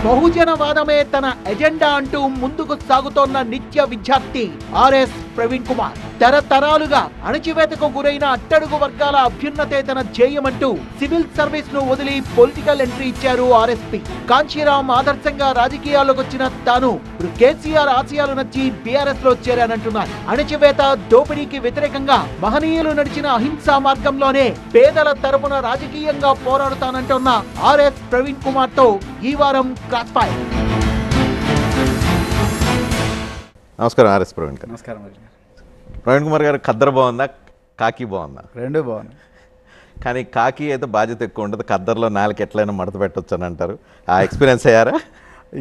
బహుజనవాదమే తన ఎజెండా అంటూ ముందుకు సాగుతోన్న నిత్య విద్యార్థి ఆర్ఎస్ ప్రవీణ్ కుమార్ తరతరాలుగా అణచివేతకు గురైన అట్టడుగు వర్గాల అభ్యున్నతే తన ధ్యేయమంటూ సివిల్ సర్వీస్ ను వదిలి పొలిటికల్ ఎంట్రీ ఇచ్చారు ఆర్ఎస్పీ. కాంచీరాం ఆదర్శంగా రాజకీయాల్లోకి వచ్చిన తాను కేసీఆర్ ఆశయాలు నచ్చి బీఆర్ఎస్ లో చేరానంటున్నారు. అణచివేత దోపిడీకి వ్యతిరేకంగా మహనీయులు నడిచిన అహింసా మార్గంలోనే పేదల తరపున రాజకీయంగా పోరాడుతానంటున్న ఆర్ఎస్ ప్రవీణ్ కుమార్ తో ఈ వారం క్రాస్ ఫైర్. నమస్కారం ఆర్ఎస్ ప్రవీణ్ గారు. నమస్కారం. ప్రవీణ్ కుమార్ గారు, ఖద్దరు బాగుందా, కాకి బాగుందా? రెండు బాగున్నాయి. కానీ కాకి అయితే బాధ్యత ఎక్కువ ఉంటుంది, ఖద్దరులో నాలుగు ఎట్లయినా మడత పెట్టవచ్చు అని అంటారు. ఆ ఎక్స్పీరియన్స్ అయ్యారా?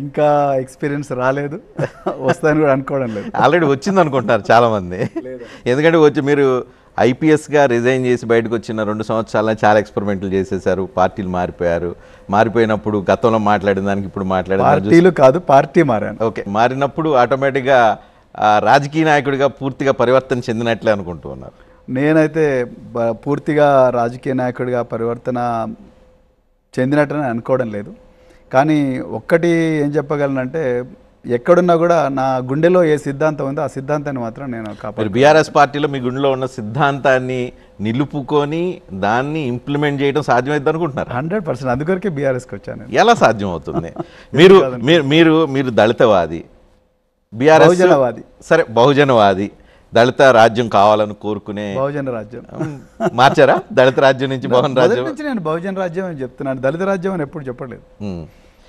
ఇంకా ఎక్స్పీరియన్స్ రాలేదు, వస్తాను కూడా అనుకోవడం లేదు. ఆల్రెడీ వచ్చింది అనుకుంటున్నారు చాలామంది. ఎందుకంటే వచ్చి మీరు ఐపీఎస్గా రిజైన్ చేసి బయటకు వచ్చిన 2 సంవత్సరాల చాలా ఎక్స్పెరిమెంట్లు చేసేసారు, పార్టీలు మారిపోయారు. మారిపోయినప్పుడు గతంలో మాట్లాడిన దానికి ఇప్పుడు పార్టీలు కాదు, పార్టీ మారాను. ఓకే, మారినప్పుడు ఆటోమేటిక్గా రాజకీయ నాయకుడిగా పూర్తిగా పరివర్తన చెందినట్లే అనుకుంటూ ఉన్నారు. నేనైతే పూర్తిగా రాజకీయ నాయకుడిగా పరివర్తన చెందినట్టని అనుకోవడం లేదు. కానీ ఒక్కటి ఏం చెప్పగలనంటే, ఎక్కడున్నా కూడా నా గుండెలో ఏ సిద్ధాంతం ఉందో ఆ సిద్ధాంతాన్ని మాత్రం నేను కాపాడు. బీఆర్ఎస్ పార్టీలో మీ గుండెలో ఉన్న సిద్ధాంతాన్ని నిలుపుకొని దాన్ని ఇంప్లిమెంట్ చేయడం సాధ్యమైంది అనుకుంటున్నారు? 100%. అందుకొరకే బీఆర్ఎస్కి వచ్చాను. ఎలా సాధ్యం అవుతుంది? మీరు మీరు మీరు దళితవాది, బీఆర్ఎస్ బహుజనవాది. సరే, బహుజనవాది, దళిత రాజ్యం కావాలని కోరుకునే బహుజన రాజ్యం మార్చారా? దళిత రాజ్యం నుంచి బహుజన రాజ్యం నుంచి నేను బహుజన రాజ్యం అని చెప్తున్నాను, దళిత రాజ్యం అని ఎప్పుడు చెప్పలేదు.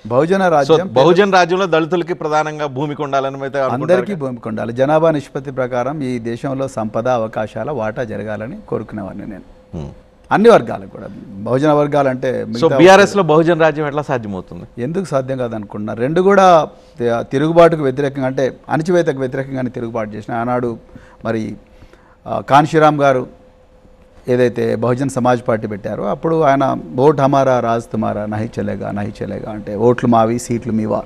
బహుజన రాజ్యం, బహుజన రాజ్యంలో దళితులకి ప్రధానంగా భూమికి ఉండాలని అందరికీ భూమికి ఉండాలి. జనాభా నిష్పత్తి ప్రకారం ఈ దేశంలో సంపద అవకాశాల వాటా జరగాలని కోరుకునేవాడిని నేను. అన్ని వర్గాలకు కూడా, బహుజన వర్గాలు అంటే. సో బీఆర్ఎస్ లో బహుజన రాజ్యం ఎట్లా సాధ్యమవుతుంది? ఎందుకు సాధ్యం కాదనుకున్నా, రెండు కూడా తిరుగుబాటుకు వ్యతిరేకంగా, అంటే అణచివేతకు వ్యతిరేకంగానే తిరుగుబాటు చేసిన. ఆనాడు మరి కాంశీరాం గారు ఏదైతే బహుజన్ సమాజ్ పార్టీ పెట్టారో, అప్పుడు ఆయన ఓట్ హమారా రాజ్ తుమారా నహి చలేగా అంటే ఓట్లు మావి సీట్లు మీవా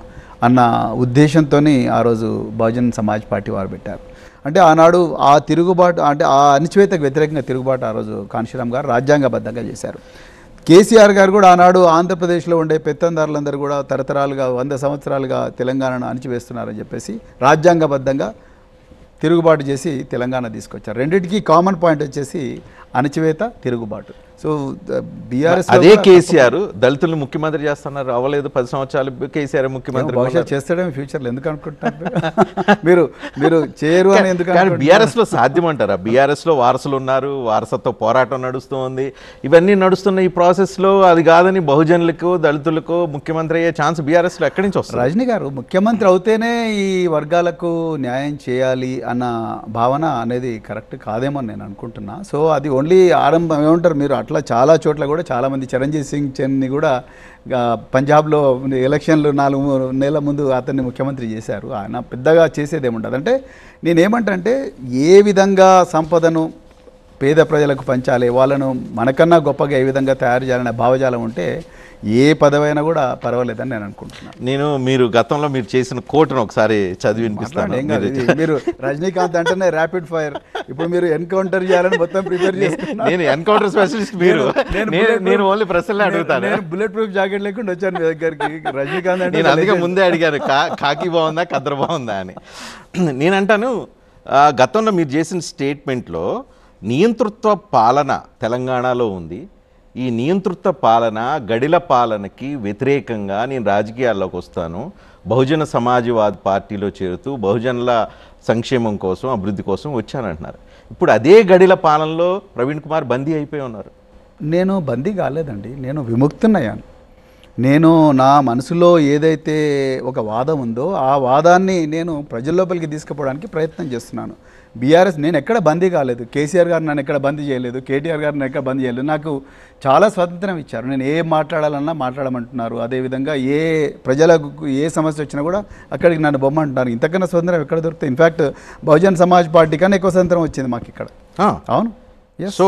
అన్న ఉద్దేశంతో ఆ రోజు బహుజన్ సమాజ్ పార్టీ వారు పెట్టారు. అంటే ఆనాడు ఆ తిరుగుబాటు, అంటే ఆ అణచివేతకు వ్యతిరేకంగా తిరుగుబాటు ఆ రోజు కాంశీరాం గారు రాజ్యాంగబద్ధంగా చేశారు. కేసీఆర్ గారు కూడా ఆనాడు ఆంధ్రప్రదేశ్లో ఉండే పెత్తందారులందరూ కూడా తరతరాలుగా 100 సంవత్సరాలుగా తెలంగాణను అణచివేస్తున్నారని చెప్పేసి రాజ్యాంగబద్ధంగా తిరుగుబాటు చేసి తెలంగాణ తీసుకొచ్చారు. రెండింటికి కామన్ పాయింట్ వచ్చేసి అణచివేత, తిరుగుబాటు. సో బీఆర్ఎస్ అదే కేసీఆర్ దళితులను ముఖ్యమంత్రి చేస్తున్నారు, అవ్వలేదు. 10 సంవత్సరాలు కేసీఆర్ ముఖ్యమంత్రి. బహుశా చేస్తాడేమో ఫ్యూచర్లో, ఎందుకు అనుకుంటున్నారు మీరు చేయరు అని? ఎందుకు? బీఆర్ఎస్ లో సాధ్యం అంటారా? బీఆర్ఎస్ లో వారసులు ఉన్నారు, వారసత్వ పోరాటం నడుస్తూ ఉంది, ఇవన్నీ నడుస్తున్న ఈ ప్రాసెస్ లో అది కాదని బహుజనులకు దళితులకు ముఖ్యమంత్రి అయ్యే ఛాన్స్ బీఆర్ఎస్ లో ఎక్కడి నుంచి వస్తుంది? రజనీ గారు ముఖ్యమంత్రి అవుతేనే ఈ వర్గాలకు న్యాయం చేయాలి అన్న భావన అనేది కరెక్ట్ కాదేమో నేను అనుకుంటున్నా. సో అది ఓన్లీ ఆరంభం. ఏమంటారు మీరు, అట్లా చాలా చోట్ల కూడా చాలామంది, చిరంజీవి సింగ్ చెన్ని కూడా పంజాబ్లో ఎలక్షన్లు 4 నెలల ముందు అతన్ని ముఖ్యమంత్రి చేశారు. ఆయన పెద్దగా చేసేది ఏముంటుంది. అంటే నేనేమంటే, ఏ విధంగా సంపదను పేద ప్రజలకు పంచాలి, వాళ్ళను మనకన్నా గొప్పగా ఏ విధంగా తయారు చేయాలనే భావజాలం ఉంటే ఏ పదవైనా కూడా పర్వాలేదని నేను అనుకుంటున్నాను. మీరు గతంలో మీరు చేసిన కోట్ను ఒకసారి చదివి వినిపిస్తాను. మీరు రజనీకాంత్ అంటేనే ర్యాపిడ్ ఫైర్, ఇప్పుడు మీరు ఎన్కౌంటర్ చేయాలని మొత్తం ప్రిపేర్ చేస్తున్నారు. నేను ఎన్కౌంటర్ స్పెషలిస్ట్, నేను ఓన్లీ ప్రశ్నలే అడుగుతాను. నేను బుల్లెట్ ప్రూఫ్ జాకెట్ లేకుండా వచ్చాను మీ దగ్గరికి. రజనీకాంత్ అంటే నేను అందుకే ముందే అడిగాను, కాకి బాగుందా, ఖద్దరు బాగుందా అని. నేను అంటాను, గతంలో మీరు చేసిన స్టేట్మెంట్లో నియంతృత్వ పాలన తెలంగాణలో ఉంది, ఈ నియంతృత్వ పాలన, గడిల పాలనకి వ్యతిరేకంగా నేను రాజకీయాల్లోకి వస్తాను, బహుజన సమాజవాద్ పార్టీలో చేరుతూ బహుజనుల సంక్షేమం కోసం, అభివృద్ధి కోసం వచ్చానంటున్నారు. ఇప్పుడు అదే గడిల పాలనలో ప్రవీణ్ కుమార్ బందీ అయిపోయి ఉన్నారు. నేను బందీ కాలేదండి, నేను విముక్తున్నయ్యాను. నేను నా మనసులో ఏదైతే ఒక వాదం ఉందో ఆ వాదాన్ని నేను ప్రజల్లోపలికి తీసుకుపోవడానికి ప్రయత్నం చేస్తున్నాను. బీఆర్ఎస్ నేను ఎక్కడ బందీ కాలేదు, కేసీఆర్ గారు నన్ను ఎక్కడ బందీ చేయలేదు, కేటీఆర్ గారు నన్ను ఎక్కడ బందీ చేయలేదు. నాకు చాలా స్వాతంత్రం ఇచ్చారు, నేను ఏం మాట్లాడాలన్నా మాట్లాడమంటున్నారు. అదేవిధంగా ఏ ప్రజలకు ఏ సమస్య వచ్చినా కూడా అక్కడికి నన్ను బొమ్మంటున్నారు. ఇంతకన్నా స్వతంత్రం ఎక్కడ దొరుకుతుంది? ఇన్ఫ్యాక్ట్ బహుజన్ సమాజ్ పార్టీ కన్నా ఎక్కువ స్వతంత్రం వచ్చింది మాకు ఇక్కడ. అవును. సో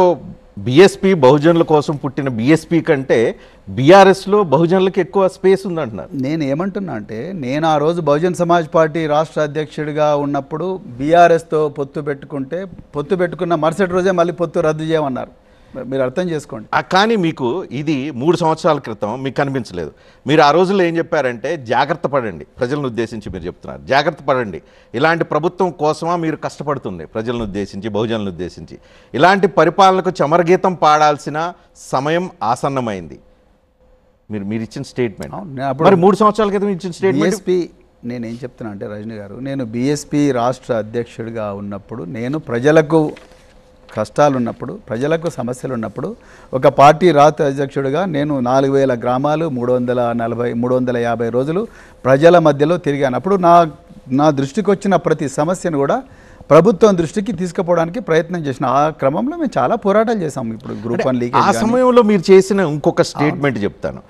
బీఎస్పీ బహుజనుల కోసం పుట్టిన బీఎస్పీ కంటే బీఆర్ఎస్లో బహుజనులకు ఎక్కువ స్పేస్ ఉందంటున్నారు. నేను ఏమంటున్నా అంటే, నేను ఆ రోజు బహుజన్ సమాజ్ పార్టీ రాష్ట్ర అధ్యక్షుడిగా ఉన్నప్పుడు బీఆర్ఎస్తో పొత్తు పెట్టుకున్న మరుసటి రోజే మళ్ళీ పొత్తు రద్దు చేయమన్నారు. మీరు అర్థం చేసుకోండి. కానీ మీకు ఇది 3 సంవత్సరాల క్రితం మీకు కనిపించలేదు. మీరు ఆ రోజుల్లో ఏం చెప్పారంటే జాగ్రత్త పడండి, ప్రజలను ఉద్దేశించి మీరు చెప్తున్నారు, జాగ్రత్త పడండి, ఇలాంటి ప్రభుత్వం కోసమా మీరు కష్టపడుతుంది, ప్రజలను ఉద్దేశించి, బహుజనులను ఉద్దేశించి, ఇలాంటి పరిపాలనకు చమరగీతం పాడాల్సిన సమయం ఆసన్నమైంది. మీరు ఇచ్చిన స్టేట్మెంట్. మరి 3 సంవత్సరాల క్రితం ఇచ్చిన స్టేట్మెంట్. బీఎస్పీ నేనేం చెప్తున్నా అంటే రజనీ గారు, నేను బీఎస్పీ రాష్ట్ర అధ్యక్షుడిగా ఉన్నప్పుడు, నేను ప్రజలకు కష్టాలు ఉన్నప్పుడు, ప్రజలకు సమస్యలు ఉన్నప్పుడు, ఒక పార్టీ రాష్ట్ర అధ్యక్షుడిగా నేను 4000 గ్రామాలు 350 రోజులు ప్రజల మధ్యలో తిరిగాను. అప్పుడు నా దృష్టికి వచ్చిన ప్రతి సమస్యను కూడా ప్రభుత్వం దృష్టికి తీసుకుపోవడానికి ప్రయత్నం చేసిన ఆ క్రమంలో మేము చాలా పోరాటాలు చేసాం. ఇప్పుడు గ్రూప్ 1 లీకేజ్, ఆ సమయంలో మీరు చేసిన ఇంకొక స్టేట్మెంట్ చెప్తాను.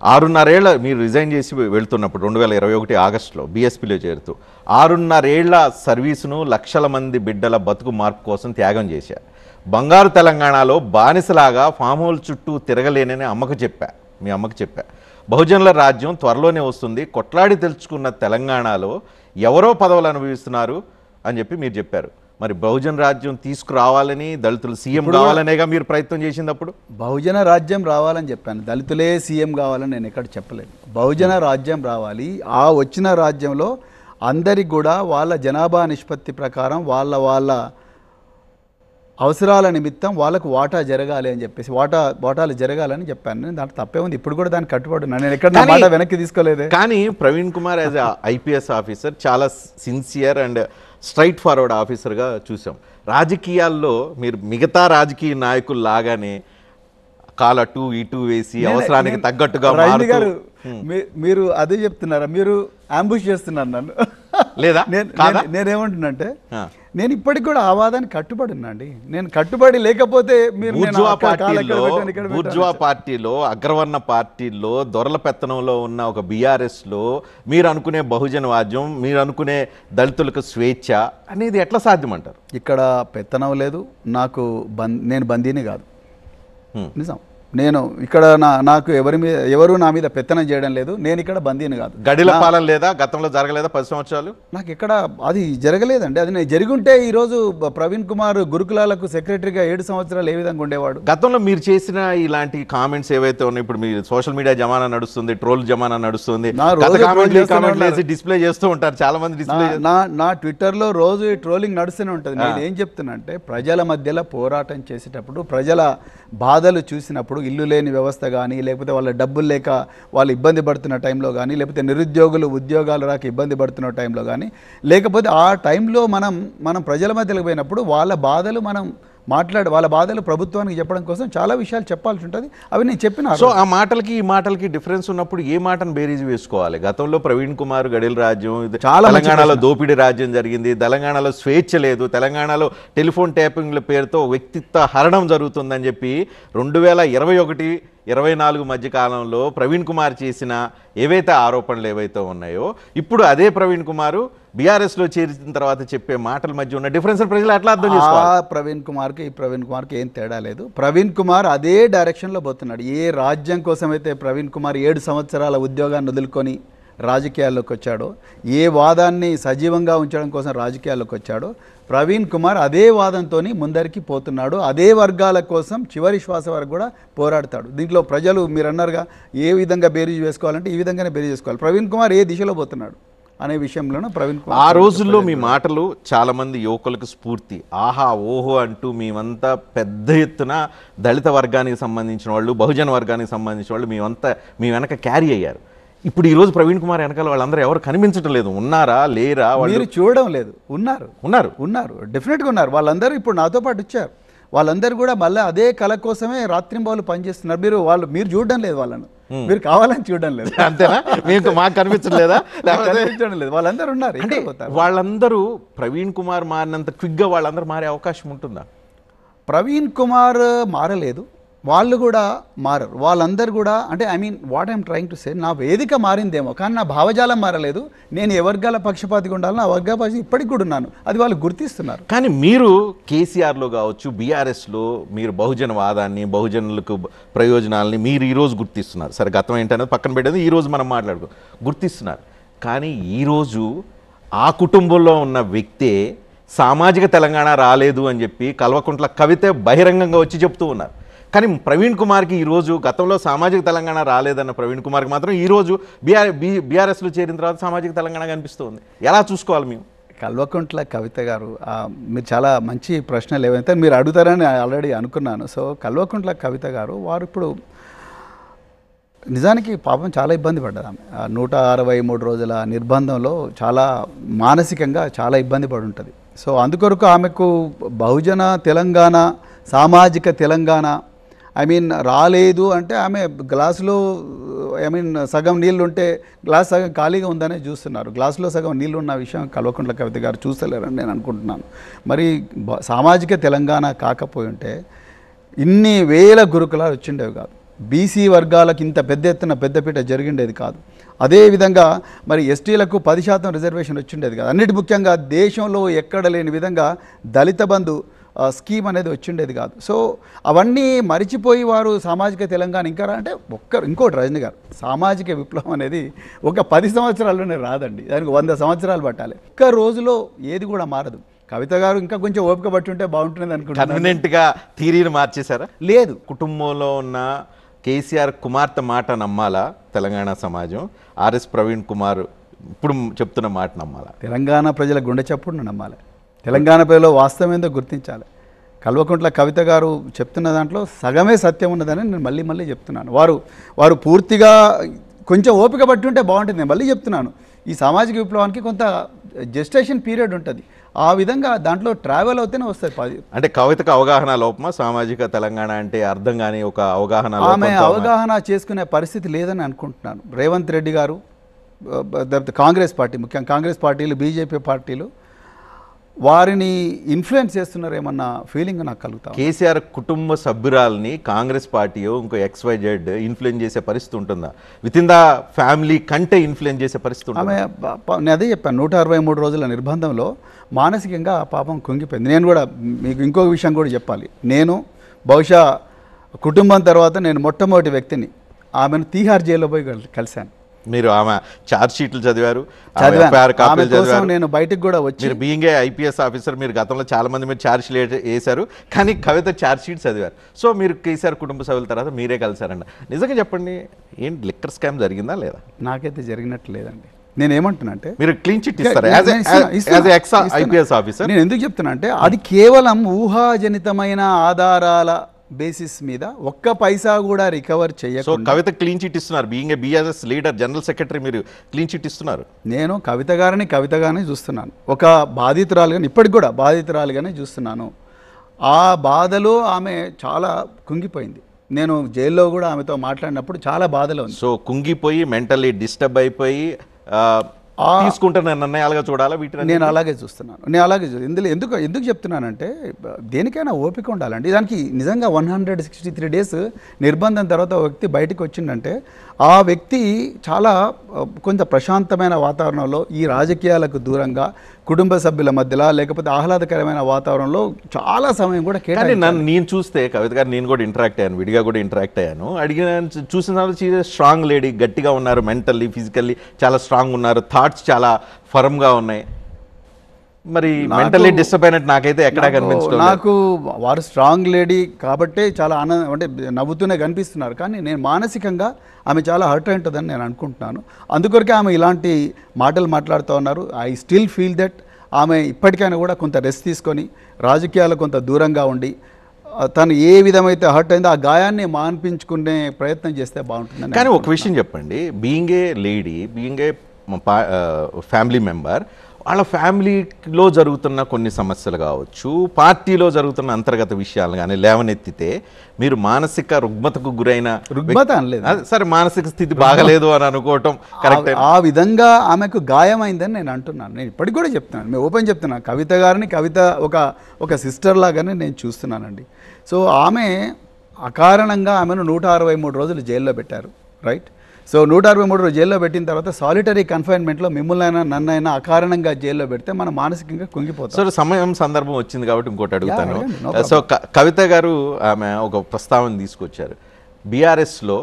6.5 ఏళ్ల మీరు రిజైన్ చేసి వెళ్తున్నప్పుడు 2021 ఆగస్టులో బీఎస్పీలో చేరుతూ 6.5 ఏళ్ల సర్వీసును లక్షల మంది బిడ్డల బతుకు మార్పు కోసం త్యాగం చేశారు. బంగారు తెలంగాణలో బానిసలాగా ఫామ్ హౌల్ చుట్టూ తిరగలేనని మీ అమ్మకు చెప్పా. బహుజనుల రాజ్యం త్వరలోనే వస్తుంది, కొట్లాడి తెలుసుకున్న తెలంగాణలో ఎవరో పదవులు అనుభవిస్తున్నారు అని చెప్పి మీరు చెప్పారు. మరి బహుజన రాజ్యం తీసుకురావాలని, దళితులు సీఎం కావాలనేగా మీరు ప్రయత్నం చేసినప్పుడు? బహుజన రాజ్యం రావాలని చెప్పాను, దళితులే సీఎం కావాలని నేను ఎక్కడ చెప్పలేదు. బహుజన రాజ్యం రావాలి, ఆ వచ్చిన రాజ్యంలో అందరికి కూడా వాళ్ళ జనాభా నిష్పత్తి ప్రకారం వాళ్ళ అవసరాల నిమిత్తం వాళ్ళకు వాటా జరగాలి అని చెప్పేసి, వాటాలు జరగాలని చెప్పాను. నేను దాంట్లో తప్పే ఉంది, ఇప్పుడు కూడా దానికి కట్టుబడి ఉన్నాను, నేను ఎక్కడ నా మాట వెనక్కి తీసుకోలేదు. కానీ Praveen Kumar as IPS officer చాలా సిన్సియర్ అండ్ స్ట్రైట్ ఫార్వర్డ్ ఆఫీసర్గా చూసాం. రాజకీయాల్లో మీరు మిగతా రాజకీయ నాయకులు లాగానే కాలు అటు ఇటు వేసి అవసరానికి తగ్గట్టుగా గారు మీరు అదే చెప్తున్నారా? మీరు అంబుష్ చేస్తున్నారు నన్ను లేదా? నేనేమంటున్నంటే నేను ఇప్పటికి కూడా ఆ వాదానికి కట్టుబడి ఉన్నా అండి. నేను కట్టుబడి లేకపోతే మీరు బూర్జువా పార్టీలో, అగ్రవర్ణ పార్టీల్లో, దొరల పెత్తనంలో ఉన్న ఒక బీఆర్ఎస్లో మీరు అనుకునే బహుజన వాద్యం, మీరు అనుకునే దళితులకు స్వేచ్ఛ అనేది ఎట్లా సాధ్యమంటారు? ఇక్కడ పెత్తనం లేదు, నేను బందీని కాదు, నిజం. నేను ఇక్కడ నాకు ఎవరు నా మీద పెత్తనం చేయడం లేదు, నేను ఇక్కడ బందీని కాదు. గడిల పాలన లేదా? గతంలో జరగలేదా 10 సంవత్సరాలు? నాకు ఇక్కడ అది జరగలేదండి. అది నేను జరుగుంటే ఈరోజు ప్రవీణ్ కుమార్ గురుకులాలకు సెక్రటరీగా 7 సంవత్సరాలు ఏ విధంగా ఉండేవాడు? గతంలో మీరు చేసిన ఇలాంటి కామెంట్స్ ఏవైతే ఉన్నాయి, ఇప్పుడు మీరు సోషల్ మీడియా జమానా నడుస్తుంది, ట్రోల్ జమానా నడుస్తుంది, డిస్ప్లే చేస్తూ ఉంటారు చాలా మంది. నా ట్విట్టర్లో రోజు ఈ ట్రోలింగ్ నడుస్తూనే ఉంటుంది. నేను ఏం చెప్తున్నా అంటే, ప్రజల మధ్యలో పోరాటం చేసేటప్పుడు, ప్రజల బాధలు చూసినప్పుడు, ఇల్లు లేని వ్యవస్థ కానీ, లేకపోతే వాళ్ళ డబ్బులు లేక వాళ్ళు ఇబ్బంది పడుతున్న టైంలో కానీ, లేకపోతే నిరుద్యోగులు ఉద్యోగాలు రాక ఇబ్బంది పడుతున్న టైంలో కానీ, లేకపోతే ఆ టైంలో మనం ప్రజల మధ్యలో పోయినప్పుడు వాళ్ళ బాధలు వాళ్ళ బాధలు ప్రభుత్వానికి చెప్పడం కోసం చాలా విషయాలు చెప్పాల్సి ఉంటుంది. అవి నేను చెప్పిన. సో ఆ మాటలకి ఈ మాటలకి డిఫరెన్స్ ఉన్నప్పుడు ఏ మాటను బేరీజ్ వేసుకోవాలి? గతంలో ప్రవీణ్ కుమార్ గడిల రాజ్యం, తెలంగాణలో దోపిడీ రాజ్యం జరిగింది, తెలంగాణలో స్వేచ్ఛ లేదు, తెలంగాణలో టెలిఫోన్ ట్యాపింగ్ల పేరుతో వ్యక్తిత్వ హరణం జరుగుతుందని చెప్పి 2021-24 మధ్య కాలంలో ప్రవీణ్ కుమార్ చేసిన ఏవైతే ఆరోపణలు ఏవైతే ఉన్నాయో, ఇప్పుడు అదే ప్రవీణ్ కుమార్ బీఆర్ఎస్లో చేరిన తర్వాత చెప్పే మాటల మధ్య ఉన్న డిఫరెన్స్ ప్రజలు ఎట్లా అర్థం చేసుకోవాలి? ప్రవీణ్ కుమార్కి ఏం తేడా లేదు. ప్రవీణ్ కుమార్ అదే డైరెక్షన్లో పోతున్నాడు. ఏ రాజ్యం కోసమైతే ప్రవీణ్ కుమార్ 7 సంవత్సరాల ఉద్యోగాన్ని వదులుకొని రాజకీయాల్లోకి వచ్చాడో, ఏ వాదాన్ని సజీవంగా ఉంచడం కోసం రాజకీయాల్లోకి వచ్చాడో, ప్రవీణ్ కుమార్ అదే వాదంతో ముందరికి పోతున్నాడు. అదే వర్గాల కోసం చివరి శ్వాస వరకు కూడా పోరాడతాడు. దీంట్లో ప్రజలు మీరు అన్నారుగా ఏ విధంగా బేరీజ్ వేసుకోవాలంటే ఈ విధంగానే బేరీజ్ వేసుకోవాలి. ప్రవీణ్ కుమార్ ఏ దిశలో పోతున్నాడు అనే విషయంలోనూ ప్రవీణ్ కుమార్. ఆ రోజుల్లో మీ మాటలు చాలామంది యువకులకు స్ఫూర్తి. ఆహా ఓహో అంటూ మేమంతా పెద్ద ఎత్తున దళిత వర్గానికి సంబంధించిన వాళ్ళు, బహుజన వర్గానికి సంబంధించిన వాళ్ళు మీ వెనక క్యారీ అయ్యారు. ఇప్పుడు ఈరోజు ప్రవీణ్ కుమార్ వెనకాల వాళ్ళందరూ ఎవరు కనిపించడం లేదు. ఉన్నారా లేరా? మీరు చూడడం లేదు. ఉన్నారు డెఫినెట్గా ఉన్నారు. వాళ్ళందరూ ఇప్పుడు నాతో పాటు వచ్చారు. వాళ్ళందరూ కూడా మళ్ళీ అదే కళ కోసమే రాత్రింబావులు పనిచేస్తున్నారు. మీరు చూడడం లేదు వాళ్ళను, మీరు కావాలని చూడడం లేదు. అంతేనా? మీకు మాకు కనిపించలేదా? కనిపించడం లేదు. వాళ్ళందరూ ఉన్నారు. అంటే వాళ్ళందరూ ప్రవీణ్ కుమార్ మారినంత క్విక్గా వాళ్ళందరూ మారే అవకాశం ఉంటుందా? ప్రవీణ్ కుమార్ మారలేదు, వాళ్ళు కూడా మారరు. వాళ్ళందరూ కూడా అంటే what I'm trying to say, నా వేదిక మారిందేమో కానీ నా భావజాలం మారలేదు. నేను ఏ వర్గాల పక్షపాతిగా ఉండాలని ఆ వర్గాల పక్షి ఇప్పటికి కూడా ఉన్నాను. అది వాళ్ళు గుర్తిస్తున్నారు. కానీ మీరు కేసీఆర్లో కావచ్చు, బీఆర్ఎస్లో మీరు బహుజన వాదాన్ని, బహుజనులకు ప్రయోజనాలని మీరు ఈరోజు గుర్తిస్తున్నారు. సరే గతం ఏంటనేది పక్కన పెట్టేది ఈరోజు మనం గుర్తిస్తున్నారు. కానీ ఈరోజు ఆ కుటుంబంలో ఉన్న వ్యక్తే సామాజిక తెలంగాణ రాలేదు అని చెప్పి కల్వకుంట్ల కవిత బహిరంగంగా వచ్చి చెప్తూ ఉన్నారు. కానీ ప్రవీణ్ కుమార్కి ఈరోజు గతంలో సామాజిక తెలంగాణ రాలేదన్న ప్రవీణ్ కుమార్కి మాత్రం ఈరోజు బీఆర్ఎస్లో చేరిన తర్వాత సామాజిక తెలంగాణ కనిపిస్తుంది. ఎలా చూసుకోవాలి మేము? కల్వకుంట్ల కవిత గారు, మీరు చాలా మంచి ప్రశ్నలు ఏవైతే మీరు అడుగుతారని ఆల్రెడీ అనుకున్నాను. సో కల్వకుంట్ల కవిత గారు వారు ఇప్పుడు నిజానికి పాపం చాలా ఇబ్బంది పడ్డది. ఆమె 163 రోజుల నిర్బంధంలో చాలా మానసికంగా చాలా ఇబ్బంది పడి ఉంటుంది. సో అందుకొరకు ఆమెకు బహుజన తెలంగాణ, సామాజిక తెలంగాణ రాలేదు అంటే ఆమె గ్లాసులో సగం నీళ్ళు ఉంటే గ్లాస్ సగం ఖాళీగా ఉందనే చూస్తున్నారు. గ్లాసులో సగం నీళ్ళు ఉన్న విషయం కల్వకుంట్ల కవిత గారు చూస్తలేరని నేను అనుకుంటున్నాను. మరి సామాజిక తెలంగాణ కాకపోయి ఉంటే ఇన్ని వేల గురుకులాలు వచ్చిండేవి కాదు. బీసీ వర్గాలకు ఇంత పెద్ద ఎత్తున పెద్దపీట జరిగిండేది కాదు. అదేవిధంగా మరి ఎస్టీలకు 10% రిజర్వేషన్ వచ్చిండేది కాదు. అన్నిటి ముఖ్యంగా దేశంలో ఎక్కడ లేని విధంగా దళిత బంధు స్కీమ్ అనేది వచ్చిండేది కాదు. సో అవన్నీ మరిచిపోయి వారు సామాజిక తెలంగాణ ఇంకా అంటే ఇంకోటి రజనీ గారు, సామాజిక విప్లవం అనేది ఒక 10 సంవత్సరాల్లోనే రాదండి. దానికి 100 సంవత్సరాలు పట్టాలి. ఒక్క రోజులో ఏది కూడా మారదు. కవిత గారు ఇంకా కొంచెం ఓపిక పట్టి ఉంటే బాగుంటుంది అనుకుంటున్నాను. కన్వీనియంట్గా థియరీని మార్చేశారా? లేదు. కుటుంబంలో ఉన్న కేసీఆర్ కుమార్తె మాట నమ్మాలా తెలంగాణ సమాజం? ఆర్ఎస్ ప్రవీణ్ కుమార్ ఇప్పుడు చెప్తున్న మాట నమ్మాలా? తెలంగాణ ప్రజల గుండె చప్పుడును నమ్మాలి. తెలంగాణ ప్రజలు వాస్తవం ఏందో గుర్తించాలి. కల్వకుంట్ల కవిత గారు చెప్తున్న దాంట్లో సగమే సత్యం ఉన్నదని నేను మళ్ళీ చెప్తున్నాను. వారు పూర్తిగా కొంచెం ఓపిక పట్టి ఉంటే బాగుంటుంది. నేను మళ్ళీ చెప్తున్నాను, ఈ సామాజిక విప్లవానికి కొంత జెస్టేషన్ పీరియడ్ ఉంటుంది. ఆ విధంగా దాంట్లో ట్రావెల్ అవుతూనే వస్తుంది. అంటే కవితకు అవగాహన లోపమా? సామాజిక తెలంగాణ అంటే అర్థం కానీ ఒక అవగాహన ఆమె అవగాహన చేసుకునే పరిస్థితి లేదని అనుకుంటున్నాను. రేవంత్ రెడ్డి గారు, కాంగ్రెస్ పార్టీ, ముఖ్యంగా కాంగ్రెస్ పార్టీలు, బీజేపీ పార్టీలు వారిని ఇన్ఫ్లుయెన్స్ చేస్తున్నారేమన్న ఫీలింగ్ నాకు కలుగుతా. కేసీఆర్ కుటుంబ సభ్యురాలని కాంగ్రెస్ పార్టీ ఇంకో XYZ ఇన్ఫ్లుయెన్స్ చేసే పరిస్థితి ఉంటుందా? విత్ ఇన్ ద ఫ్యామిలీ కంటే ఇన్ఫ్లుయెన్స్ చేసే పరిస్థితి ఉంటుంది? నేను అదే చెప్పాను, 163 రోజుల నిర్బంధంలో మానసికంగా పాపం కుంగిపోయింది. నేను కూడా మీకు ఇంకొక విషయం కూడా చెప్పాలి. నేను బహుశా కుటుంబం తర్వాత నేను మొట్టమొదటి వ్యక్తిని ఆమెను తీహార్ జైల్లో పోయి కలిశాను. మీరు ఆమె ఛార్జ్ షీట్లు చదివారు, నేను బయటకు కూడా వచ్చి, మీరు బీయింగ్ ఏ IPS ఆఫీసర్, మీరు గతంలో చాలా మంది మీరు ఛార్జ్ షీట్ వేశారు, కానీ కవిత ఛార్జ్ షీట్ చదివారు. సో మీరు కేసీఆర్ కుటుంబ సభ్యుల తర్వాత మీరే కలిసారండి. నిజంగా చెప్పండి, ఏంటి లిక్కర్ స్కామ్ జరిగిందా లేదా? నాకైతే జరిగినట్టు లేదండి. నేను ఏమంటున్నా అంటే, మీరు క్లీన్ చిట్ ఇస్తారు IPS ఆఫీసర్. నేను ఎందుకు చెప్తున్నా అంటే అది కేవలం ఊహాజనితమైన ఆధారాల బేసిస్ మీద ఒక్క పైసా కూడా రికవర్ చేయకుండా. సో కవిత క్లీన్ చిట్ ఇస్తున్నారు. Being a BRS leader, general secretary, మీరు క్లీన్ చిట్ ఇస్తున్నారు. నేను కవితగానే చూస్తున్నాను, ఒక బాధితురాలుగానే, ఇప్పటికి కూడా బాధితురాలుగానే చూస్తున్నాను. ఆ బాధలో ఆమె చాలా కుంగిపోయింది. నేను జైల్లో కూడా ఆమెతో మాట్లాడినప్పుడు చాలా బాధలో ఉంది. సో కుంగిపోయి మెంటల్లీ డిస్టర్బ్ అయిపోయి తీసుకుంటున్న నిర్ణయాలుగా చూడాలా వీటిని? నేను అలాగే చూస్తున్నాను. ఇందులో ఎందుకు చెప్తున్నానంటే, దేనికైనా ఓపిక ఉండాలండి. దానికి నిజంగా 163 డేస్ నిర్బంధం తర్వాత ఒక వ్యక్తి బయటకు వచ్చిందంటే ఆ వ్యక్తి చాలా కొంత ప్రశాంతమైన వాతావరణంలో, ఈ రాజకీయాలకు దూరంగా, కుటుంబ సభ్యుల మధ్యలో, లేకపోతే ఆహ్లాదకరమైన వాతావరణంలో చాలా సమయం కూడా నన్ను నేను చూస్తే కవిత గారు, నేను కూడా ఇంటరాక్ట్ అయ్యాను, విడిగా కూడా ఇంటరాక్ట్ అయ్యాను. చూసిన తర్వాత స్ట్రాంగ్ లేడీ, గట్టిగా ఉన్నారు, మెంటల్లీ ఫిజికల్లీ చాలా స్ట్రాంగ్ ఉన్నారు, థాట్స్ చాలా ఫర్మ్గా ఉన్నాయి. మరి మెంటల్లీ డిస్టర్బ్ అయినట్టు నాకైతే ఎక్కడా కనిపించలేదు. నాకు వారు స్ట్రాంగ్ లేడీ కాబట్టే చాలా ఆనందం, అంటే నవ్వుతూనే కనిపిస్తున్నారు. కానీ నేను మానసికంగా ఆమె చాలా హర్ట్ అయి ఉంటుందని నేను అనుకుంటున్నాను. అందుకొరకే ఆమె ఇలాంటి మాటలు మాట్లాడుతూ ఉన్నారు. ఐ స్టిల్ ఫీల్ దట్ ఆమె ఇప్పటికైనా కూడా కొంత రెస్ట్ తీసుకొని, రాజకీయాలకు కొంత దూరంగా ఉండి, తను ఏ విధమైతే హర్ట్ అయిందో ఆ గాయాన్ని మాన్పించుకునే ప్రయత్నం చేస్తే బాగుంటుందని. కానీ ఒక విషయం చెప్పండి, being a lady, being a family member, వాళ్ళ ఫ్యామిలీలో జరుగుతున్న కొన్ని సమస్యలు కావచ్చు, పార్టీలో జరుగుతున్న అంతర్గత విషయాలు కానీ లేవనెత్తితే మీరు మానసిక రుగ్మతకు గురైన, రుగ్మత అనలేదు సరే, మానసిక స్థితి బాగలేదు అని అనుకోవటం కరెక్ట్. ఆ విధంగా ఆమెకు గాయమైందని నేను అంటున్నాను. నేను ఇప్పటికి కూడా చెప్తున్నాను, మేము ఓపెన్ చెప్తున్నాను, కవిత గారిని ఒక సిస్టర్ లాగానే నేను చూస్తున్నానండి. సో ఆమె అకారణంగా ఆమెను 163 రోజులు జైల్లో పెట్టారు, రైట్? సో 163 రోజులు జైల్లో పెట్టిన తర్వాత సాలిటరీ కన్ఫైన్మెంట్లో మిమ్మల్నైనా నన్నైనా అకారణంగా జైల్లో పెడితే మనం మానసికంగా కుంగిపోతాం. సో సమయం సందర్భం వచ్చింది కాబట్టి ఇంకోటి అడుగుతాను. సో కవిత గారు ఆమె ఒక ప్రస్తావన తీసుకొచ్చారు, BRSలో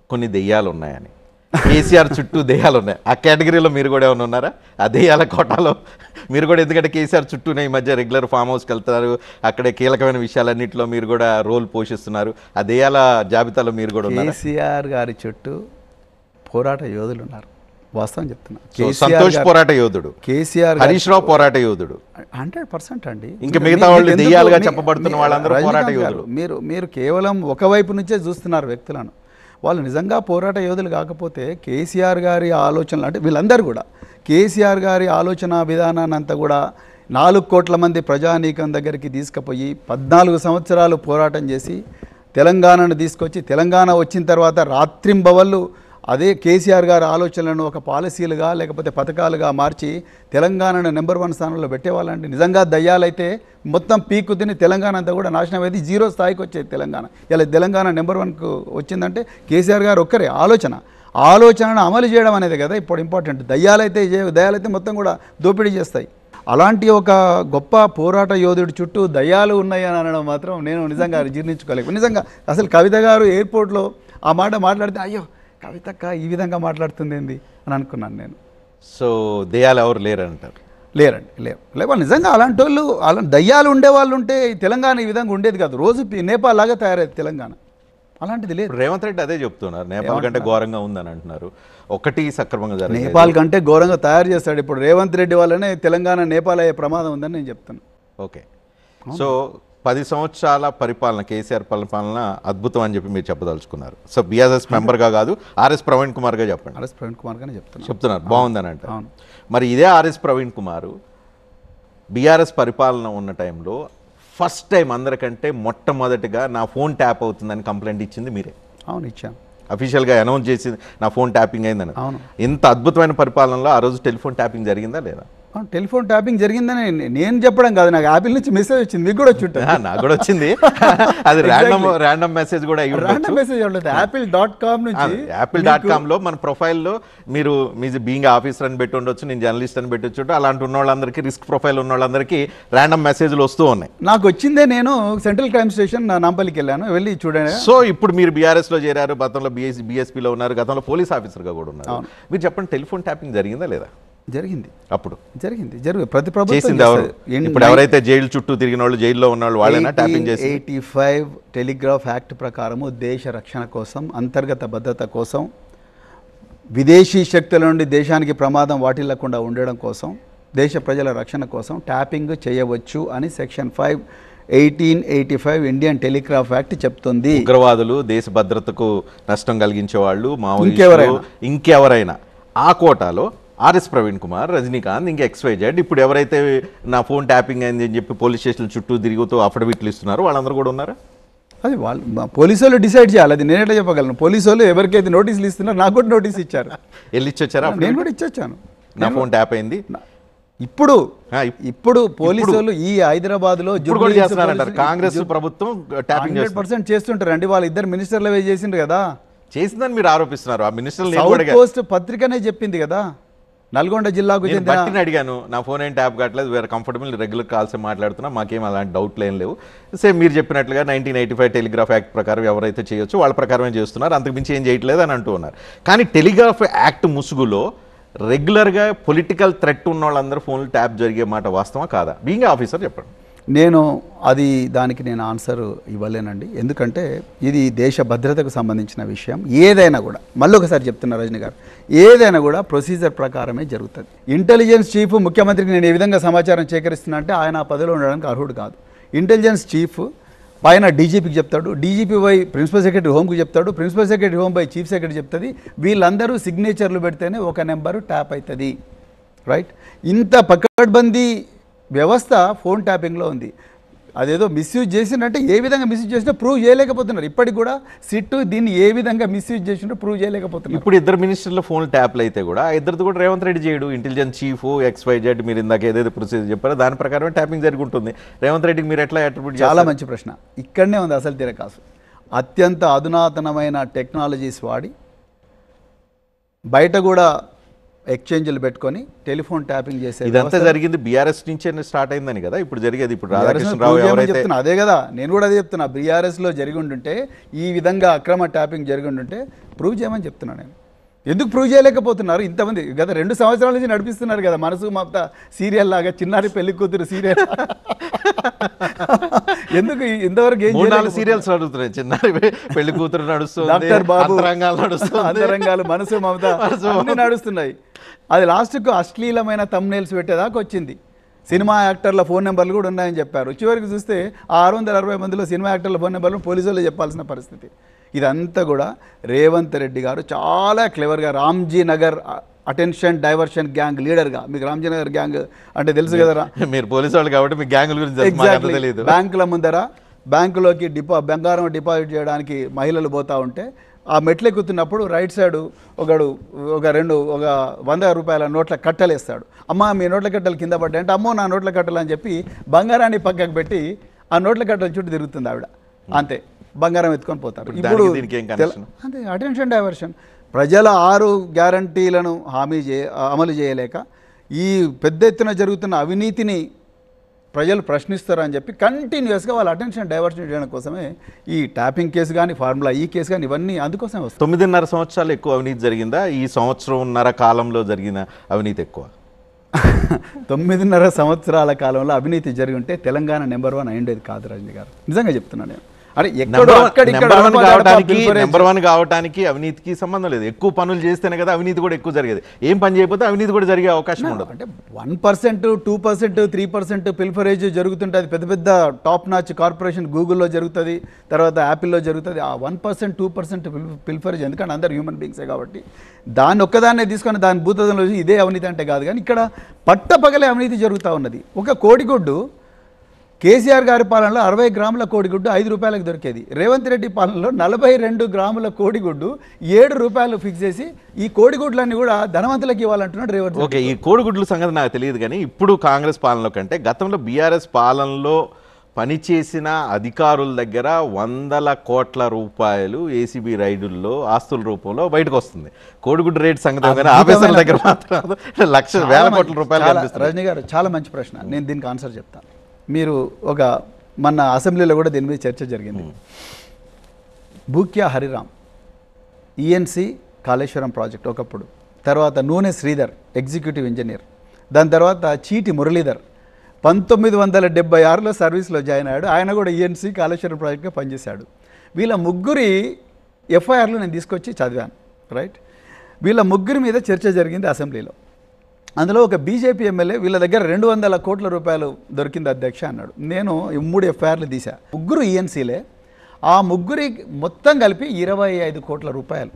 కొన్ని దెయ్యాలు ఉన్నాయని, కేసీఆర్ చుట్టూ దెయ్యాలు ఉన్నాయి. ఆ కేటగిరీలో మీరు కూడా ఏమైనా ఉన్నారా? ఆ దెయ్యాల కోటాలో మీరు కూడా ఎందుకంటే కేసీఆర్ చుట్టూనే ఈ మధ్య రెగ్యులర్ ఫామ్ హౌస్కి వెళ్తారు, అక్కడే కీలకమైన విషయాలన్నింటిలో మీరు కూడా రోల్ పోషిస్తున్నారు. ఆ దెయ్యాల జాబితాలో మీరు కూడా ఉన్నారు. కేసీఆర్ గారి చుట్టూ పోరాట యోధులు ఉన్నారు, వాస్తవం చెప్తున్నా. సంతోష్ పోరాట యోధుడు, కేసీఆర్, హరీష్ రావు పోరాట యోధుడు, 100% అండి. ఇంకా మిగతా వాళ్ళు దెయ్యాలుగా చెప్పబడుతున్న వాళ్ళందరూ పోరాట యోధులు. మీరు కేవలం ఒకవైపు నుంచే చూస్తున్నారు వ్యక్తులను. వాళ్ళు నిజంగా పోరాట యోధులు కాకపోతే కేసీఆర్ గారి ఆలోచనలు, అంటే వీళ్ళందరూ కూడా కేసీఆర్ గారి ఆలోచన విధానాన్ని అంతా కూడా 4 కోట్ల మంది ప్రజానీకం దగ్గరికి తీసుకుపోయి 14 సంవత్సరాలు పోరాటం చేసి తెలంగాణను తీసుకొచ్చి, తెలంగాణ వచ్చిన తర్వాత రాత్రింబవళ్ళు అదే కేసీఆర్ గారి ఆలోచనలను ఒక పాలసీలుగా లేకపోతే పథకాలుగా మార్చి తెలంగాణను నెంబర్ 1 స్థానంలో పెట్టేవాళ్ళండి. నిజంగా దయ్యాలైతే మొత్తం పీకు తిని తెలంగాణ అంతా కూడా నాశనం అయితే 0 స్థాయికి వచ్చేది తెలంగాణ. ఇలా తెలంగాణ నెంబర్ 1కు వచ్చిందంటే కేసీఆర్ గారు ఒక్కరే ఆలోచనను అమలు చేయడం అనేది కదా ఇప్పుడు ఇంపార్టెంట్. దయ్యాలైతే మొత్తం కూడా దోపిడీ చేస్తాయి. అలాంటి ఒక గొప్ప పోరాట యోధుడి చుట్టూ దయ్యాలు ఉన్నాయని అనడం మాత్రం నేను నిజంగా జీర్ణించుకోలేకపోతే. నిజంగా అసలు కవిత గారు ఎయిర్పోర్ట్లో ఆ మాట మాట్లాడితే అయ్యో కవితక్క ఈ విధంగా మాట్లాడుతుంది ఏంది అని అనుకున్నాను నేను. సో దెయ్యాలు ఎవరు లేరంటారు? లేరండి, లేవు. నిజంగా అలాంటి వాళ్ళు, అలా దయ్యాలు ఉండేవాళ్ళు ఉంటే తెలంగాణ ఈ విధంగా ఉండేది కాదు. రోజు నేపాల్ లాగా తయారైంది తెలంగాణ. అలాంటిది లేదు. రేవంత్ రెడ్డి అదే చెప్తున్నారు, నేపాల్ కంటే ఘోరంగా ఉందని అంటున్నారు. ఒకటి సక్రమంగా జరగలేదు, నేపాల్ కంటే ఘోరంగా తయారు చేస్తాడు. ఇప్పుడు రేవంత్ రెడ్డి వల్లనే తెలంగాణ నేపాల్ అయ్యే ప్రమాదం ఉందని నేను చెప్తాను. ఓకే, సో 10 సంవత్సరాల పరిపాలన, కేసీఆర్ పరిపాలన అద్భుతం అని చెప్పి మీరు చెప్పదలుచుకున్నారు. సో బీఆర్ఎస్ మెంబర్గా కాదు, ఆర్ఎస్ ప్రవీణ్ కుమార్గా చెప్పండి. ఆర్ఎస్ ప్రవీణ్ కుమార్ గానే చెప్తున్నారు బాగుందని అంటే. మరి ఇదే ఆర్ఎస్ ప్రవీణ్ కుమార్ బీఆర్ఎస్ పరిపాలన ఉన్న టైంలో ఫస్ట్ టైం అందరికంటే మొట్టమొదటిగా నా ఫోన్ ట్యాప్ అవుతుందని కంప్లైంట్ ఇచ్చింది మీరే. అవును, ఇచ్చాను. అఫీషియల్గా అనౌన్స్ చేసింది నా ఫోన్ ట్యాపింగ్ అయిందని. అవును. ఇంత అద్భుతమైన పరిపాలనలో ఆ రోజు టెలిఫోన్ ట్యాపింగ్ జరిగిందా లేదా? టెలిఫోన్ ట్యాపింగ్ జరిగిందని నేను చెప్పడం కాదు, నాకు యాపిల్ నుంచి మెసేజ్ వచ్చింది. మీకు కూడా వచ్చి ఉంటుంది. నాకు కూడా వచ్చింది. అది ర్యాండమ్ మెసేజ్ కూడా అయ్యి ర్యాండమ్ మెసేజ్ ఉంటుంది. apple.com నుంచి apple.com లో మన ప్రొఫైల్లో మీరు మీ బీయింగ్ ఆఫీసర్ అని పెట్టి ఉండొచ్చు, నేను జర్నలిస్ట్ అని పెట్టొచ్చు. అలాంటి ఉన్న వాళ్ళందరికీ, రిస్క్ ప్రొఫైల్ ఉన్న వాళ్ళందరికీ ర్యాండమ్ మెసేజ్లు వస్తూ ఉన్నాయి. నాకు వచ్చిందే. నేను సెంట్రల్ క్రైమ్ స్టేషన్ నాంపల్లికి వెళ్ళాను, వెళ్ళి చూడండి. సో ఇప్పుడు మీరు బీఆర్ఎస్ లో చేరారు, గతంలో బీఎస్పీలో ఉన్నారు, గతంలో పోలీస్ ఆఫీసర్గా కూడా ఉన్నారు. మీరు చెప్పండి, టెలిఫోన్ ట్యాపింగ్ జరిగిందా లేదా? జరిగింది. అప్పుడు జరిగింది. ప్రతి ప్రభుత్వం చేసింది ఎవరు? ఇప్పుడు ఎవరైతే జైలు చుట్టూ తిరిగిన వాళ్ళు, జైల్లో ఉన్న వాళ్ళు, వాళ్ళైనా ట్యాపింగ్ చేసి 85 టెలిగ్రాఫ్ యాక్ట్ ప్రకారము దేశ రక్షణ కోసం, అంతర్గత భద్రత కోసం, విదేశీ శక్తుల నుండి దేశానికి ప్రమాదం వాటిల్లకుండా ఉండడం కోసం, దేశ ప్రజల రక్షణ కోసం ట్యాపింగ్ చేయవచ్చు అని సెక్షన్ 1885 ఇండియన్ టెలిగ్రాఫ్ యాక్ట్ చెప్తుంది. ఉగ్రవాదులు, దేశ భద్రతకు నష్టం కలిగించే వాళ్ళు, మావోయిస్టులు, ఇంకెవరైనా ఆ కోటాలో ఆర్ఎస్ ప్రవీణ్ కుమార్, రజనీకాంత్, ఇంకా XYZ ఇప్పుడు ఎవరైతే నా ఫోన్ ట్యాపింగ్ అయింది అని చెప్పి పోలీస్ స్టేషన్ చుట్టూ తిరుగుతూ అఫిడవిట్లు ఇస్తున్నారు, వాళ్ళందరూ కూడా ఉన్నారా? అది వాళ్ళు పోలీసు వాళ్ళు డిసైడ్ చేయాలి. అది నేనేట చెప్పగలను. పోలీసు వాళ్ళు ఎవరికైతే నోటీసులు ఇస్తున్నారో నాకు కూడా నోటీస్ ఇచ్చారు. వెళ్ళి ఇచ్చొచ్చారా? నేను కూడా ఇచ్చొచ్చాను. నా ఫోన్ ట్యాప్ అయింది. ఇప్పుడు పోలీసు వాళ్ళు ఈ హైదరాబాద్లో కాంగ్రెస్ ప్రభుత్వం 100% చేస్తుంటారండి. వాళ్ళు 2 మినిస్టర్లు చేసిండ్రు కదా. చేసిందని మీరు ఆరోపిస్తున్నారు. ఆ మినిస్టర్లు సౌత్ కోస్ట్ పత్రికనే చెప్పింది కదా. నల్గొండ జిల్లాకు బట్టిని అడిగాను, నా ఫోన్ ఏం ట్యాప్ కావట్లేదు, వేరే కంఫర్టబుల్ రెగ్యులర్ కాల్సే మాట్లాడుతున్నా, మాకేం అలాంటి డౌట్లు ఏం లేవు. సేమ్ మీరు చెప్పినట్లుగా 1985 టెలిగ్రాఫ్ యాక్ట్ ప్రకారం ఎవరైతే చేయొచ్చు వాళ్ళ ప్రకారమే చేస్తున్నారు, అంతకుమించి ఏం చేయట్లేదు అని అంటూ ఉన్నారు. కానీ టెలిగ్రాఫ్ యాక్ట్ ముసుగులో రెగ్యులర్గా పొలిటికల్ థ్రెట్ ఉన్న వాళ్ళందరూ ఫోన్లు ట్యాప్ జరిగే మాట వాస్తవా కాదా? బీయింగ్ ఆఫీసర్ చెప్పండి. దానికి నేను ఆన్సర్ ఇవ్వలేనండి. ఎందుకంటే ఇది దేశ భద్రతకు సంబంధించిన విషయం. ఏదైనా కూడా మళ్ళీ ఒకసారి చెప్తున్నా రజనీ గారు, ఏదైనా కూడా ప్రొసీజర్ ప్రకారమే జరుగుతుంది. ఇంటెలిజెన్స్ చీఫ్ ముఖ్యమంత్రికి నేను ఏ విధంగా సమాచారం సేకరిస్తున్నా అంటే ఆయన ఆ పదవిలో ఉండడానికి అర్హుడు కాదు. ఇంటెలిజెన్స్ చీఫ్ పైన డీజీపీకి చెప్తాడు, డీజీపీ పై ప్రిన్సిపల్ సెక్రటరీ హోమ్కి చెప్తాడు, ప్రిన్సిపల్ సెక్రటరీ హోమ్ పై చీఫ్ సెక్రటరీ చెప్తుంది. వీళ్ళందరూ సిగ్నేచర్లు పెడితేనే ఒక నెంబరు ట్యాప్ అవుతుంది. రైట్? ఇంత పకడ్బందీ వ్యవస్థ ఫోన్ ట్యాపింగ్లో ఉంది. అదేదో మిస్యూజ్ చేసిందంటే ఏ విధంగా మిస్యూజ్ చేసినా ప్రూవ్ చేయలేకపోతున్నారు. ఇప్పటికి కూడా సిట్టు దీన్ని ఏ విధంగా మిస్యూజ్ చేసినా ప్రూవ్ చేయలేకపోతున్నారు. ఇప్పుడు 2 మినిస్టర్ల ఫోన్ ట్యాప్లు అయితే కూడా ఇద్దరిది కూడా రేవంత్ రెడ్డి చేయడు. ఇంటెలిజెన్స్ చీఫ్, XYZ మీరు ఇందాక ఏదైతే ప్రొసీజర్ చెప్పారో దాని ప్రకారమే ట్యాపింగ్ జరుగుతుంది. రేవంత్ రెడ్డికి మీరు ఎట్లా అట్రిబ్యూట్? చాలా మంచి ప్రశ్న. ఇక్కడనే ఉంది అసలు తిరకాసు. అత్యంత అధునాతనమైన టెక్నాలజీస్ వాడి బయట కూడా ఎక్స్చేంజ్లు పెట్టుకొని టెలిఫోన్ ట్యాపింగ్ చేసే ఇదంతా జరిగింది బీఆర్ఎస్ నుంచే స్టార్ట్ అయిందని కదా ఇప్పుడు జరిగేది. ఇప్పుడు రాధాకృష్ణరావు ఎవరైతే అదే కదా, నేను కూడా అదే చెప్తున్నా. బీఆర్ఎస్లో జరిగి ఉంటుంటే, ఈ విధంగా అక్రమ ట్యాపింగ్ జరిగి ఉంటుంటే ప్రూవ్ చేయమని చెప్తున్నా నేను. ఎందుకు ప్రూవ్ చేయలేకపోతున్నారు? ఇంతమంది గత 2 సంవత్సరాల నుంచి నడిపిస్తున్నారు కదా మనసు మమత సీరియల్ లాగా, చిన్నారి పెళ్లి కూతురు సీరియల్. ఎందుకు ఇంతవరకు ఏం 3-4 సీరియల్స్ నడుస్తున్నాయి. చిన్నారి పెళ్లి కూతురు నడుస్తుంది, డాక్టర్ బాబు అంతరంగాలు మనసు మమత అన్నీ నడుస్తున్నాయి. అది లాస్ట్కు అశ్లీలమైన థంబ్నెయిల్స్ పెట్టేదాకా వచ్చింది. సినిమా యాక్టర్ల ఫోన్ నెంబర్లు కూడా ఉన్నాయని చెప్పారు. చివరికి చూస్తే 660 మందిలో సినిమా యాక్టర్ల ఫోన్ నెంబర్లు పోలీసు వాళ్ళు చెప్పాల్సిన పరిస్థితి. ఇదంతా కూడా రేవంత్ రెడ్డి గారు చాలా క్లెవర్గా Ramji Nagar attention diversion gang లీడర్గా, మీకు రామ్జీ నగర్ గ్యాంగ్ అంటే తెలుసు కదా, మీరు పోలీసు వాళ్ళు కాబట్టి మీ గ్యాంగుల గురించి తెలియదు. బ్యాంకుల ముందర బ్యాంకులోకి బంగారం డిపాజిట్ చేయడానికి మహిళలు పోతూ ఉంటే ఆ మెట్లెక్కుతున్నప్పుడు రైట్ సైడ్ ఒక 100 రూపాయల నోట్ల కట్టలు వేస్తాడు. అమ్మ మీ నోట్ల కట్టలు కింద పడ్డాయి అంటే, అమ్మో నా నోట్ల కట్టలు అని చెప్పి బంగారాన్ని పక్కకు పెట్టి ఆ నోట్ల కట్టల చుట్టూ తిరుగుతుంది ఆవిడ. అంతే, బంగారం ఎత్తుకొని పోతారు. ఇప్పుడు అంతే అటెన్షన్ డైవర్షన్. ప్రజల 6 గ్యారంటీలను అమలు చేయలేక ఈ పెద్ద ఎత్తున జరుగుతున్న అవినీతిని ప్రజలు ప్రశ్నిస్తారు అని చెప్పి కంటిన్యూస్గా వాళ్ళ అటెన్షన్ డైవర్షన్ చేయడం కోసమే ఈ ట్యాపింగ్ కేసు కానీ, ఫార్ములా ఈ కేసు కానీ, ఇవన్నీ అందుకోసమే వస్తాయి. 9.5 సంవత్సరాలు ఎక్కువ అవినీతి జరిగిందా? ఈ 1.5 కాలంలో జరిగిన అవినీతి ఎక్కువ? 9.5 సంవత్సరాల కాలంలో అవినీతి జరిగి ఉంటే తెలంగాణ నెంబర్ 1 అయ్యేది కాదు రజనీ గారు. నిజంగా చెప్తున్నాను నేను. అరే నెంబర్ 1 కావడానికి అవినీతికి సంబంధం లేదు. ఎక్కువ పనులు చేస్తేనే కదా అవినీతి కూడా ఎక్కువ జరిగేది. ఏం పని చేయకపోతే అవినీతి కూడా జరిగే అవకాశం ఉండదు. అంటే 1%, 2%, 3% పిల్ఫరేజ్ జరుగుతుంటుంది. పెద్ద పెద్ద టాప్ నాచ్ కార్పొరేషన్ గూగుల్లో జరుగుతుంది, తర్వాత యాపిల్లో జరుగుతుంది. ఆ 1%, 2% పిల్ఫరేజ్, ఎందుకంటే అందరు హ్యూమన్ బీయింగ్సే కాబట్టి దాన్ని ఒక్కదాన్నే తీసుకొని దాని భూతదంలో ఇదే అవినీతి అంటే కాదు. కానీ ఇక్కడ పట్టపగలే అవినీతి జరుగుతూ ఉన్నది. ఒక కోడిగుడ్డు కేసీఆర్ గారి పాలనలో 60 గ్రాముల కోడిగుడ్డు 5 రూపాయలకు దొరికేది. రేవంత్ రెడ్డి పాలనలో 42 గ్రాముల కోడిగుడ్డు 7 రూపాయలు ఫిక్స్ చేసి ఈ కోడిగుడ్లన్నీ కూడా ధనవంతులకు ఇవ్వాలంటున్నాడు రేవంత్. ఓకే, ఈ కోడిగుడ్ల సంగతి నాకు తెలియదు. కానీ ఇప్పుడు కాంగ్రెస్ పాలనలో కంటే గతంలో బీఆర్ఎస్ పాలనలో పనిచేసిన అధికారుల దగ్గర 100 కోట్ల రూపాయలు ఏసీబీ రైడుల్లో ఆస్తుల రూపంలో బయటకు వస్తుంది. కోడిగుడ్డు రేట్ సంగతి ఆఫీసర్ల దగ్గర మాత్రం వేల కోట్ల రూపాయలు. రజనీ గారు చాలా మంచి ప్రశ్న, నేను దీనికి ఆన్సర్ చెప్తాను. మీరు మన అసెంబ్లీలో కూడా దీని మీద చర్చ జరిగింది. భూక్యా హరిరామ్ ఈఎన్సి కాళేశ్వరం ప్రాజెక్ట్ ఒకప్పుడు, తర్వాత నూనె శ్రీధర్ ఎగ్జిక్యూటివ్ ఇంజనీర్, దాని తర్వాత చీటి మురళీధర్ 1976లో సర్వీస్లో జాయిన్ అయ్యాడు. ఆయన కూడా ఈఎన్సి కాళేశ్వరం ప్రాజెక్ట్గా పనిచేశాడు. వీళ్ళ ముగ్గురి ఎఫ్ఐఆర్లు నేను తీసుకొచ్చి చదివాను. రైట్, వీళ్ళ ముగ్గురి మీద చర్చ జరిగింది అసెంబ్లీలో. అందులో ఒక బీజేపీ ఎమ్మెల్యే వీళ్ళ దగ్గర 200 కోట్ల రూపాయలు దొరికింది అధ్యక్ష అన్నాడు. నేను 3 ఎఫ్ఐఆర్లు తీసా. ముగ్గురు ఈఎన్సీలే. ఆ ముగ్గురి మొత్తం కలిపి 25 కోట్ల రూపాయలు,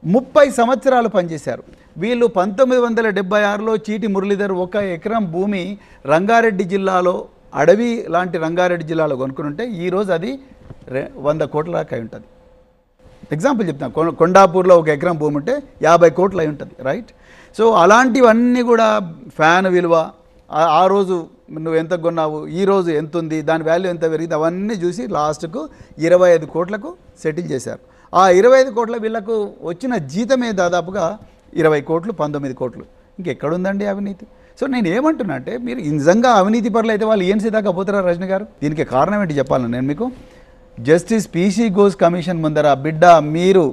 30 సంవత్సరాలు పనిచేశారు వీళ్ళు. 1976లో చీటి మురళీధర్ 1 ఎకరం భూమి రంగారెడ్డి జిల్లాలో, అడవి లాంటి రంగారెడ్డి జిల్లాలో కొనుక్కుని ఉంటే ఈరోజు అది 100 కోట్ల దాకా అయి ఉంటుంది. ఎగ్జాంపుల్ చెప్తాను, కొండాపూర్లో 1 ఎకరం భూమి ఉంటే 50 కోట్లు అయి ఉంటుంది. రైట్, సో అలాంటివన్నీ కూడా ఫ్యాన్ విలువ, ఆ రోజు నువ్వు ఎంత కొన్నావు, ఈ రోజు ఎంత ఉంది, దాని వాల్యూ ఎంత పెరిగింది, అవన్నీ చూసి లాస్ట్కు 25 కోట్లకు సెటిల్ చేశారు. ఆ 25 కోట్ల వీళ్ళకు వచ్చిన జీతమే దాదాపుగా 20 కోట్లు, 19 కోట్లు. ఇంకెక్కడుందండి అవినీతి? సో నేను ఏమంటున్నా అంటే, మీరు నిజంగా అవినీతి పరులు అయితే వాళ్ళు ఈఎన్సీ దాకా పోతారా రజనీ గారు? దీనికి కారణం ఏంటి చెప్పాలను నేను మీకు. జస్టిస్ పీసీ ఘోష్ కమిషన్ ముందర బిడ్డ మీరు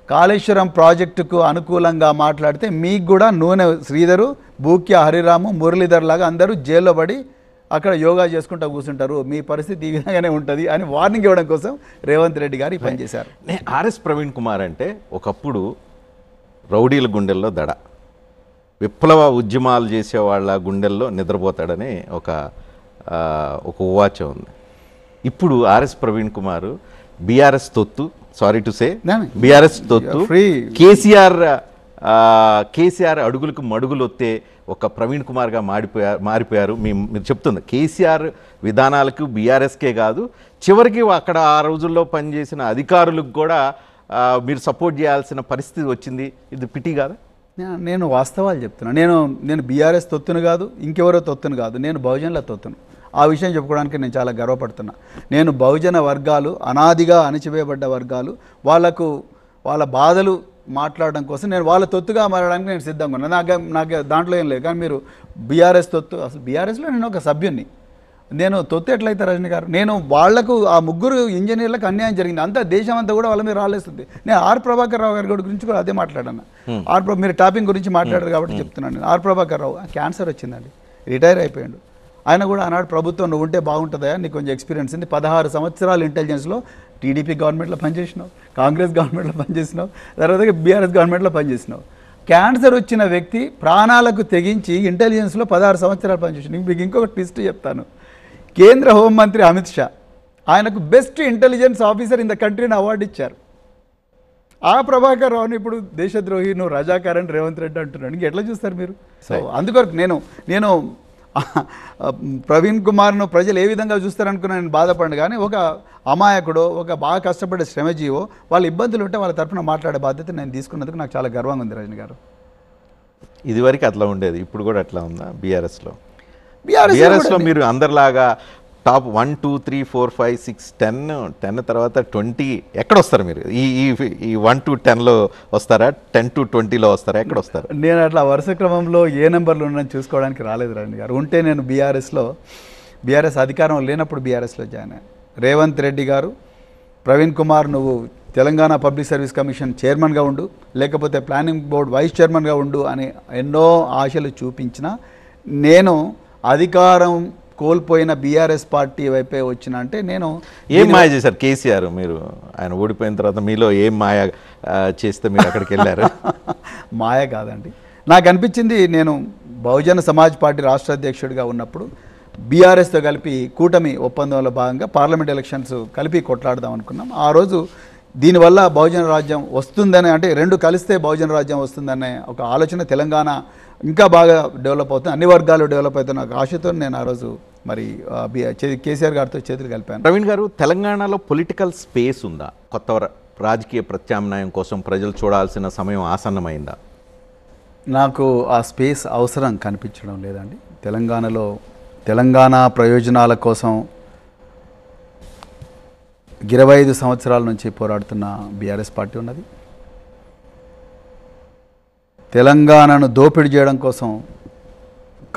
కాళేశ్వరం ప్రాజెక్టుకు అనుకూలంగా మాట్లాడితే మీకు కూడా నూనె శ్రీధరు, భూక్యా హరిరాము, మురళీధర్ లాగా అందరూ జైల్లో పడి అక్కడ యోగా చేసుకుంటూ కూర్చుంటారు, మీ పరిస్థితి ఈ విధంగానే ఉంటుంది అని వార్నింగ్ ఇవ్వడం కోసం రేవంత్ రెడ్డి గారు పనిచేశారు. ఆర్ఎస్ ప్రవీణ్ కుమార్ అంటే ఒకప్పుడు రౌడీల గుండెల్లో దడ, విప్లవ ఉద్యమాలు చేసేవాళ్ళ గుండెల్లో నిద్రపోతాడని ఒక ఉవాచం ఉంది. ఇప్పుడు ఆర్ఎస్ ప్రవీణ్ కుమార్ బీఆర్ఎస్ తొత్తు, సారీ టు సే బీఆర్ఎస్ తొత్తు, కేసీఆర్ అడుగులకు మడుగులు వస్తే ఒక ప్రవీణ్ కుమార్గా మారిపోయారు. మీరు చెప్తుంది కేసీఆర్ విధానాలకు బీఆర్ఎస్కే కాదు, చివరికి అక్కడ ఆ రోజుల్లో పనిచేసిన అధికారులకు కూడా మీరు సపోర్ట్ చేయాల్సిన పరిస్థితి వచ్చింది. ఇది పిటి కాదా? నేను వాస్తవాలు చెప్తున్నా. నేను బీఆర్ఎస్ తొత్తును కాదు, ఇంకెవరో తొత్తును కాదు, నేను బహుజనుల తొత్తును. ఆ విషయం చెప్పుకోవడానికి నేను చాలా గర్వపడుతున్నా. నేను బహుజన వర్గాలు, అనాదిగా అణచివేయబడ్డ వర్గాలు, వాళ్ళ బాధలు మాట్లాడడం కోసం నేను వాళ్ళ తొత్తుగా మారడానికి నేను సిద్ధంగా ఉన్నాను. నాకు దాంట్లో ఏం లేదు. కానీ మీరు బీఆర్ఎస్ తొత్తు, అసలు బీఆర్ఎస్లో నేను ఒక సభ్యుని, నేను తొత్తు ఎట్లయితే రజనీ గారు, నేను వాళ్లకు ఆ ముగ్గురు ఇంజనీర్లకు అన్యాయం జరిగింది, అంతా దేశం అంతా కూడా వాళ్ళ మీద రాలేస్తుంది. నేను ఆర్ ప్రభాకర్ రావు గారి గురించి కూడా అదే మాట్లాడాను. మీరు టాపింగ్ గురించి మాట్లాడారు కాబట్టి చెప్తున్నాను. నేను ఆర్ ప్రభాకర్ రావు క్యాన్సర్ వచ్చిందండి, రిటైర్ అయిపోయాడు. ఆయన కూడా ఆనాడు ప్రభుత్వం నువ్వు ఉంటే బాగుంటుందా, నీకు కొంచెం ఎక్స్పీరియన్స్ ఉంది, 16 సంవత్సరాలు ఇంటెలిజెన్స్లో టీడీపీ గవర్నమెంట్లో పనిచేసినావు, కాంగ్రెస్ గవర్నమెంట్లో పనిచేసినావు, తర్వాత బీఆర్ఎస్ గవర్నమెంట్లో పనిచేసినావు. క్యాన్సర్ వచ్చిన వ్యక్తి ప్రాణాలకు తెగించి ఇంటెలిజెన్స్లో 16 సంవత్సరాలు పనిచేసి. మీకు ఇంకొక ట్విస్ట్ చెప్తాను. కేంద్ర హోంమంత్రి అమిత్ షా ఆయనకు best intelligence officer in the కంట్రీని అవార్డు ఇచ్చారు. ఆ ప్రభాకర్ రావుని ఇప్పుడు దేశద్రోహి, నువ్వు రజాకారన్ రేవంత్ రెడ్డి అంటున్నాడు. ఇంక ఎట్లా చూస్తారు మీరు? సో అందుకొరకు నేను ప్రవీణ్ కుమార్ను ప్రజలు ఏ విధంగా చూస్తారనుకున్నా నేను బాధపడను, కానీ ఒక అమాయకుడో, ఒక బాగా కష్టపడే శ్రమజీవో, వాళ్ళ ఇబ్బందులు ఉంటే వాళ్ళ తరఫున మాట్లాడే బాధ్యత నేను తీసుకున్నందుకు నాకు చాలా గర్వంగా ఉంది రజనీ గారు. ఇదివరకు అట్లా ఉండేది, ఇప్పుడు కూడా అట్లా ఉందా? బీఆర్ఎస్లో మీరు అందరిలాగా టాప్ 1 2 3 4 5 6 10 తర్వాత 20 ఎక్కడ వస్తారు మీరు? ఈ 1 to 10లో వస్తారా? 10 to 20లో వస్తారా? ఎక్కడ వస్తారు? నేను అట్లా వరుస క్రమంలో ఏ నెంబర్లు ఉన్నాయని చూసుకోవడానికి రాలేదు రజనీ గారు. ఉంటే నేను బీఆర్ఎస్ అధికారం లేనప్పుడు బీఆర్ఎస్లో జాయిన్ అయ్యాను. రేవంత్ రెడ్డి గారు, ప్రవీణ్ కుమార్ నువ్వు తెలంగాణ పబ్లిక్ సర్వీస్ కమిషన్ చైర్మన్గా ఉండు, లేకపోతే ప్లానింగ్ బోర్డ్ వైస్ చైర్మన్గా ఉండు అని ఎన్నో ఆశలు చూపించిన నేను అధికారం కోల్పోయిన బీఆర్ఎస్ పార్టీ వైపే వచ్చిన అంటే నేను ఏం మాయ చేశారు కేసీఆర్? మీరు ఆయన ఓడిపోయిన తర్వాత మీలో ఏం మాయ చేస్తే మీరు అక్కడికి వెళ్ళారు? మాయ కాదండి, నాకు అనిపించింది నేను బహుజన సమాజ్ పార్టీ రాష్ట్ర అధ్యక్షుడిగా ఉన్నప్పుడు బీఆర్ఎస్తో కలిపి కూటమి ఒప్పందంలో భాగంగా పార్లమెంట్ ఎలక్షన్స్ కలిపి కొట్లాడదాం అనుకున్నాం. ఆ రోజు దీనివల్ల బహుజన రాజ్యం వస్తుందని, అంటే రెండు కలిస్తే బహుజన రాజ్యం వస్తుందనే ఒక ఆలోచన, తెలంగాణ ఇంకా బాగా డెవలప్ అవుతుంది, అన్ని వర్గాలు డెవలప్ అవుతున్న ఒక ఆశతో నేను ఆ రోజు మరి కేసీఆర్ గారితో చేతులు కలిపాను. ప్రవీణ్ గారు, తెలంగాణలో పొలిటికల్ స్పేస్ ఉందా? కొత్త రాజకీయ ప్రత్యామ్నాయం కోసం ప్రజలు చూడాల్సిన సమయం ఆసన్నమైందా? నాకు ఆ స్పేస్ అవసరం కనిపించడం లేదండి. తెలంగాణ ప్రయోజనాల కోసం 25 సంవత్సరాల నుంచి పోరాడుతున్న బీఆర్ఎస్ పార్టీ ఉన్నది. తెలంగాణను దోపిడీ చేయడం కోసం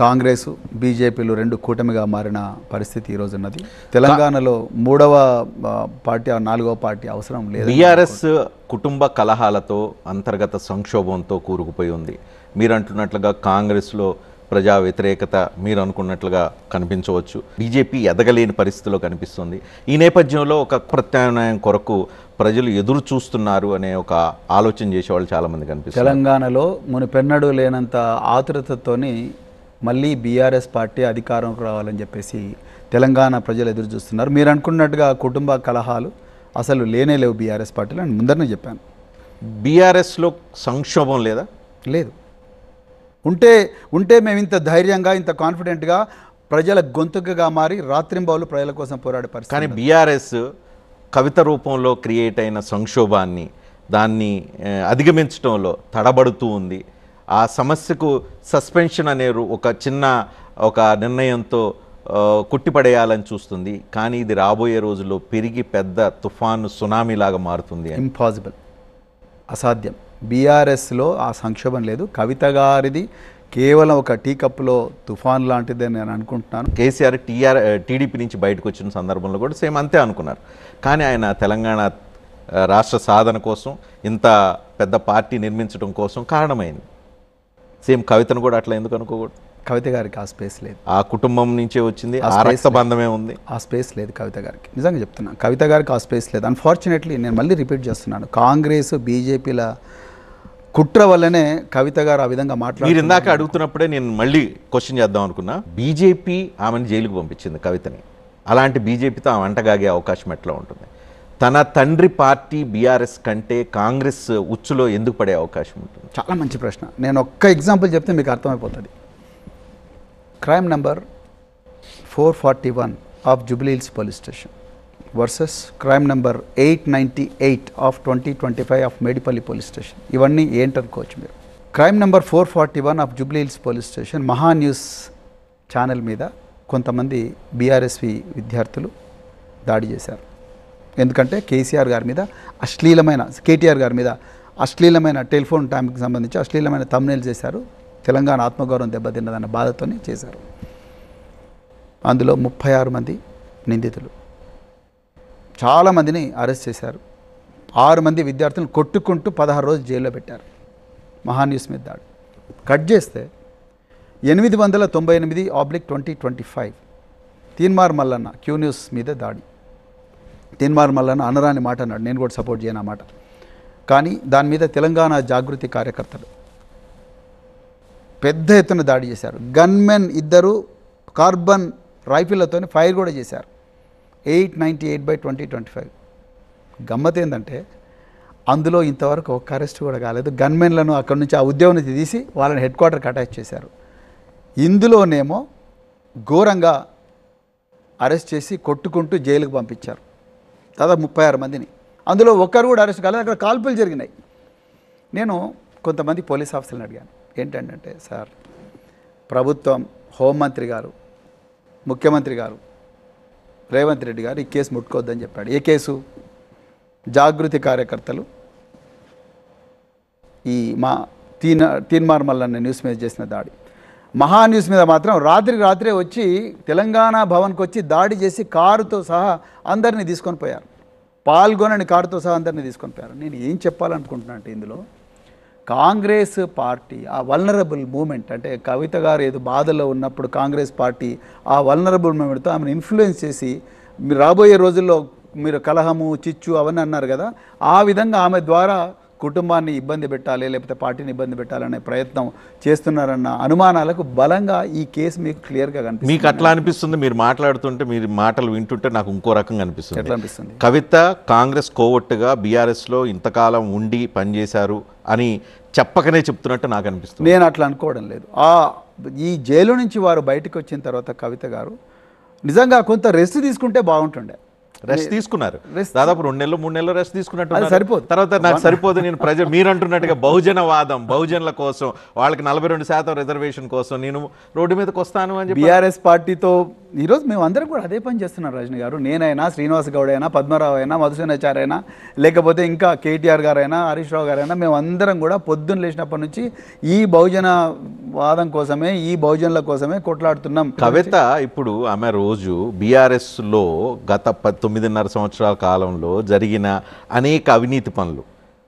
కాంగ్రెస్, బీజేపీలు రెండు కూటమిగా మారిన పరిస్థితి ఈరోజు ఉన్నది. తెలంగాణలో 3వ పార్టీ, 4వ పార్టీ అవసరం లేదు. బీఆర్ఎస్ కుటుంబ కలహాలతో, అంతర్గత సంక్షోభంతో కూరుకుపోయి ఉంది. మీరు అంటున్నట్లుగా కాంగ్రెస్లో ప్రజా వ్యతిరేకత మీరు అనుకున్నట్లుగా కనిపించవచ్చు. బీజేపీ ఎదగలేని పరిస్థితిలో కనిపిస్తుంది. ఈ నేపథ్యంలో ఒక ప్రత్యామ్నాయం కొరకు ప్రజలు ఎదురు చూస్తున్నారు అనే ఒక ఆలోచన చేసేవాళ్ళు చాలామంది కనిపిస్తారు. తెలంగాణలో మునుపెన్నడూ లేనంత ఆతురతతోని మళ్ళీ బీఆర్ఎస్ పార్టీ అధికారంకు రావాలని చెప్పేసి తెలంగాణ ప్రజలు ఎదురు చూస్తున్నారు. మీరు అనుకున్నట్టుగా కుటుంబ కలహాలు అసలు లేవు బీఆర్ఎస్ పార్టీలో. నేను ముందరనే చెప్పాను. బీఆర్ఎస్లో సంక్షోభం లేదా? లేదు. ఉంటే మేము ఇంత ధైర్యంగా, ఇంత కాన్ఫిడెంట్గా ప్రజల గొంతుకగా మారి రాత్రింబావులు ప్రజల కోసం పోరాడే పరిస్థితి. కానీ బీఆర్ఎస్ కవిత రూపంలో క్రియేట్ అయిన సంక్షోభాన్ని, దాన్ని అధిగమించడంలో తడబడుతూ ఉంది. ఆ సమస్యకు సస్పెన్షన్ అనే ఒక నిర్ణయంతో కుట్టిపడేయాలని చూస్తుంది. కానీ ఇది రాబోయే రోజుల్లో పెరిగి పెద్ద తుఫాను, సునామీ లాగా మారుతుంది. ఇంపాసిబుల్, అసాధ్యం. బీఆర్ఎస్లో ఆ సంక్షోభం లేదు. కవిత గారిది కేవలం ఒక టీ కప్పులో తుఫాన్ లాంటిదే నేను అనుకుంటున్నాను. కేసీఆర్ టీడీపీ నుంచి బయటకు వచ్చిన సందర్భంలో కూడా సేమ్ అంతే అనుకున్నారు. కానీ ఆయన తెలంగాణ రాష్ట్ర సాధన కోసం, ఇంత పెద్ద పార్టీ నిర్మించడం కోసం కారణమైంది. సేమ్ కవితను కూడా అట్లా ఎందుకు అనుకోకూడదు? కవిత గారికి ఆ స్పేస్ లేదు. ఆ కుటుంబం నుంచే వచ్చింది, ఆ రక్త బంధమే ఉంది. ఆ స్పేస్ లేదు కవిత గారికి. నిజంగా చెప్తున్నాను, కవిత గారికి ఆ స్పేస్ లేదు. అన్ఫార్చునేట్లీ నేను మళ్ళీ రిపీట్ చేస్తున్నాను, కాంగ్రెస్ బీజేపీల కుట్ర వల్లనే కవిత గారు ఆ విధంగా మాట్లాడారు. మీరు ఇందాక అడుగుతున్నప్పుడే నేను మళ్ళీ క్వశ్చన్ చేద్దాం అనుకున్నా. బీజేపీ ఆమెను జైలుకు పంపించింది కవితని. అలాంటి బీజేపీతో ఆమె అంటగాగే అవకాశం ఎట్లా ఉంటుంది? తన తండ్రి పార్టీ బీఆర్ఎస్ కంటే కాంగ్రెస్ ఉచ్చులో ఎందుకు పడే అవకాశం ఉంటుంది? చాలా మంచి ప్రశ్న. నేను ఒక్క ఎగ్జాంపుల్ చెప్తే మీకు అర్థమైపోతుంది. Crime number 441 of Jubilee Hills police station versus crime number 898 of 2025 of Medipalli police station. ఇవన్నీ ఏంటనుకోవచ్చు మీరు. Crime number 441 of Jubilee Hills police station Maha news channel మీద కొంతమంది బీఆర్ఎస్వి విద్యార్థులు దాడి చేశారు. ఎందుకంటే కేటీఆర్ గారి మీద అశ్లీలమైన టెలిఫోన్ ట్యాంప్కి సంబంధించి అశ్లీలమైన థంబ్నెయిల్ చేశారు. తెలంగాణ ఆత్మగౌరవం దెబ్బతిన్నదన్న బాధతోనే చేశారు. అందులో 36 మంది నిందితులు. చాలామందిని అరెస్ట్ చేశారు. 6 మంది విద్యార్థులను కొట్టుకుంటూ 16 రోజులు జైల్లో పెట్టారు. మహాన్యూస్ మీద దాడి కట్ చేస్తే 898/2025 తీన్మార్ మల్లన్న క్యూ న్యూస్ మీద దాడి. తీన్మార్ మల్లన్న అనరాని మాట అన్నాడు, నేను కూడా సపోర్ట్ చేయను ఆ మాట. కానీ దాని మీద తెలంగాణ జాగృతి కార్యకర్తలు పెద్ద ఎత్తున దాడి చేశారు. గన్మెన్ 2 కార్బన్ రైఫిళ్లతో ఫైర్ కూడా చేశారు. 898/2025. గమ్మత్ ఏంటంటే అందులో ఇంతవరకు ఒక్క అరెస్ట్ కూడా కాలేదు. గన్మెన్లను అక్కడి నుంచి ఆ ఉద్యోగం నుంచి తీసి వాళ్ళని హెడ్ క్వార్టర్కి అటాచ్ చేశారు. ఇందులోనేమో ఘోరంగా అరెస్ట్ చేసి కొట్టుకుంటూ జైలుకు పంపించారు దాదాపు 36 మందిని. అందులో ఒక్కరు కూడా అరెస్ట్ కాలేదు. అక్కడ కాల్పులు జరిగినాయి. నేను కొంతమంది పోలీస్ ఆఫీసర్లను అడిగాను, ఏంటంటే సార్ ప్రభుత్వం, హోంమంత్రి గారు, ముఖ్యమంత్రి గారు రేవంత్ రెడ్డి గారు ఈ కేసు ముట్టుకోవద్దని చెప్పాడు. ఏ కేసు? జాగృతి కార్యకర్తలు ఈ మా తీన్మార్ మల్లన్న న్యూస్ మీద చేసిన దాడి. మహా న్యూస్ మీద మాత్రం రాత్రే వచ్చి తెలంగాణ భవన్కి వచ్చి దాడి చేసి కారుతో సహా అందరినీ తీసుకొని పోయారు. పాల్గొనని కారుతో సహా అందరినీ తీసుకొని పోయారు. నేను ఏం చెప్పాలనుకుంటున్నా అంటే ఇందులో కాంగ్రెస్ పార్టీ ఆ వల్నరబుల్ మూమెంట్, అంటే కవిత గారు ఏదో బాధలో ఉన్నప్పుడు కాంగ్రెస్ పార్టీ ఆ వల్నరబుల్ మూమెంట్తో ఆమెను ఇన్ఫ్లుయెన్స్ చేసి మీరు రాబోయే రోజుల్లో మీరు కలహము, చిచ్చు అవన్నీ అన్నారు కదా, ఆ విధంగా ఆమె ద్వారా కుటుంబాన్ని ఇబ్బంది పెట్టాలి, లేకపోతే పార్టీని ఇబ్బంది పెట్టాలనే ప్రయత్నం చేస్తున్నారన్న అనుమానాలకు బలంగా ఈ కేసు మీకు క్లియర్గా కనిపిస్తుంది. మీకు అట్లా అనిపిస్తుంది? మీరు మాట్లాడుతుంటే, మీరు మాటలు వింటుంటే నాకు ఇంకో రకంగా అనిపిస్తుంది. ఎట్లా అనిపిస్తుంది? కవిత కాంగ్రెస్ కోవట్టుగా బీఆర్ఎస్లో ఇంతకాలం ఉండి పనిచేశారు అని చెప్పకనే చెప్తున్నట్టు నాకు అనిపిస్తుంది. నేను అట్లా అనుకోవడం లేదు. ఈ జైలు నుంచి వారు బయటకు వచ్చిన తర్వాత కవిత గారు నిజంగా కొంత రెస్ట్ తీసుకుంటే బాగుంటుండే. రెస్ట్ తీసుకున్నారు. దాదాపు 2 నెలలు 3 నెలలు రెస్ట్ తీసుకున్నట్టు సరిపోదు. తర్వాత నాకు సరిపోదు, నేను మీరు అంటున్నట్టుగా బహుజనవాదం, బహుజనుల కోసం, వాళ్ళకి 42% రిజర్వేషన్ కోసం నేను రోడ్డు మీదకి వస్తాను అని చెప్పి బీఆర్ఎస్ పార్టీతో ఈరోజు మేము అందరం కూడా అదే పని చేస్తున్నాం. రజనీ గారు, నేనైనా, శ్రీనివాస్ గౌడ్ అయినా, పద్మరావు అయినా, మధుసూనాచారి అయినా, లేకపోతే ఇంకా కేటీఆర్ గారైనా, హరీష్ రావు గారైనా, మేము అందరం కూడా పొద్దున్న లేచినప్పటి నుంచి ఈ బహుజన వాదం కోసమే, ఈ బహుజనుల కోసమే కొట్లాడుతున్నాం. కవిత ఇప్పుడు ఆమె రోజు బీఆర్ఎస్లో గత 9.5 సంవత్సరాల కాలంలో జరిగిన అనేక అవినీతి పనులు,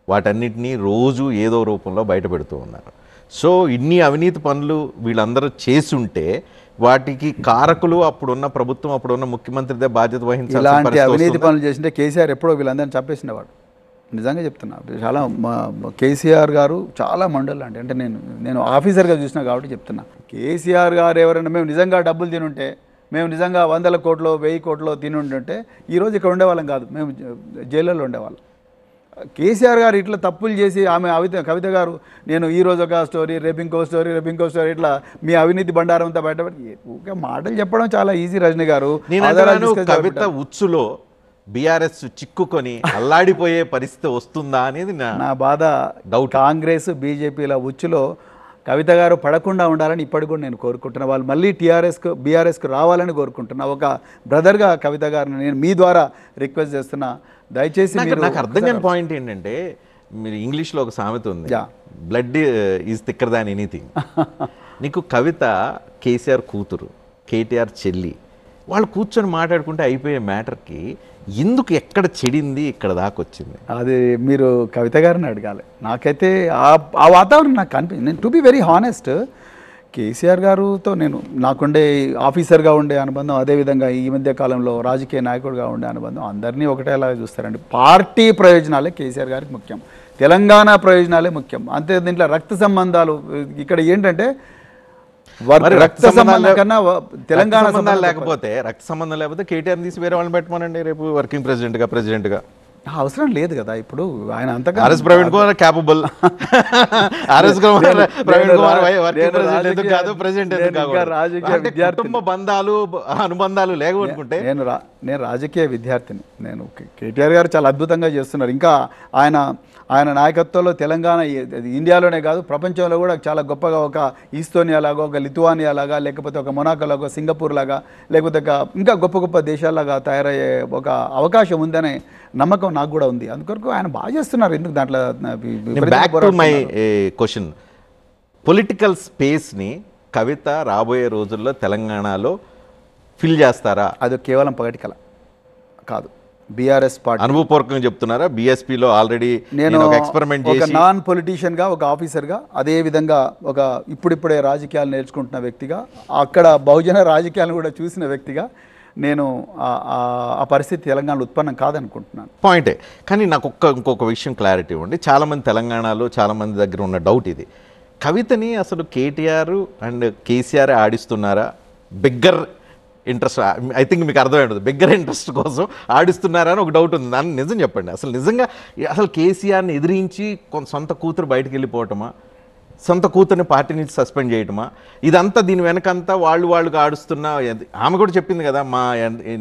వాటన్నిటినీ రోజు ఏదో రూపంలో బయటపెడుతూ ఉన్నారు. సో ఇన్ని అవినీతి పనులు వీళ్ళందరూ చేసుంటే వాటికి కారకులు అప్పుడున్న ప్రభుత్వం, అప్పుడున్న ముఖ్యమంత్రిదే బాధ్యత వహించాలి. ఇలాంటి అవినీతి పనులు చేసింటే కేసీఆర్ ఎప్పుడో వీళ్ళందరినీ చంపేసినవాడు. నిజంగా చెప్తున్నా, చాలా కేసీఆర్ గారు చాలా మండలు అంటే నేను ఆఫీసర్గా చూసినా కాబట్టి చెప్తున్నా. కేసీఆర్ గారు ఎవరైనా మేము నిజంగా డబ్బులు తినుంటే, మేము నిజంగా 100 కోట్లు 1000 కోట్లు తినుంటుంటే ఈరోజు ఇక్కడ ఉండేవాళ్ళం కాదు, మేము జైళ్ళలో ఉండేవాళ్ళం. కేసీఆర్ గారు ఇట్లా తప్పులు చేసి ఆమె కవిత గారు నేను ఈరోజు ఒక స్టోరీ, రేపు ఇంకో స్టోరీ, ఇట్లా మీ అవినీతి బండారంతో బయటపడి ఊరికే మాటలు చెప్పడం చాలా ఈజీ. రజనీ గారు, కవిత ఉచ్చులో బీఆర్ఎస్ చిక్కుకొని అల్లాడిపోయే పరిస్థితి వస్తుందా అనేది నా బాధ. డౌట్. కాంగ్రెస్ బీజేపీల ఉచ్చులో కవిత గారు పడకుండా ఉండాలని ఇప్పటికి కూడా నేను కోరుకుంటున్నా. వాళ్ళు మళ్ళీ బీఆర్ఎస్కు రావాలని కోరుకుంటున్నా. ఒక బ్రదర్గా కవిత గారిని నేను మీ ద్వారా రిక్వెస్ట్ చేస్తున్నా, దయచేసి. నాకు అర్థం కాని పాయింట్ ఏంటంటే, మీరు ఇంగ్లీష్లో ఒక సామెత ఉంది, blood is thicker than anything. నీకు కవిత కేసీఆర్ కూతురు, కేటీఆర్ చెల్లి, వాళ్ళు కూర్చొని మాట్లాడుకుంటే అయిపోయే మ్యాటర్కి ఎందుకు ఎక్కడ చెడింది ఇక్కడ దాకా వచ్చింది? అది మీరు కవిత గారిని అడగాలి. నాకైతే ఆ వాతావరణం నాకు కనిపించింది. నేను to be very honest, KCR గారుతో నాకుండే ఆఫీసర్గా ఉండే అనుబంధం, అదేవిధంగా ఈ మధ్య కాలంలో రాజకీయ నాయకుడిగా ఉండే అనుబంధం, అందరినీ ఒకటేలాగా చూస్తారండి. పార్టీ ప్రయోజనాలే కేసీఆర్ గారికి ముఖ్యం, తెలంగాణ ప్రయోజనాలే ముఖ్యం. అంతే, దీంట్లో రక్త సంబంధాలు ఇక్కడ ఏంటంటే రక్త సంబంధం కన్నా తెలంగాణ సంబంధాలు లేకపోతే, రక్త సంబంధం లేకపోతే కేటీఆర్ తీసి వేరే వాళ్ళని పెట్టమనండి రేపు వర్కింగ్ ప్రెసిడెంట్గా. అవసరం లేదు కదా. ఇప్పుడు ఆయన అంతగా RS Praveen Kumar capable, RS Praveen Kumar working president కుటుంబ బంధాలు అనుబంధాలు లేవనుకుంటే. నేను రాజకీయ విద్యార్థిని. నేను కేటీఆర్ గారు చాలా అద్భుతంగా చేస్తున్నారు. ఇంకా ఆయన నాయకత్వంలో తెలంగాణ ఇండియాలోనే కాదు ప్రపంచంలో కూడా చాలా గొప్పగా, ఒక ఈస్తోనియా లాగా, ఒక లిథువానియా లాగా, లేకపోతే ఒక మొనాకో లాగా, సింగపూర్ లాగా, లేకపోతే ఇంకా గొప్ప దేశాలాగా తయారయ్యే ఒక అవకాశం ఉందనే నమ్మకం నాకు కూడా ఉంది. అందుకొరకు ఆయన బాగా చేస్తున్నారు. ఎందుకు దాంట్లో back to my question, political స్పేస్ని కవిత రాబోయే రోజుల్లో తెలంగాణలో ఫిల్ చేస్తారా? అది కేవలం పగటి కల కాదు. బీఆర్ఎస్ పార్టీ అనుభవపూర్వకంగా చెప్తున్నారా? బీఎస్పీలో ఆల్రెడీ నేను ఒక ఎక్స్పెరిమెంట్ ఒక చేసి నాన్ పొలిటీషియన్గా, ఒక ఆఫీసర్గా, అదే విధంగా ఒక ఇప్పుడిప్పుడే రాజకీయాలు నేర్చుకుంటున్న వ్యక్తిగా, అక్కడ బహుజన రాజకీయాలను కూడా చూసిన వ్యక్తిగా నేను ఆ పరిస్థితి తెలంగాణలో ఉత్పన్నం కాదనుకుంటున్నాను. పాయింటే. కానీ నాకు ఇంకొక విషయం క్లారిటీ ఇవ్వండి. చాలామంది తెలంగాణలో చాలామంది దగ్గర ఉన్న డౌట్ ఇది. కవితని అసలు కేటీఆర్ అండ్ కేసీఆర్ ఆడిస్తున్నారా? బిగ్గర్ ఇంట్రెస్ట్, ఐ థింక్ మీకు అర్థమై ఉంటుంది, బిగ్గర్ ఇంట్రెస్ట్ కోసం ఆడిస్తున్నారా అని ఒక డౌట్ ఉంది. దాన్ని నిజం చెప్పండి. అసలు నిజంగా అసలు కేసీఆర్ని ఎదిరించి సొంత కూతురు బయటకు వెళ్ళిపోవటమా, సొంత కూతుర్ని పార్టీ నుంచి సస్పెండ్ చేయటమా, ఇదంతా దీని వెనకంతా వాళ్ళుగా ఆడుస్తున్న. ఆమె కూడా చెప్పింది కదా,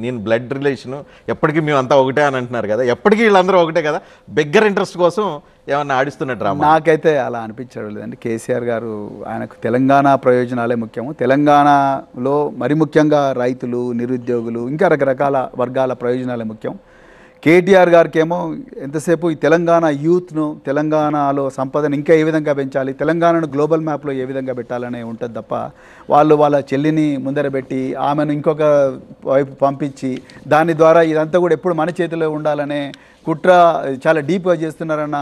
నేను బ్లడ్ రిలేషను, ఎప్పటికీ మేము అంతా ఒకటే అని అంటున్నారు కదా, ఎప్పటికీ వీళ్ళందరూ ఒకటే కదా, బిగ్గర్ ఇంట్రెస్ట్ కోసం ఏమన్నా ఆడిస్తున్న డ్రామా? నాకైతే అలా అనిపించడం లేదండి. కేసీఆర్ గారు ఆయనకు తెలంగాణ ప్రయోజనాలే ముఖ్యము. తెలంగాణలో మరి ముఖ్యంగా రైతులు, నిరుద్యోగులు, ఇంకా రకరకాల వర్గాల ప్రయోజనాలే ముఖ్యం. కేటీఆర్ గారికి ఏమో ఎంతసేపు ఈ తెలంగాణ యూత్ను, తెలంగాణలో సంపదను ఇంకా ఏ విధంగా పెంచాలి, తెలంగాణను గ్లోబల్ మ్యాప్లో ఏ విధంగా పెట్టాలనే ఉంటుంది తప్ప, వాళ్ళ చెల్లిని ముందర పెట్టి ఆమెను ఇంకొక వైపు పంపించి దాని ద్వారా ఇదంతా కూడా ఎప్పుడు మన చేతిలో ఉండాలనే కుట్ర చాలా డీప్గా చేస్తున్నారన్న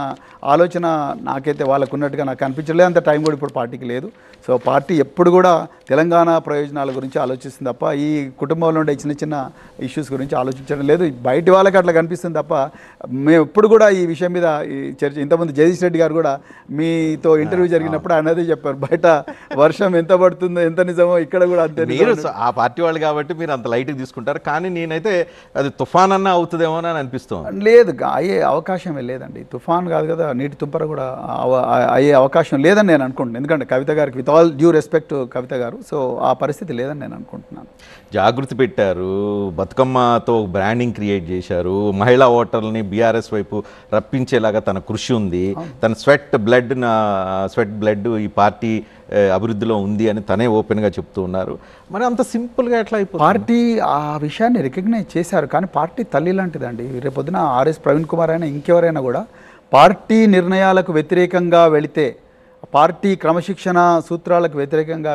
ఆలోచన నాకైతే వాళ్ళకు ఉన్నట్టుగా నాకు అనిపించలేదు. అంత టైం కూడా ఇప్పుడు పార్టీకి లేదు. సో పార్టీ ఎప్పుడు కూడా తెలంగాణ ప్రయోజనాల గురించి ఆలోచిస్తుంది తప్ప ఈ కుటుంబంలో ఉండే చిన్న చిన్న ఇష్యూస్ గురించి ఆలోచించడం లేదు. బయట వాళ్ళకి అట్లా కనిపిస్తుంది తప్ప మేము ఎప్పుడు కూడా ఈ విషయం మీద ఈ చర్చ. ఇంతకుముందు జగదీష్ రెడ్డి గారు కూడా మీతో ఇంటర్వ్యూ జరిగినప్పుడు అన్నదే చెప్పారు, బయట వర్షం ఎంత పడుతుందో, ఎంత నిజమో ఇక్కడ కూడా అంతే. మీరు ఆ పార్టీ వాళ్ళు కాబట్టి మీరు అంత లైట్గా తీసుకుంటారు, కానీ నేనైతే అది తుఫాన్ అన్న అవుతుందేమో అని అనిపిస్తుంది. లేదు, అయ్యే అవకాశమే లేదండి. తుఫాన్ కాదు కదా, నీటి తుంపర కూడా అయ్యే అవకాశం లేదని నేను అనుకుంటున్నాను. ఎందుకంటే కవిత గారికి, విత్ ఆల్ డ్యూ రెస్పెక్ట్ కవిత గారు, సో ఆ పరిస్థితి లేదని నేను అనుకుంటున్నాను. జాగృతి పెట్టారు, బతుకమ్మతో బ్రాండింగ్ క్రియేట్ చేశారు, మహిళా ఓటర్లని బీఆర్ఎస్ వైపు రప్పించేలాగా తన కృషి ఉంది, తన స్వెట్ బ్లడ్ ఈ పార్టీ అభివృద్ధిలో ఉంది అని తనే ఓపెన్గా చెప్తూ ఉన్నారు. మరి అంత సింపుల్గా ఎట్లా అయిపోతుంది? పార్టీ ఆ విషయాన్ని రికగ్నైజ్ చేశారు, కానీ పార్టీ తల్లి లాంటిదండి. రేపొద్దున ఆర్ఎస్ ప్రవీణ్ కుమార్ అయినా ఇంకెవరైనా కూడా పార్టీ నిర్ణయాలకు వ్యతిరేకంగా వెళితే, పార్టీ క్రమశిక్షణ సూత్రాలకు వ్యతిరేకంగా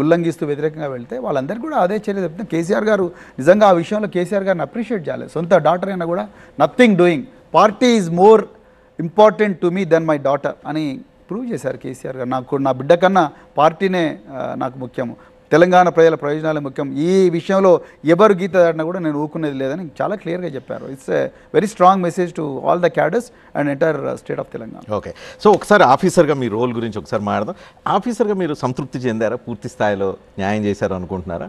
ఉల్లంఘిస్తూ వ్యతిరేకంగా వెళ్తే వాళ్ళందరికీ కూడా అదే చర్య చెప్తున్నారు. కేసీఆర్ గారు నిజంగా ఆ విషయంలో కేసీఆర్ గారిని అప్రిషియేట్ చేయాలి. సొంత డాటర్ అయినా కూడా nothing doing, party is more important to me than my daughter అని ప్రూవ్ చేశారు కేసీఆర్ గారు. నాకు నా బిడ్డ కన్నా పార్టీనే నాకు ముఖ్యము, తెలంగాణ ప్రజల ప్రయోజనాలే ముఖ్యం, ఈ విషయంలో ఎవరు గీత దాటినా కూడా నేను ఊరుకునేది లేదని చాలా క్లియర్గా చెప్పారు. It's a very strong message to all the cadres and entire state of Telangana. Okay, so ఒకసారి ఆఫీసర్గా మీ రోల్ గురించి ఒకసారి మాట్లాడదాం. ఆఫీసర్గా మీరు సంతృప్తి చెందారా? పూర్తి స్థాయిలో న్యాయం చేశారు అనుకుంటున్నారా?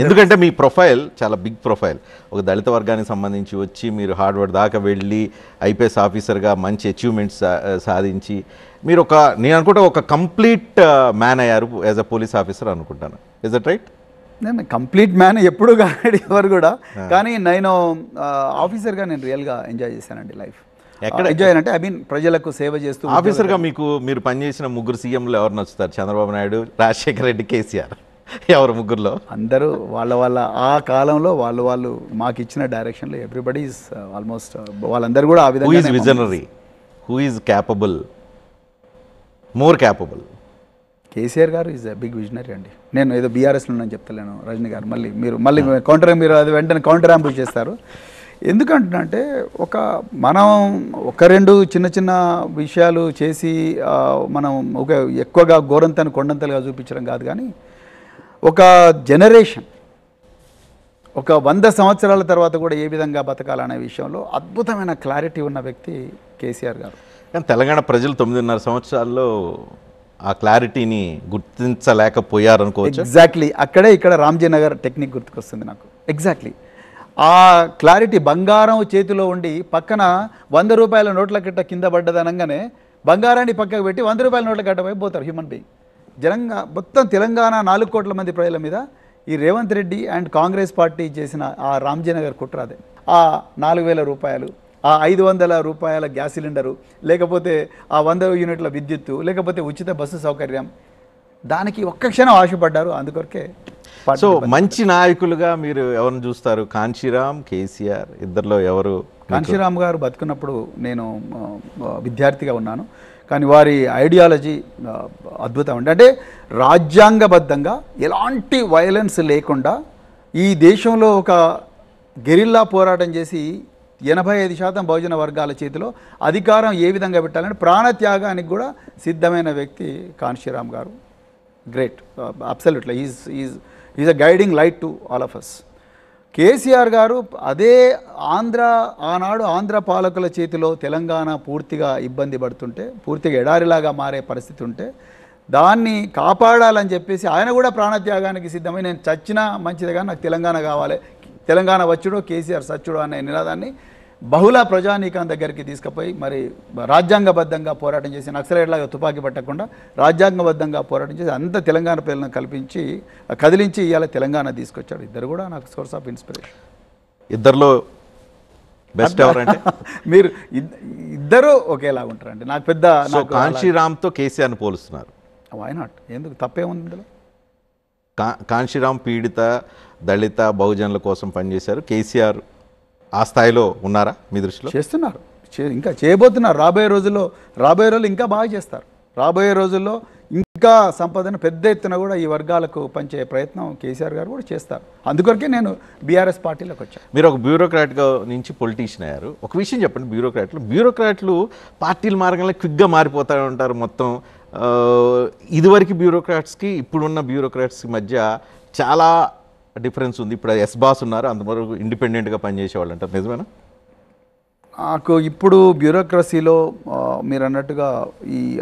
ఎందుకంటే మీ ప్రొఫైల్ చాలా బిగ్ ప్రొఫైల్. ఒక దళిత వర్గానికి సంబంధించి వచ్చి మీరు హార్డ్వర్డ్ దాకా వెళ్ళి ఐపీఎస్ ఆఫీసర్గా మంచి అచీవ్మెంట్స్ సాధించి మీరు నేను అనుకుంటా ఒక కంప్లీట్ మ్యాన్ అయ్యారు యాజ్ అ పోలీస్ ఆఫీసర్ అనుకుంటాను. Is that right? నేను కంప్లీట్ మ్యాన్ ఎప్పుడు కానీ ఎవరు కూడా, కానీ నేను ఆఫీసర్గా నేను రియల్గా ఎంజాయ్ చేశానండి లైఫ్. ఎక్కడ ఎంజాయ్ అంటే ఐ మీన్ ప్రజలకు సేవ చేస్తూ. ఆఫీసర్గా మీరు పనిచేసిన ముగ్గురు సీఎంలు ఎవరు నచ్చుతారు? చంద్రబాబు నాయుడు, రాజశేఖర రెడ్డి, కేసీఆర్. ఎవరు ముగ్గురులో? అందరూ వాళ్ళ ఆ కాలంలో వాళ్ళు మాకు ఇచ్చిన డైరెక్షన్లో ఎవ్రీబడి ఈజ్ ఆల్మోస్ట్ వాళ్ళందరూ కూడా ఆ విధంగా. Who is visionary, who is capable, more capable? KCR గారు ఈజ్ ఎ బిగ్ విజనరీ అండి. నేను ఏదో బీఆర్ఎస్లో ఉన్నాను చెప్తలేను. రజనీ గారు మళ్ళీ మీరు అది వెంటనే కౌంటర్ యాంబుష్ చేస్తారు. ఎందుకంటే మనం రెండు చిన్న విషయాలు చేసి మనం ఎక్కువగా గోరంతను కొండంతలుగా చూపించడం కాదు, కానీ ఒక జనరేషన్ 100 సంవత్సరాల తర్వాత కూడా ఏ విధంగా బతకాలనే విషయంలో అద్భుతమైన క్లారిటీ ఉన్న వ్యక్తి కేసీఆర్ గారు. కానీ తెలంగాణ ప్రజలు 9.5 సంవత్సరాల్లో ఆ క్లారిటీని గుర్తించలేకపోయారు అనుకోవచ్చు. ఎగ్జాక్ట్లీ ఇక్కడ రామ్జీ నగర్ టెక్నిక్ గుర్తుకొస్తుంది నాకు. ఎగ్జాక్ట్లీ ఆ క్లారిటీ, బంగారం చేతిలో ఉండి పక్కన 100 రూపాయల నోట్ల కట్ట కింద పడ్డదనగానే బంగారాన్ని పక్కకు పెట్టి 100 రూపాయల నోట్ల కట్ట వైపు పోతారు హ్యూమన్ బీయింగ్. మొత్తం తెలంగాణ 4 కోట్ల మంది ప్రజల మీద ఈ రేవంత్ రెడ్డి అండ్ కాంగ్రెస్ పార్టీ చేసిన ఆ రామ్జీనగర్ కుట్ర అదే. ఆ 4,000 రూపాయలు, ఆ 500 రూపాయల గ్యాస్ సిలిండరు, లేకపోతే ఆ 100 యూనిట్ల విద్యుత్తు, లేకపోతే ఉచిత బస్సు సౌకర్యం, దానికి ఒక్క క్షణం ఆశపడ్డారు. అందుకొరకే. సో మంచి నాయకులుగా మీరు ఎవరిని చూస్తారు? కాంశీరామ్, కేసీఆర్, ఇద్దరిలో ఎవరు? కాంశీరామ్ గారు బతుకున్నప్పుడు నేను విద్యార్థిగా ఉన్నాను, కానీ వారి ఐడియాలజీ అద్భుతం అండి. అంటే రాజ్యాంగబద్ధంగా ఎలాంటి వైలెన్స్ లేకుండా ఈ దేశంలో ఒక గెరిల్లా పోరాటం చేసి 85% బహుజన వర్గాల చేతిలో అధికారం ఏ విధంగా పెట్టాలని ప్రాణత్యాగానికి కూడా సిద్ధమైన వ్యక్తి Kanshiram garu. Great, absolutely is a guiding light to all of us. KCR garu అదే ఆనాడు ఆంధ్ర పాలకుల చేతిలో తెలంగాణ పూర్తిగా ఇబ్బంది పడుతుంటే, పూర్తిగా ఎడారిలాగా మారే పరిస్థితి ఉంటే దాన్ని కాపాడాలని చెప్పేసి ఆయన కూడా ప్రాణత్యాగానికి సిద్ధమై నేను చచ్చినా మంచిదిగా నాకు తెలంగాణ కావాలి, తెలంగాణ వచ్చుడో కేసీఆర్ సచ్చుడో అనే నినాదాన్ని బహుళ ప్రజానీకం దగ్గరికి తీసుకుపోయి మరి రాజ్యాంగబద్ధంగా పోరాటం చేసి నక్సలైట్లాగా తుపాకీ పట్టకుండా రాజ్యాంగబద్ధంగా పోరాటం చేసి అంత తెలంగాణ ప్రజలను కదిలించి ఇవాళ తెలంగాణ తీసుకొచ్చాడు. ఇద్దరు కూడా నాకు సోర్స్ ఆఫ్ ఇన్స్పిరేషన్. ఇద్దరిలో బెస్ట్ ఎవరంటే మీరు ఇద్దరు ఒకేలా ఉంటారండి. నాకు పెద్ద కాన్షీరామ్తో కేసీఆర్ని పోలుస్తున్నారు. వై నాట్, ఎందుకు తప్పేముంది ఇందులో? కాన్షీరామ్ పీడిత దళిత బహుజనుల కోసం పనిచేశారు. కేసీఆర్ ఆ స్థాయిలో ఉన్నారా మీ దృష్టిలో? చేస్తున్నారు, ఇంకా చేయబోతున్నారు. రాబోయే రోజుల్లో ఇంకా బాగా చేస్తారు. రాబోయే రోజుల్లో ఇంకా సంపదను పెద్ద ఎత్తున కూడా ఈ వర్గాలకు పంచే ప్రయత్నం కేసీఆర్ గారు కూడా చేస్తారు. అందుకొరకే నేను బీఆర్ఎస్ పార్టీలోకి వచ్చాను. మీరు ఒక బ్యూరోక్రాట్గా నుంచి పొలిటీషియన్ అయ్యారు. ఒక విషయం చెప్పండి, బ్యూరోక్రాట్లు పార్టీల మార్గంలో క్విక్గా మారిపోతూ ఉంటారు. మొత్తం ఇదివరకు బ్యూరోక్రాట్స్కి ఇప్పుడున్న బ్యూరోక్రాట్స్కి మధ్య చాలా డిఫరెన్స్ ఉంది. ఇప్పుడు బాస్ ఉన్నారు, అంతవరకు ఇండిపెండెంట్గా పనిచేసేవాళ్ళు అంటారు, నిజమేనా? నాకు ఇప్పుడు బ్యూరోక్రసీలో మీరు అన్నట్టుగా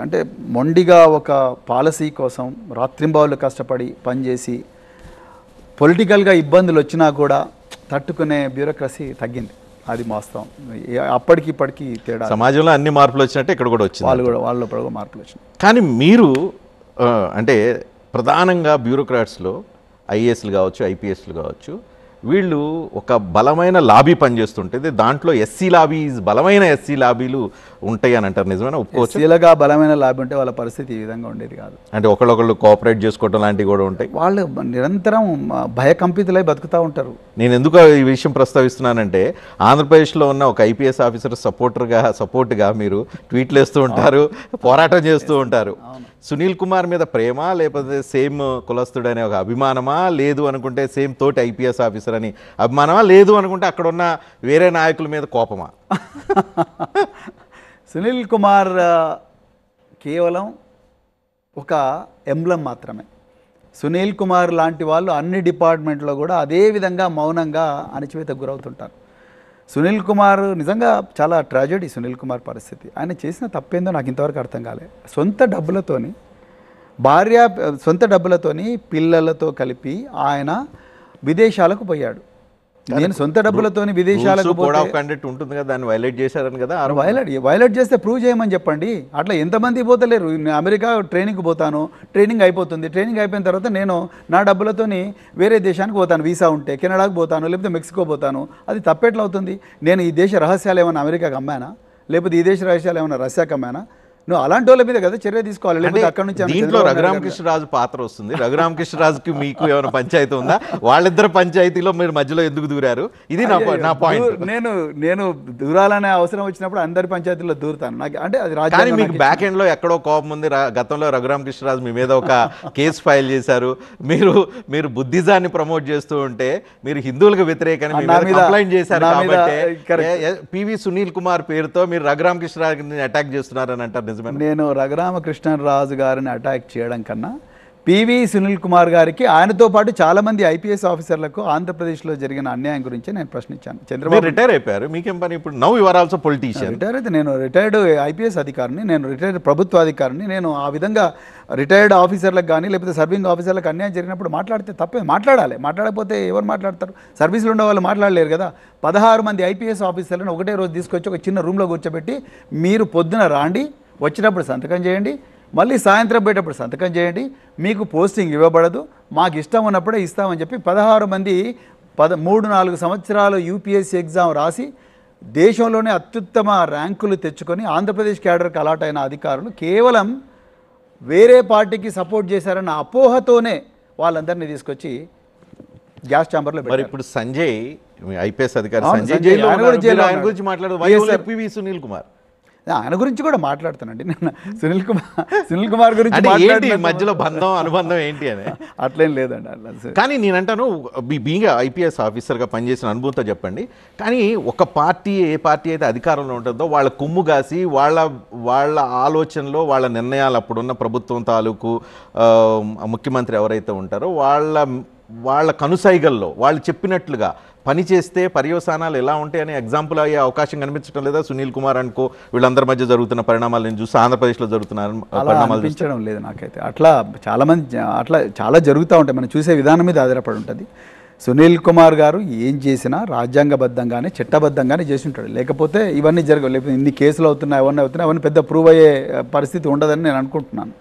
అంటే మొండిగా ఒక పాలసీ కోసం రాత్రింబావులు కష్టపడి పనిచేసి పొలిటికల్గా ఇబ్బందులు వచ్చినా కూడా తట్టుకునే బ్యూరోక్రసీ తగ్గింది. అది వాస్తవం. అప్పటికి ఇప్పటికీ తేడా. సమాజంలో అన్ని మార్పులు వచ్చినట్టే ఇక్కడ కూడా వచ్చింది. వాళ్ళ కూడా మార్పులు వచ్చినాయి. కానీ మీరు అంటే ప్రధానంగా బ్యూరోక్రాట్స్లో ఐఏఎస్లు కావచ్చు, ఐపీఎస్లు కావచ్చు, వీళ్ళు ఒక బలమైన లాబీ పనిచేస్తుంటుంది. దాంట్లో బలమైన ఎస్సీ లాబీలు ఉంటాయి అని అంటారు, నిజమైనా? ఒప్పుకోవచ్చు. ఎస్సీలుగా బలమైన లాబీ ఉంటే వాళ్ళ పరిస్థితి ఈ విధంగా ఉండేది కాదు. అంటే ఒకళ్ళొకళ్ళు కోఆపరేట్ చేసుకోవడం లాంటివి కూడా ఉంటాయి. వాళ్ళు నిరంతరం భయకంపితులై బతుకుతూ ఉంటారు. నేను ఎందుకు ఈ విషయం ప్రస్తావిస్తున్నానంటే ఆంధ్రప్రదేశ్లో ఉన్న ఒక ఐపీఎస్ ఆఫీసర్ సపోర్ట్గా మీరు ట్వీట్లు వేస్తూ ఉంటారు, పోరాటం చేస్తూ ఉంటారు. సునీల్ కుమార్ మీద ప్రేమ, లేకపోతే సేమ్ కులస్తుడనే ఒక అభిమానమా, లేదు అనుకుంటే సేమ్ తోటి ఐపీఎస్ ఆఫీసర్ అని అభిమానమా, లేదు అనుకుంటే అక్కడ ఉన్న వేరే నాయకుల మీద కోపమా? సునీల్ కుమార్ కేవలం ఒక ఎంబ్లం మాత్రమే. సునీల్ కుమార్ లాంటి వాళ్ళు అన్ని డిపార్ట్మెంట్లో కూడా అదే విధంగా మౌనంగా అణచివేతకు గురవుతుంటారు. సునీల్ కుమార్ నిజంగా చాలా ట్రాజెడీ. సునీల్ కుమార్ పరిస్థితి, ఆయన చేసిన తప్పేందో నాకు ఇంతవరకు అర్థం కాలేదు. సొంత డబ్బులతోని పిల్లలతో కలిపి ఆయన విదేశాలకు పోయాడు. నేను సొంత డబ్బులతోని విదేశాలకు ఉంటుంది కదా, దాన్ని వైలేట్ చేశారని కదా. వైలేట్ చేస్తే ప్రూవ్ చేయమని చెప్పండి. అట్లా ఎంతమంది పోతలేరు. అమెరికా ట్రైనింగ్కి పోతాను, ట్రైనింగ్ అయిపోతుంది, ట్రైనింగ్ అయిపోయిన తర్వాత నేను నా డబ్బులతోని వేరే దేశానికి పోతాను, వీసా ఉంటే కెనడాకు పోతాను, లేకపోతే మెక్సికో పోతాను. అది తప్పెట్లా అవుతుంది? నేను ఈ దేశ రహస్యాలు ఏమైనా అమెరికాకి అమ్మానా, లేకపోతే ఈ దేశ రహస్యాలు ఏమైనా రష్యాకి అమ్మానా? నువ్వు అలాంటి వాళ్ళ మీద కదా చర్య తీసుకోవాలి. లేకపోతే అక్కడ నుంచి దీంట్లో రఘురామకృష్ణరాజు పాత్ర వస్తుంది. రఘురామకృష్ణరాజుకి మీకు ఏమైనా పంచాయతీ ఉందా? వాళ్ళిద్దరు పంచాయతీలో మీరు మధ్యలో ఎందుకు దూరారు? ఇది నా పాయింట్. నేను దూరాలనే అవసరం వచ్చినప్పుడు అందరి పంచాయతీలో దూరుతాను. నాకు అంటే అది రాజకీయ. మీకు బ్యాక్ ఎండ్ లో ఎక్కడో కోపం ఉంది. గతంలో రఘురామకృష్ణరాజు మీ మీద ఒక కేసు ఫైల్ చేశారు. మీరు బుద్ధిజాన్ని ప్రమోట్ చేస్తూ ఉంటే మీరు హిందువులకు వ్యతిరేకంగా కంప్లైంట్ చేశారు. కాబట్టి పివి సునీల్ కుమార్ పేరుతో మీరు రఘురామకృష్ణరాజుని అటాక్ చేస్తున్నారని అంటారు. నేను రఘురామకృష్ణరాజు గారిని అటాక్ చేయడం కన్నా పివి సునీల్ కుమార్ గారికి, ఆయనతో పాటు చాలా మంది ఐపీఎస్ ఆఫీసర్లకు ఆంధ్రప్రదేశ్లో జరిగిన అన్యాయం గురించి నేను ప్రశ్నించాను. చంద్రబాబు రిటైర్ అయిపోయారు, మీకేం పని ఇప్పుడు? Now you are also politician. Retire అయితే నేను రిటైర్డ్ ఐపీఎస్ అధికారిని, నేను రిటైర్డ్ ప్రభుత్వ అధికారిని. నేను ఆ విధంగా రిటైర్డ్ ఆఫీసర్లకు కానీ లేకపోతే సర్వింగ్ ఆఫీసర్లకు అన్యాయం జరిగినప్పుడు మాట్లాడితే తప్పే. మాట్లాడాలి. మాట్లాడకపోతే ఎవరు మాట్లాడతారు? సర్వీసులో ఉన్న వాళ్ళు మాట్లాడలేరు కదా. 16 మంది ఐపీఎస్ ఆఫీసర్లను ఒకటే రోజు తీసుకొచ్చి ఒక చిన్న రూమ్లో కూర్చోబెట్టి మీరు పొద్దున రాండి, వచ్చినప్పుడు సంతకం చేయండి, మళ్ళీ సాయంత్రం పోయేటప్పుడు సంతకం చేయండి, మీకు పోస్టింగ్ ఇవ్వబడదు, మాకు ఇష్టం ఉన్నప్పుడే ఇస్తామని చెప్పి 16 మంది 3-4 సంవత్సరాలు యూపీఎస్సీ ఎగ్జామ్ రాసి దేశంలోనే అత్యుత్తమ ర్యాంకులు తెచ్చుకొని ఆంధ్రప్రదేశ్ క్యాడర్కి అలాట్ అయిన అధికారులు కేవలం వేరే పార్టీకి సపోర్ట్ చేశారన్న అపోహతోనే వాళ్ళందరినీ తీసుకొచ్చి గ్యాస్ ఛాంబర్లో మరి ఇప్పుడు సంజయ్ ఐపీఎస్ అధికారి సంజయ్ జైల్లో గురించి మాట్లాడదు. పివి సునీల్ కుమార్ ఆయన గురించి కూడా మాట్లాడుతానండి నేను. సునీల్ కుమార్ గురించి ఏంటి మాట్లాడిన మధ్యలో బంధం అనుబంధం ఏంటి అని అట్లేం లేదండి అట్లా. కానీ నేనంటాను బీయింగ్ ఐపీఎస్ ఆఫీసర్గా పనిచేసిన అనుభవంతో చెప్పండి, కానీ ఒక పార్టీ ఏ పార్టీ అయితే అధికారంలో ఉంటుందో వాళ్ళ కొమ్ము కాసి వాళ్ళ ఆలోచనలో వాళ్ళ నిర్ణయాలు అప్పుడున్న ప్రభుత్వం తాలూకు ముఖ్యమంత్రి ఎవరైతే ఉంటారో వాళ్ళ కనుసైగల్లో వాళ్ళు చెప్పినట్లుగా పని చేస్తే పర్యవసానాలు ఎలా ఉంటాయని ఎగ్జాంపుల్ అయ్యే అవకాశం కనిపించడం లేదా? సునీల్ కుమార్ అనుకో వీళ్ళందరి మధ్య జరుగుతున్న పరిణామాలు నేను చూసి ఆంధ్రప్రదేశ్లో జరుగుతున్న పరిణామాలు అనిపించడం లేదు నాకైతే. అట్లా చాలా జరుగుతూ ఉంటాయి, మనం చూసే విధానం మీద ఆధారపడి ఉంటుంది. సునీల్ కుమార్ గారు ఏం చేసినా రాజ్యాంగబద్ధంగానే చట్టబద్ధంగానే చేసి ఉంటాడు, లేకపోతే ఇవన్నీ జరగవు. లేకపోతే ఇన్ని కేసులు అవుతున్నాయి అవన్నీ పెద్ద ప్రూవ్ అయ్యే పరిస్థితి ఉండదని నేను అనుకుంటున్నాను.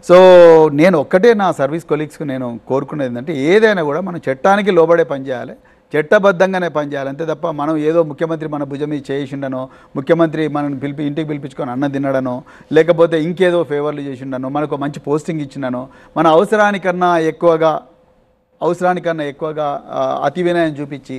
సో నేను ఒక్కటే నా సర్వీస్ కొలీగ్స్కి నేను కోరుకునేది ఏంటంటే, ఏదైనా కూడా మనం చట్టానికి లోబడే పనిచేయాలి, చట్టబద్ధంగానే పనిచేయాలి, అంతే తప్ప మనం ఏదో ముఖ్యమంత్రి మన భుజం మీద చేసిండనో, ముఖ్యమంత్రి మనల్ని ఇంటికి పిలిపించుకొని అన్నం తినడనో, లేకపోతే ఇంకేదో ఫేవర్లు చేసిండనో, మనకు మంచి పోస్టింగ్ ఇచ్చిండనో, మన అవసరానికన్నా ఎక్కువగా అతి వినయం చూపించి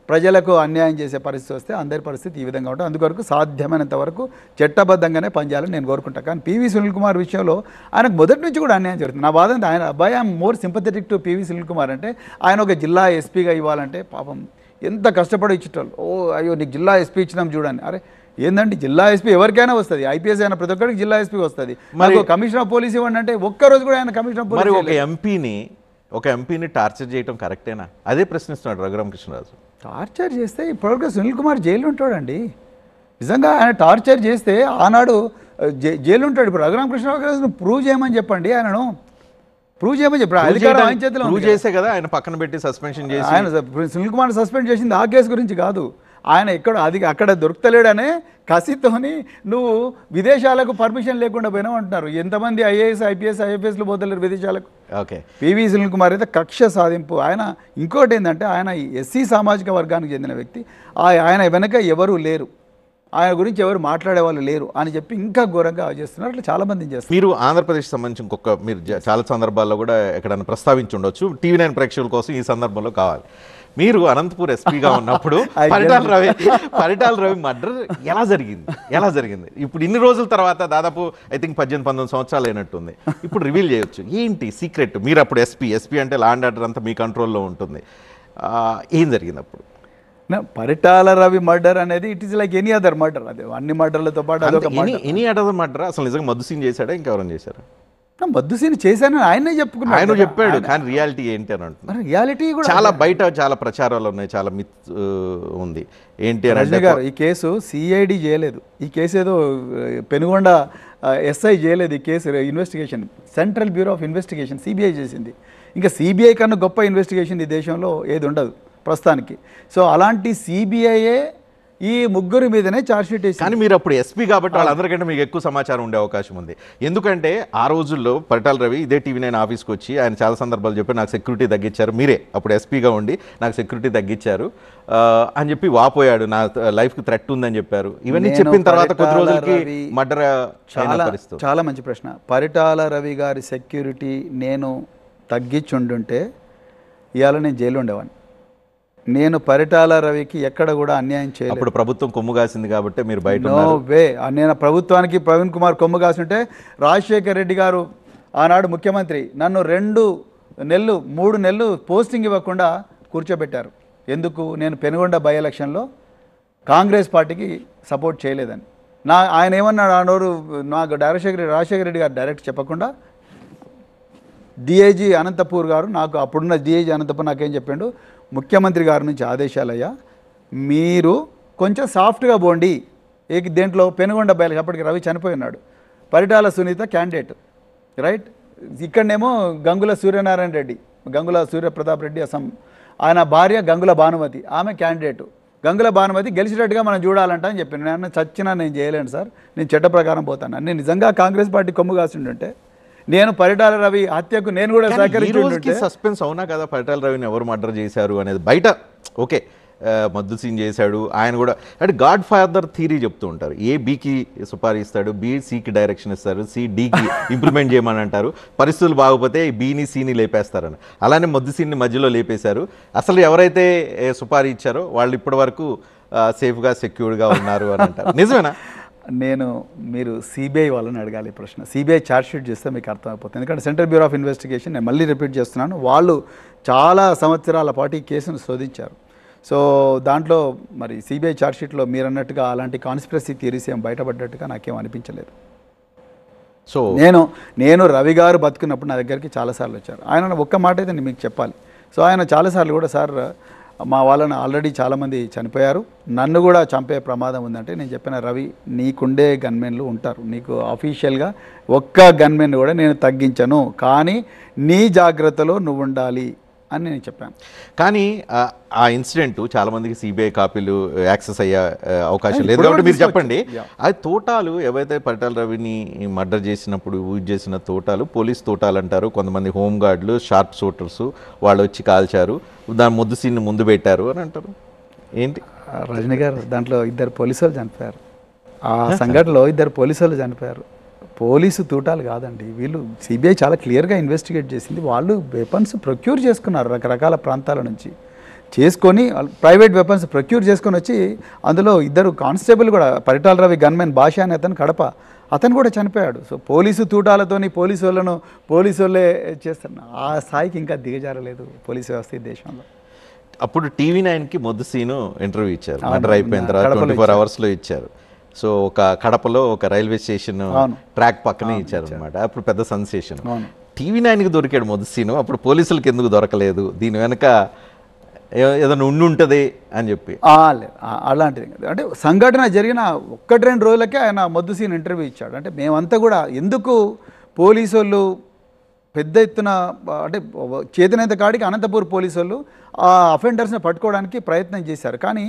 ప్రజలకు అన్యాయం చేసే పరిస్థితి వస్తే అందరి పరిస్థితి ఈ విధంగా ఉంటుంది. అందువరకు సాధ్యమైనంత వరకు చట్టబద్ధంగానే పనిచేయాలని నేను కోరుకుంటాను. కానీ పివి సునీల్ కుమార్ విషయంలో ఆయనకు మొదటి నుంచి కూడా అన్యాయం జరుగుతుంది. నా బాధ ఆయన అబ్బాయి I'm more sympathetic to PV Sunil Kumar. అంటే ఆయన ఒక జిల్లా ఎస్పీగా ఇవ్వాలంటే పాపం ఎంత కష్టపడి ఇచ్చేటోళ్ళు. అయ్యో నీకు జిల్లా ఎస్పీ ఇచ్చినాం చూడండి. అరే ఏందండి, జిల్లా ఎస్పీ ఎవరికైనా వస్తుంది, ఐపీఎస్ అయినా ప్రతి ఒక్కరికి జిల్లా ఎస్పీ వస్తుంది. మరి కమిషనర్ ఆఫ్ పోలీస్ ఇవ్వండి అంటే ఒక్కరోజు కూడా ఆయన కమిషనర్ ఆఫ్ పోలీస్ ఒక ఎంపీని టార్చర్ చేయడం కరెక్టేనా? అదే ప్రశ్నిస్తున్నాడు రఘురామకృష్ణరాజు. టార్చర్ చేస్తే ఇప్పటివరకు సునీల్ కుమార్ జైలు ఉంటాడండి. నిజంగా ఆయన టార్చర్ చేస్తే ఆనాడు జైలు ఉంటాడు. ఇప్పుడు రఘురామకృష్ణరాజు ప్రూవ్ చేయమని చెప్పండి, ఆయనను ప్రూవ్ చేయమని చెప్పారు. అధికారం ఆయన చేతిలో ప్రూవ్ చేసే కదా ఆయన పక్కన పెట్టి సస్పెన్షన్ చేసి. ఆయన సునీల్ కుమార్ సస్పెండ్ చేసింది ఆ కేసు గురించి కాదు. ఆయన అక్కడ దొరుకుతలేడనే కసితోని నువ్వు విదేశాలకు పర్మిషన్ లేకుండా పోయినావు అంటున్నారు. ఎంతమంది ఐఏఎస్ ఐపీఎస్ ఐఎఫ్ఎస్లు పోతలేరు విదేశాలకు. ఓకే, పివి సునీల్ కుమార్ అయితే కక్ష సాధింపు. ఆయన ఇంకోటి ఏంటంటే ఆయన ఎస్సీ సామాజిక వర్గానికి చెందిన వ్యక్తి. ఆయన వెనక ఎవరు లేరు, ఆయన గురించి ఎవరు మాట్లాడే వాళ్ళు లేరు అని చెప్పి ఇంకా ఘోరంగా చేస్తున్నారు. అట్లా చాలా మంది చేస్తారు. మీరు ఆంధ్రప్రదేశ్ సంబంధించి మీరు చాలా సందర్భాల్లో కూడా ఎక్కడైనా ప్రస్తావించి ఉండొచ్చు, టీవీ9 ప్రేక్షకుల కోసం ఈ సందర్భంలో కావాలి. మీరు అనంతపూర్ ఎస్పీగా ఉన్నప్పుడు పరిటాల రవి మర్డర్ ఎలా జరిగింది? ఇప్పుడు ఇన్ని రోజుల తర్వాత దాదాపు ఐ థింక్ 18-19 సంవత్సరాలు అయినట్టుంది. ఇప్పుడు రివీల్ చేయొచ్చు ఏంటి సీక్రెట్? మీరు అప్పుడు ఎస్పీ అంటే లా అండ్ ఆర్డర్ అంతా మీ కంట్రోల్లో ఉంటుంది. ఏం జరిగింది అప్పుడు? పరిటాల రవి మర్డర్ అనేది it is like any other murder. అదే అన్ని మర్డర్లతో పాటు అదొక ఎనీ అదర్ మర్డర్. అసలు నిజంగా మధుసీన్ చేశాడా ఇంకెవరైనా చేశారా? మధుసీని చేశానని ఆయనే చెప్పుకున్నాడు. ఆయన చెప్పాడు, కానీ రియాలిటీ ఏంటి అని అంటున్నారు. రియాలిటీ కూడా చాలా బయట చాలా ప్రచారాలు ఉన్నాయి, చాలా మిత్ ఉంది. ఏంటి రజనీ గారు, ఈ కేసు సిఐడి చేయలేదు, ఈ కేసు ఏదో పెనుగొండ ఎస్ఐ చేయలేదు. ఈ case investigation central bureau of investigation CBI చేసింది. ఇంకా సిబిఐ కన్నా గొప్ప ఇన్వెస్టిగేషన్ ఈ దేశంలో ఏది ఉండదు ప్రస్తుతానికి. సో అలాంటి సిబిఐఏ ఈ ముగ్గురి మీదనే ఛార్జ్షీట్ వేసి. కానీ మీరు అప్పుడు ఎస్పీ కాబట్టి వాళ్ళందరికంటే మీకు ఎక్కువ సమాచారం ఉండే అవకాశం ఉంది. ఎందుకంటే ఆ రోజుల్లో పరిటాల రవి ఇదే టీవీ9 ఆఫీస్కి వచ్చి ఆయన చాలా సందర్భాలు చెప్పి నాకు సెక్యూరిటీ తగ్గించారు, మీరే అప్పుడు ఎస్పీగా ఉండి నాకు సెక్యూరిటీ తగ్గించారు అని చెప్పి వాపోయాడు, నా లైఫ్కి థ్రెట్ ఉందని చెప్పారు. ఇవన్నీ చెప్పిన తర్వాత కొద్ది రోజులకి మర్డర్. చాలా మంచి ప్రశ్న. పరిటాల రవి గారి సెక్యూరిటీ నేను తగ్గించుండుంటే ఇవాళ నేను జైలు ఉండేవాడిని. నేను పరిటాల రవికి ఎక్కడ కూడా అన్యాయం చేయలేదు. అప్పుడు ప్రభుత్వం కొమ్ము కాసింది కాబట్టి మీరు బయట. No way. నేను ప్రభుత్వానికి ప్రవీణ్ కుమార్ కొమ్ము కాసుంటే రాజశేఖర్ రెడ్డి గారు ఆనాడు ముఖ్యమంత్రి నన్ను 3 నెలలు పోస్టింగ్ ఇవ్వకుండా కూర్చోబెట్టారు. ఎందుకు? నేను పెనుగొండ బై ఎలక్షన్లో కాంగ్రెస్ పార్టీకి సపోర్ట్ చేయలేదని. ఆయన ఏమన్నాడు ఆ నోరు నాకు రాజశేఖర రెడ్డి గారు డైరెక్ట్ చెప్పకుండా డిఐజీ అనంతపూర్ గారు, నాకు అప్పుడున్న డిఐజీ అనంతపూర్ నాకేం చెప్పాడు, ముఖ్యమంత్రి గారి నుంచి ఆదేశాలయ్యా, మీరు కొంచెం సాఫ్ట్గా పోండి. దేంట్లో పెనుగొండ బయలు. అప్పటికి రవి చనిపోయి ఉన్నాడు. Paritala Sunitha candidate right. ఇక్కడనేమో గంగుల సూర్యనారాయణ రెడ్డి, గంగుల సూర్యప్రతాప్ రెడ్డి ఆయన భార్య గంగుల భానుమతి, ఆమె క్యాండిడేటు. గంగుల భానుమతి గెలిచినట్టుగా మనం చూడాలంట అని చెప్పాను. నేను చచ్చినా నేను చేయలేను సార్, నేను చట్ట ప్రకారం పోతాను. నేను నిజంగా కాంగ్రెస్ పార్టీ కొమ్ము కాసిండుంటే నేను పరిటాల రవి హత్యకు నేను కూడా సహకరించి. సస్పెన్స్ అవునా కదా పరిటాల రవిని ఎవరు మర్డర్ చేశారు అనేది బయట. ఓకే, మధుసీన్ చేశాడు ఆయన కూడా. అంటే గాడ్ ఫాదర్ థీరీ చెప్తూ ఉంటారు. ఏ బీకి సుపారీ ఇస్తాడు, బి సికి డైరెక్షన్ ఇస్తారు, సి డికి ఇంప్లిమెంట్ చేయమని అంటారు. పరిస్థితులు బాగపోతే బీని సిని లేపేస్తారని. అలానే మధుసీన్ని మధ్యలో లేపేశారు. అసలు ఎవరైతే సుపారీ ఇచ్చారో వాళ్ళు ఇప్పటి వరకు సేఫ్గా సెక్యూర్డ్గా ఉన్నారు అని అంటారు. నిజమేనా? నేను మీరు సిబిఐ వాళ్ళని అడగాలి ఈ ప్రశ్న. సిబిఐ ఛార్జ్షీట్ చేస్తే మీకు అర్థమైపోతుంది. ఎందుకంటే సెంట్రల్ బ్యూరో ఆఫ్ ఇన్వెస్టిగేషన్, నేను మళ్ళీ రిపీట్ చేస్తున్నాను, వాళ్ళు చాలా సంవత్సరాల పాటు ఈ కేసును శోధించారు. సో దాంట్లో మరి సిబిఐ ఛార్జ్షీట్లో మీరు అన్నట్టుగా అలాంటి కాన్స్పిరసీ థియరీస్ ఏం బయటపడ్డట్టుగా నాకేం అనిపించలేదు. సో నేను రవి గారు బతుకున్నప్పుడు నా దగ్గరికి చాలాసార్లు వచ్చారు. ఆయన ఒక్క మాట అయితే నేను మీకు చెప్పాలి. సో ఆయన చాలాసార్లు కూడా, సార్ మా వాళ్ళని ఆల్రెడీ చాలామంది చనిపోయారు, నన్ను కూడా చంపే ప్రమాదం ఉందంటే నేను చెప్పిన, రవి నీకుండే గన్మెన్లు ఉంటారు, నీకు అఫీషియల్గా ఒక్క గన్మెన్ కూడా నేను తగ్గించను, కానీ నీ జాగ్రత్తలో నువ్వు ఉండాలి అని నేను చెప్పాను. కానీ ఆ ఇన్సిడెంట్ చాలా మందికి సిబిఐ కాపీలు యాక్సెస్ అయ్యే అవకాశం లేదు కాబట్టి మీరు చెప్పండి. అది తోటాలు ఏవైతే పరిటాల రవిని మర్డర్ చేసినప్పుడు యూజ్ చేసిన తోటాలు పోలీస్ తోటాలు అంటారు, కొంతమంది హోమ్ గార్డులు, షార్ప్ షూటర్స్ వాళ్ళు వచ్చి కాల్చారు, దాని ముద్దు సీన్ని ముందు పెట్టారు అని అంటారు. ఏంటి రజనీ గారు, దాంట్లో 2 పోలీసు వాళ్ళు చనిపోయారు. ఆ సంఘటనలో 2 పోలీసు వాళ్ళు చనిపోయారు. పోలీసు తూటాలు కాదండి, వీళ్ళు సిబిఐ చాలా క్లియర్గా ఇన్వెస్టిగేట్ చేసింది. వాళ్ళు వెపన్స్ ప్రొక్యూర్ చేసుకున్నారు రకరకాల ప్రాంతాల నుంచి, చేసుకొని ప్రైవేట్ వెపన్స్ ప్రొక్యూర్ చేసుకొని వచ్చి అందులో 2 కానిస్టేబుల్ కూడా, పరిటాల రవి గన్మెన్ భాష అనే అతను కడప, అతను కూడా చనిపోయాడు. సో పోలీసు తూటాలతోని పోలీసు వాళ్ళే చేస్తారు. ఆ స్థాయికి ఇంకా దిగజారలేదు పోలీసు వ్యవస్థ ఈ దేశంలో. అప్పుడు TV9కి మొద్దు సీను ఇంటర్వ్యూ ఇచ్చారు, మర్డర్ అయిపోయిన తర్వాత 24 అవర్స్లో ఇచ్చారు. సో ఒక కడపలో ఒక రైల్వే స్టేషన్ ట్రాక్ పక్కనే ఇచ్చారు అనమాట. అప్పుడు పెద్ద సెన్సేషన్. TV9కి దొరికాడు మొద్దు సీను, అప్పుడు పోలీసులకు ఎందుకు దొరకలేదు, దీని వెనక ఏదైనా ఉంటుంది అని చెప్పి. అలాంటిది అంటే సంఘటన జరిగిన 1-2 రోజులకే ఆయన మొద్దు సీన్ ఇంటర్వ్యూ ఇచ్చాడు. అంటే మేమంతా కూడా ఎందుకు పోలీసు వాళ్ళు పెద్ద ఎత్తున అంటే చేతనైతే కాడికి అనంతపూర్ పోలీసు వాళ్ళు ఆ అఫెండర్స్ని పట్టుకోవడానికి ప్రయత్నం చేశారు. కానీ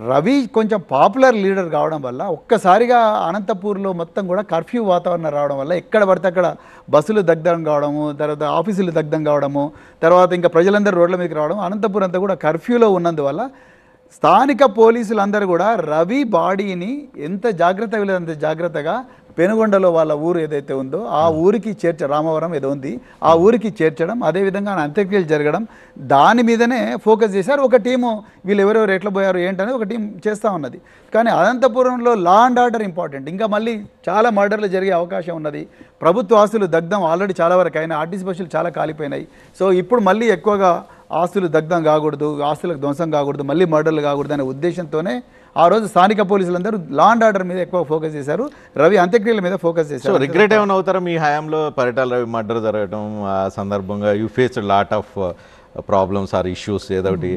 రవి కొంచెం పాపులర్ లీడర్ కావడం వల్ల ఒక్కసారిగా అనంతపూర్లో మొత్తం కూడా కర్ఫ్యూ వాతావరణం రావడం వల్ల ఎక్కడ పడితే అక్కడ బస్సులు దగ్ధం కావడము, తర్వాత ఆఫీసులు దగ్ధం కావడము, తర్వాత ఇంకా ప్రజలందరూ రోడ్ల మీదకి రావడం, అనంతపూర్ అంతా కూడా కర్ఫ్యూలో ఉన్నందువల్ల స్థానిక పోలీసులందరూ కూడా రవి బాడీని ఎంత జాగ్రత్తగా వీళ్ళు అంత జాగ్రత్తగా పెనుగొండలో వాళ్ళ ఊరు ఏదైతే ఉందో ఆ ఊరికి రామవరం ఏదో ఉంది, ఆ ఊరికి చేర్చడం, అదేవిధంగా అంత్యక్రియలు జరగడం, దాని మీదనే ఫోకస్ చేశారు. ఒక టీము వీళ్ళు ఎవరెవరు ఎట్లా పోయారు ఏంటనేది ఒక టీం చేస్తూ ఉన్నది. కానీ అనంతపురంలో లా అండ్ ఆర్డర్ ఇంపార్టెంట్, ఇంకా మళ్ళీ చాలా మర్డర్లు జరిగే అవకాశం ఉన్నది. ప్రభుత్వ ఆస్తులు దగ్ధం ఆల్రెడీ చాలా వరకు అయినా, ఆర్టీసీ బస్సులు చాలా కాలిపోయినాయి. సో ఇప్పుడు మళ్ళీ ఎక్కువగా ఆస్తులు దగ్ధం కాకూడదు, ఆస్తులకు ధ్వంసం కాకూడదు, మళ్ళీ మర్డర్లు కాకూడదు అనే ఉద్దేశంతోనే ఆ రోజు స్థానిక పోలీసులందరూ లా అండ్ ఆర్డర్ మీద ఎక్కువ ఫోకస్ చేశారు, రవి అంత్యక్రియల మీద ఫోకస్ చేశారు. సో రిగ్రెట్ ఏమైనా అవుతారా మీ హయాంలో పరిటాల రవి మర్డర్ జరగడం ఆ సందర్భంగా? You face lot of problems or issues ఏదో ఒకటి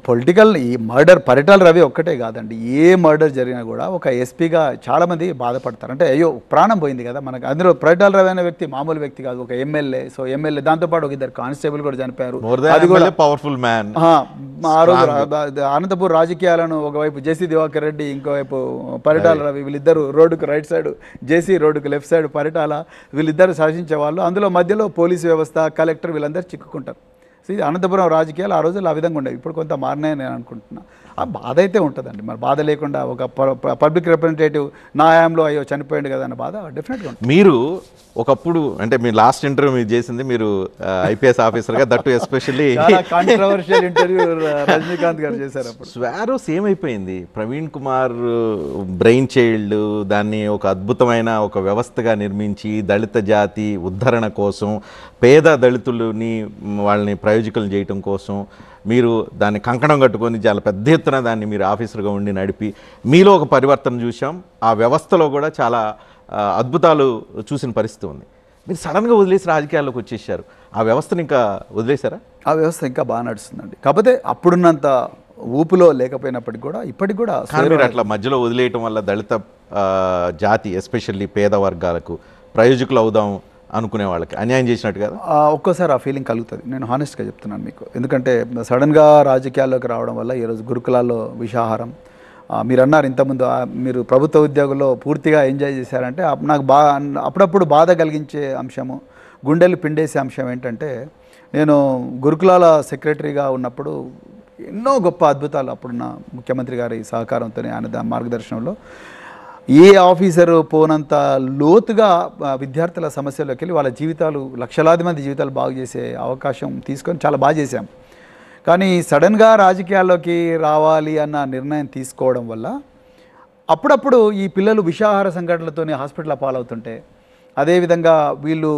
పొలిటికల్. ఈ మర్డర్ పరిటాల రవి ఒక్కటే కాదండి, ఏ మర్డర్ జరిగినా కూడా ఒక ఎస్పీగా చాలామంది బాధపడతారు. అంటే అయ్యో ప్రాణం పోయింది కదా మనకు. అందులో పరిటాల రవి అనే వ్యక్తి మామూలు వ్యక్తి కాదు, ఒక ఎమ్మెల్యే. సో ఎమ్మెల్యే దాంతోపాటు ఒక 2 కానిస్టేబుల్ కూడా చనిపోయారు. అది కూడా పవర్ఫుల్ మ్యాన్. ఆ రోజు అనంతపూర్ రాజకీయాలను ఒకవైపు జేసీ దివాకర్ రెడ్డి, ఇంకోవైపు పరిటాల రవి, వీళ్ళిద్దరు రోడ్డుకు రైట్ సైడ్, జేసీ రోడ్డుకు లెఫ్ట్ సైడ్ పరిటాల, వీళ్ళిద్దరు శాసించే వాళ్ళు. అందులో మధ్యలో పోలీసు వ్యవస్థ, కలెక్టర్, వీళ్ళందరూ చిక్కుకుంటారు. సో ఇది అనంతపురం రాజకీయాలు ఆ రోజుల్లో ఆ విధంగా ఉండేవి. ఇప్పుడు కొంత మారినాయని నేను అనుకుంటున్నాను. ఆ బాధ అయితే ఉంటుందండి, మరి బాధ లేకుండా ఒక పబ్లిక్ రిప్రజెంటేటివ్ నా హయాంలో అయ్యో చనిపోయింది కదా అన్న బాధ డెఫినెట్గా ఉంటుంది. మీరు ఒకప్పుడు అంటే మీ లాస్ట్ ఇంటర్వ్యూ మీరు చేసింది, మీరు ఐపీఎస్ ఆఫీసర్గా, that especially controversial interview Rajinikanth గారు చేశారు. అప్పుడు స్వారో సేమ్ అయిపోయింది. ప్రవీణ్ కుమార్ బ్రెయిన్ చైల్డ్, దాన్ని ఒక అద్భుతమైన ఒక వ్యవస్థగా నిర్మించి దళిత జాతి ఉద్ధరణ కోసం, పేద దళితులని వాళ్ళని ప్రయోజకులు చేయటం కోసం మీరు దాన్ని కంకణం కట్టుకొని చాలా పెద్ద ఎత్తున దాన్ని మీరు ఆఫీసర్గా ఉండి నడిపి మీలో ఒక పరివర్తన చూసాం. ఆ వ్యవస్థలో కూడా చాలా అద్భుతాలు చూసిన పరిస్థితి ఉంది. మీరు సడన్గా వదిలేసి రాజకీయాల్లోకి వచ్చేసారు. ఆ వ్యవస్థను ఇంకా వదిలేశారా? ఆ వ్యవస్థ ఇంకా బాగా నడుస్తుందండి. కాకపోతే అప్పుడున్నంత ఊపులో లేకపోయినప్పటికి కూడా ఇప్పటికి కూడా మీరు అట్లా మధ్యలో వదిలేయటం వల్ల దళిత జాతి ఎస్పెషల్లీ పేద వర్గాలకు ప్రయోజకులు అవుదాం అనుకునే వాళ్ళకి అన్యాయం చేసినట్టు కదా ఒక్కోసారి ఆ ఫీలింగ్ కలుగుతుంది. నేను హానెస్ట్గా చెప్తున్నాను మీకు. ఎందుకంటే సడన్గా రాజకీయాల్లోకి రావడం వల్ల ఈరోజు గురుకులాల్లో విషాహారం, మీరు అన్నారు ఇంతకుముందు మీరు ప్రభుత్వ ఉద్యోగుల్లో పూర్తిగా ఎంజాయ్ చేశారంటే నాకు అప్పుడప్పుడు బాధ కలిగించే అంశము, గుండెలు పిండేసే అంశం ఏంటంటే, నేను గురుకులాల సెక్రటరీగా ఉన్నప్పుడు ఎన్నో గొప్ప అద్భుతాలు అప్పుడున్న ముఖ్యమంత్రి గారి సహకారంతో, ఆయన మార్గదర్శనంలో ఏ ఆఫీసరు పోనంత లోతుగా విద్యార్థుల సమస్యల్లోకి వెళ్ళి వాళ్ళ జీవితాలు, లక్షలాది మంది జీవితాలు బాగు చేసే అవకాశం తీసుకొని చాలా బాగా చేశాం. కానీ సడన్గా రాజకీయాల్లోకి రావాలి అన్న నిర్ణయం తీసుకోవడం వల్ల అప్పుడప్పుడు ఈ పిల్లలు విషాహార సంఘటనలతోనే హాస్పిటల్ పాలవుతుంటే, అదేవిధంగా వీళ్ళు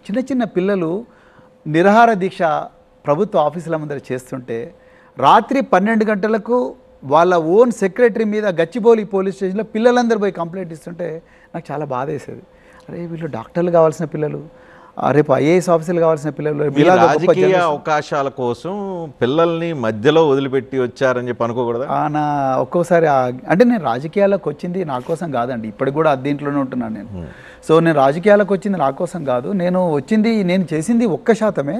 చిన్న చిన్న పిల్లలు నిరాహార దీక్ష ప్రభుత్వ ఆఫీసుల ముందర చేస్తుంటే రాత్రి 12 గంటలకు వాళ్ళ ఓన్ సెక్రటరీ మీద గచ్చిబౌలి పోలీస్ స్టేషన్లో పిల్లలందరూ పోయి కంప్లైంట్ ఇస్తుంటే నాకు చాలా బాధ వేసేది. అరే వీళ్ళు డాక్టర్లు కావాల్సిన పిల్లలు, రేపు ఐఏఎస్ ఆఫీసర్లు కావాల్సిన పిల్లలు, రాజకీయ అవకాశాల కోసం పిల్లల్ని మధ్యలో వదిలిపెట్టి వచ్చారని చెప్పి అనుకోకూడదా? నా ఒక్కోసారి అంటే నేను రాజకీయాల్లోకి వచ్చింది నా కోసం కాదండి, ఇప్పటికి కూడా దీంట్లోనే ఉంటున్నాను నేను. సో నేను రాజకీయాలకు వచ్చింది నా కోసం కాదు, నేను చేసింది 1%.